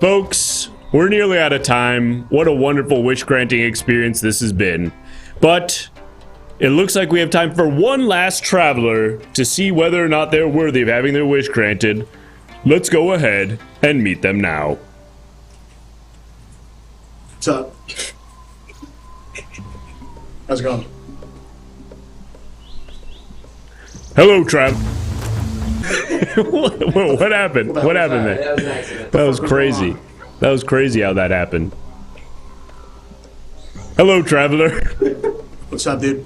Folks, we're nearly out of time. What a wonderful wish-granting experience this has been. But it looks like we have time for one last traveler to see whether or not they're worthy of having their wish granted. Let's go ahead and meet them now. What's up? How's it going? Hello, Trav. What happened? What happened there? That was crazy. That was crazy how that happened. Hello, traveler. What's up, dude?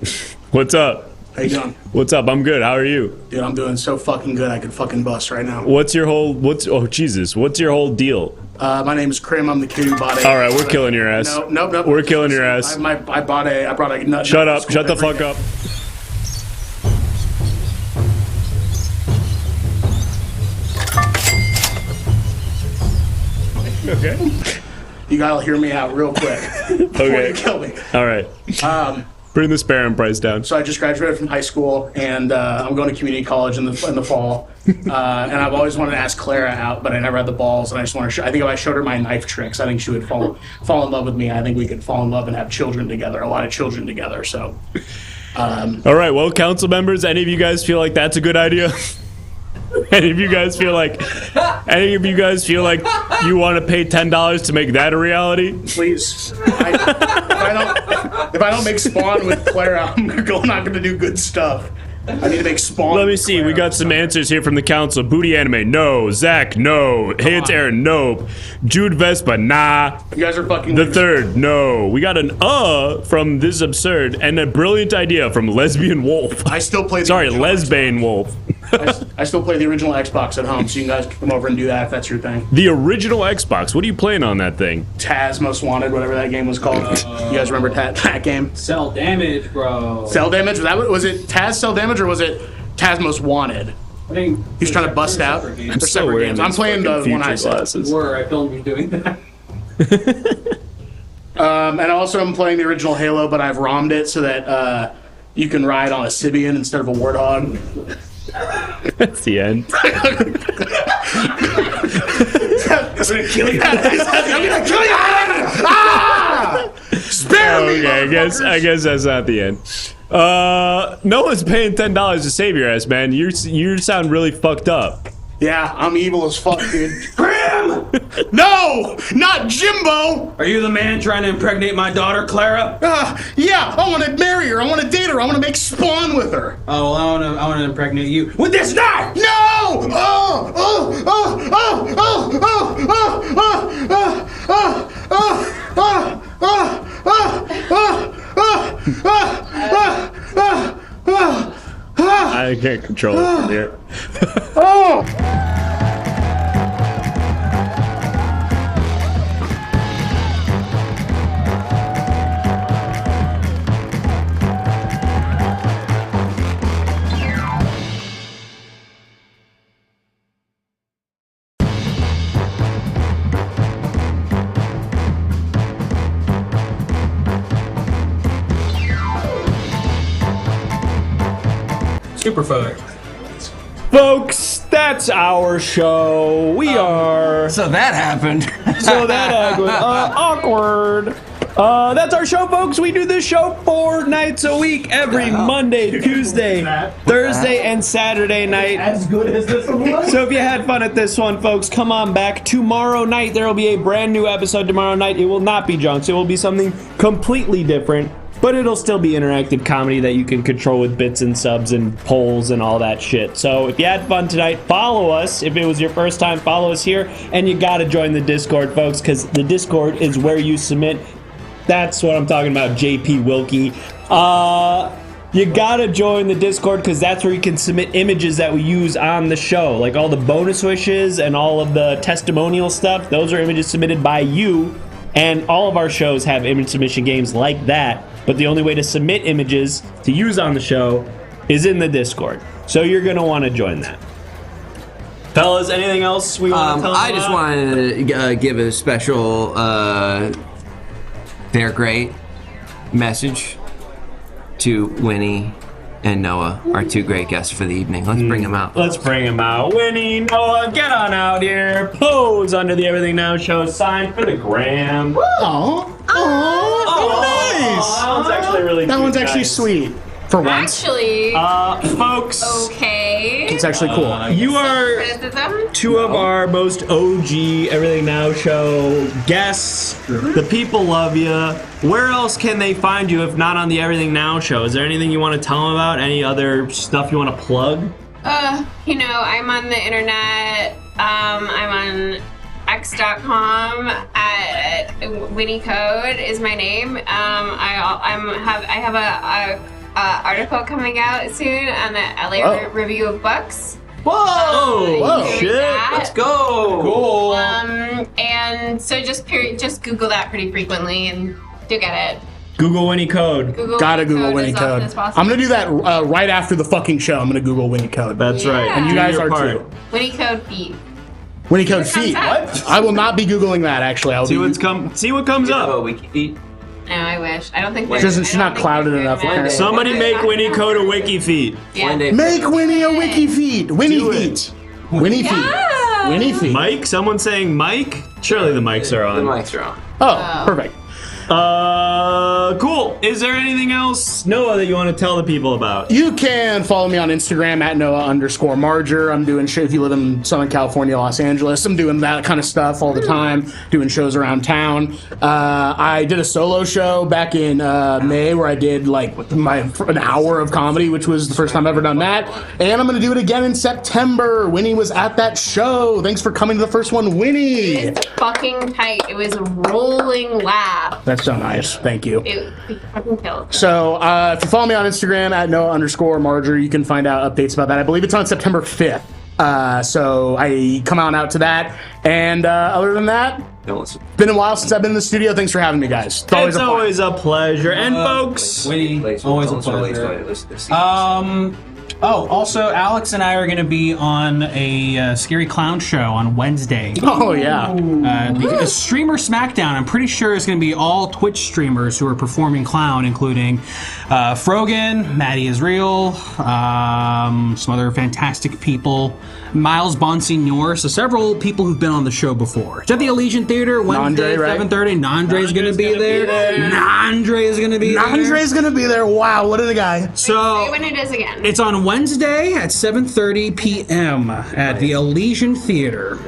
What's up? How you doing? What's up? I'm good. How are you? Dude, I'm doing so fucking good I could fucking bust right now. What's your whole, oh Jesus, what's your whole deal? My name is Krim. I'm the kid who bought it. Alright, we're killing your ass. Nope. We're killing your ass. I brought a nut. Shut up. Shut the fuck up. Okay. You gotta hear me out real quick before Okay. you kill me. Alright. Bring the sparing price down. So I just graduated from high school, and I'm going to community college in the fall. And I've always wanted to ask Clara out, but I never had the balls. And I just want to. I think if I showed her my knife tricks, I think she would fall in love with me. I think we could fall in love and have children together, a lot of children together. So. All right. Well, council members, any of you guys feel like that's a good idea? Any of you guys feel like you want to pay $10 to make that a reality? Please. If I don't make Spawn with Clara, I'm not going to do good stuff. I need to make Spawn. Let me see. We got some answers here from the council. Booty Anime, no. Zach, no. Hey, it's Aaron, nope. Jude Vespa, nah. You guys are fucking. The third, no. We got an from This Is Absurd and a brilliant idea from Lesbian Wolf. I still play. Lesbian Wolf. I still play the original Xbox at home, so you guys can come over and do that if that's your thing. The original Xbox. What are you playing on that thing? Taz Most Wanted, whatever that game was called. You guys remember that game? Cell Damage, bro. Cell Damage? Was it Taz Cell Damage or was it Taz Most Wanted? I think he's trying to bust out. They're separate games. I'm playing the one I said. I filmed you doing that. And also I'm playing the original Halo, but I've ROM'd it so that you can ride on a Sibian instead of a Warthog. That's the end. I'm gonna kill you. I'm gonna kill you. Spare me. Okay, I guess that's not the end. No one's paying $10 to save your ass, man. You sound really fucked up. Yeah, I'm evil as fuck, dude. Graham! No! Not Jimbo! Are you the man trying to impregnate my daughter, Clara? Yeah, I want to marry her. I want to date her. I want to make Spawn with her. Oh, well, I want to impregnate you with this knife! No! I can't control it from here. Super fun. Folks, that's our show. We are. So that happened. Awkward. That's our show, folks. We do this show 4 nights a week, every Monday, Tuesday, Thursday, and Saturday night. As good as this one was. So if you had fun at this one, folks, come on back. Tomorrow night, there will be a brand new episode tomorrow night. It will not be Jonks. It will be something completely different. But it'll still be interactive comedy that you can control with bits and subs and polls and all that shit. So if you had fun tonight, follow us. If it was your first time, follow us here. And you gotta join the Discord, folks, because the Discord is where you submit. That's what I'm talking about, JP Wilkie. You gotta join the Discord because that's where you can submit images that we use on the show. Like all the bonus wishes and all of the testimonial stuff. Those are images submitted by you. And all of our shows have image submission games like that. But the only way to submit images to use on the show is in the Discord. So you're gonna want to join that. Fellas, anything else we want to tell them I just wanted to give a special they're great message to Winnie and Noah, our two great guests for the evening. Let's bring them out. Let's bring them out. Winnie, Noah, get on out here. Pose under the Everything Now Show sign for the gram. Oh, nice. That one's actually really That cute, one's actually guys. sweet. For once. Actually. Folks. Okay. It's actually cool. You are Criticism? two of our most OG Everything Now Show guests. The people love you. Where else can they find you if not on the Everything Now Show? Is there anything you want to tell them about? Any other stuff you want to plug? I'm on the internet. I'm on x.com at Winnie Code is my name. I have a article coming out soon on the LA review of books. Whoa! Shit! Let's go! Cool. And so just Google that pretty frequently, and you'll get it. Google Winnie Code. Gotta Google Winnie Code. I'm gonna do that right after the fucking show. I'm gonna Google Winnie Code. That's right. And you guys are too. Winnie Code feet. Winnie Code feet. What? I will not be Googling that. Actually, I'll see what comes up. Oh, wiki feet. No, I wish. I don't think. She's not clouded enough. Somebody make Winnie Code a wiki feet. Yeah. Make Winnie a wiki feet. Winnie feet. Winnie feet. Winnie feet. Mike? Someone saying Mike? Surely the mics are on. The mics are on. Oh, perfect. Cool. Is there anything else, Noah, that you want to tell the people about? You can follow me on Instagram at Noah_Marger. I'm doing shit if you live in Southern California, Los Angeles. I'm doing that kind of stuff all the time, doing shows around town. I did a solo show back in May where I did like an hour of comedy, which was the first time I've ever done that. And I'm going to do it again in September. Winnie was at that show. Thanks for coming to the first one, Winnie. It was fucking tight. It was a rolling laugh. That's so nice. Thank you. It fucking killed. So if you follow me on Instagram at Noah_Marger, you can find out updates about that. I believe it's on September 5th. So I come on out to that. And other than that, been a while since I've been in the studio. Thanks for having me, guys. It's always a pleasure. And folks, Winnie, always a pleasure. Also, Alex and I are going to be on a Scary Clown show on Wednesday. Oh, yeah. A streamer Smackdown. I'm pretty sure it's going to be all Twitch streamers who are performing clown, including Frogan, Maddie Israel, some other fantastic people, Miles Bonsignor, so several people who've been on the show before. It's at the Elysian Theater, Wednesday, 7:30. Nandre's going to be there. Nandre is going to be there. Nandre's going to be there. Wow, what a guy. So Say when it is again. it's on Wednesday at 7:30 p.m. at the Elysian Theater.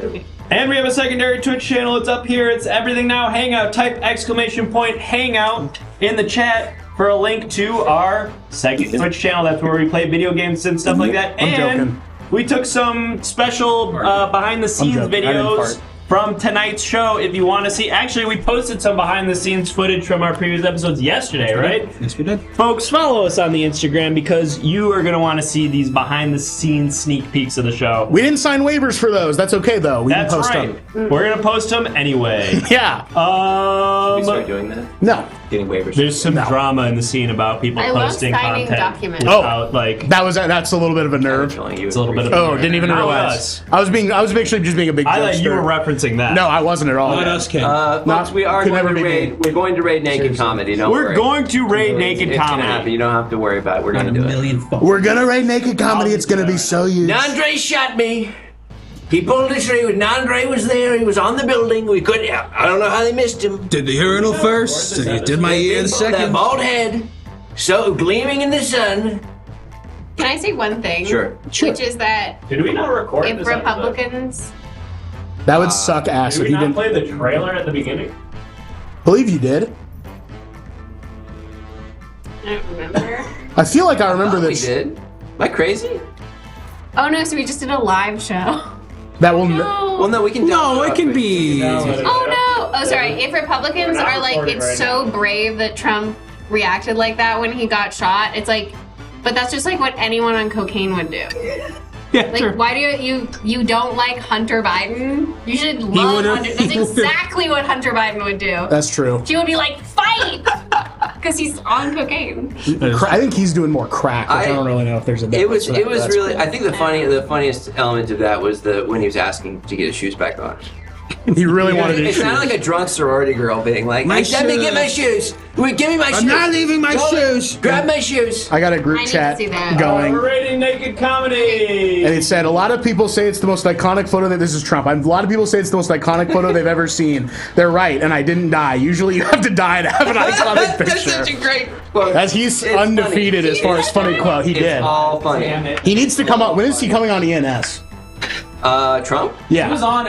And we have a secondary Twitch channel. It's up here. It's Everything Now Hangout. Type !Hangout in the chat for a link to our second Twitch channel. That's where we play video games and stuff like that. I'm And joking. we took some special behind-the-scenes I'm joking. I didn't videos fart. from tonight's show. If you want to see, actually, we posted some behind-the-scenes footage from our previous episodes yesterday, right? Yes, we did. Folks, follow us on the Instagram because you are going to want to see these behind-the-scenes sneak peeks of the show. We didn't sign waivers for those. That's okay, though. We That's can post right. them. We're going to post them anyway. Yeah. we start doing that? No. Getting waivers. There's some drama in the scene about people I love posting signing content documents. without, like... That's a little bit of a nerve. It's a little bit of a Oh, nerve. didn't even Not realize. us. I was actually just being a big I thought you jokester. were referencing that. No, I wasn't at all. Not us, Ken. Folks, we are could going never to be me. raid. We're going to raid naked comedy. Don't We're worry. going to raid naked It's gonna comedy. happen. You don't have to worry about it. We're going to do it. We're gonna raid naked comedy. It's gonna be so huge. Nandre shot me. He pulled the trigger. Nandre was there. He was on the building. We couldn't. I don't know how they missed him. Did the urinal first. You did my ear the That second. bald head, so gleaming in the sun. Can I say one thing? Sure. Which is that Did we not record if this episode? Republicans, That would suck ass Did if we you not didn't. play the trailer at the beginning? Believe you did. I don't remember. I feel like I remember We this. did. Am I crazy? Oh no, so we just did a live show. That will. No. Well, no, we can. No, it can be. Oh no! Oh sorry. If Republicans are like, recording it's right so brave that Trump reacted like that when he got shot. It's like But that's just like what anyone on cocaine would do. Yeah, like, why do you don't like Hunter Biden? You should love Hunter. That's exactly what Hunter Biden would do. That's true. She would be like, fight! Because he's on cocaine. I think he's doing more crack, which I don't really know if there's a difference. It was really. Cool. I think the funniest element of that was when he was asking to get his shoes back on. He really wanted his shoes. It sounded like a drunk sorority girl being like, let me get my shoes. Wait, give me my shoes. I'm not leaving my shoes. Grab my shoes. I got a group chat going. Rating naked comedy. And it said, a lot of people say it's the most iconic photo that this is Trump. A lot of people say it's the most iconic photo they've ever seen. They're right, and I didn't die. Usually you have to die to have an iconic picture. That's such a great quote. As he's undefeated as far as funny quote. He did. It's all funny. He needs to come up. When is he coming on ENS? Trump? Yeah. He was on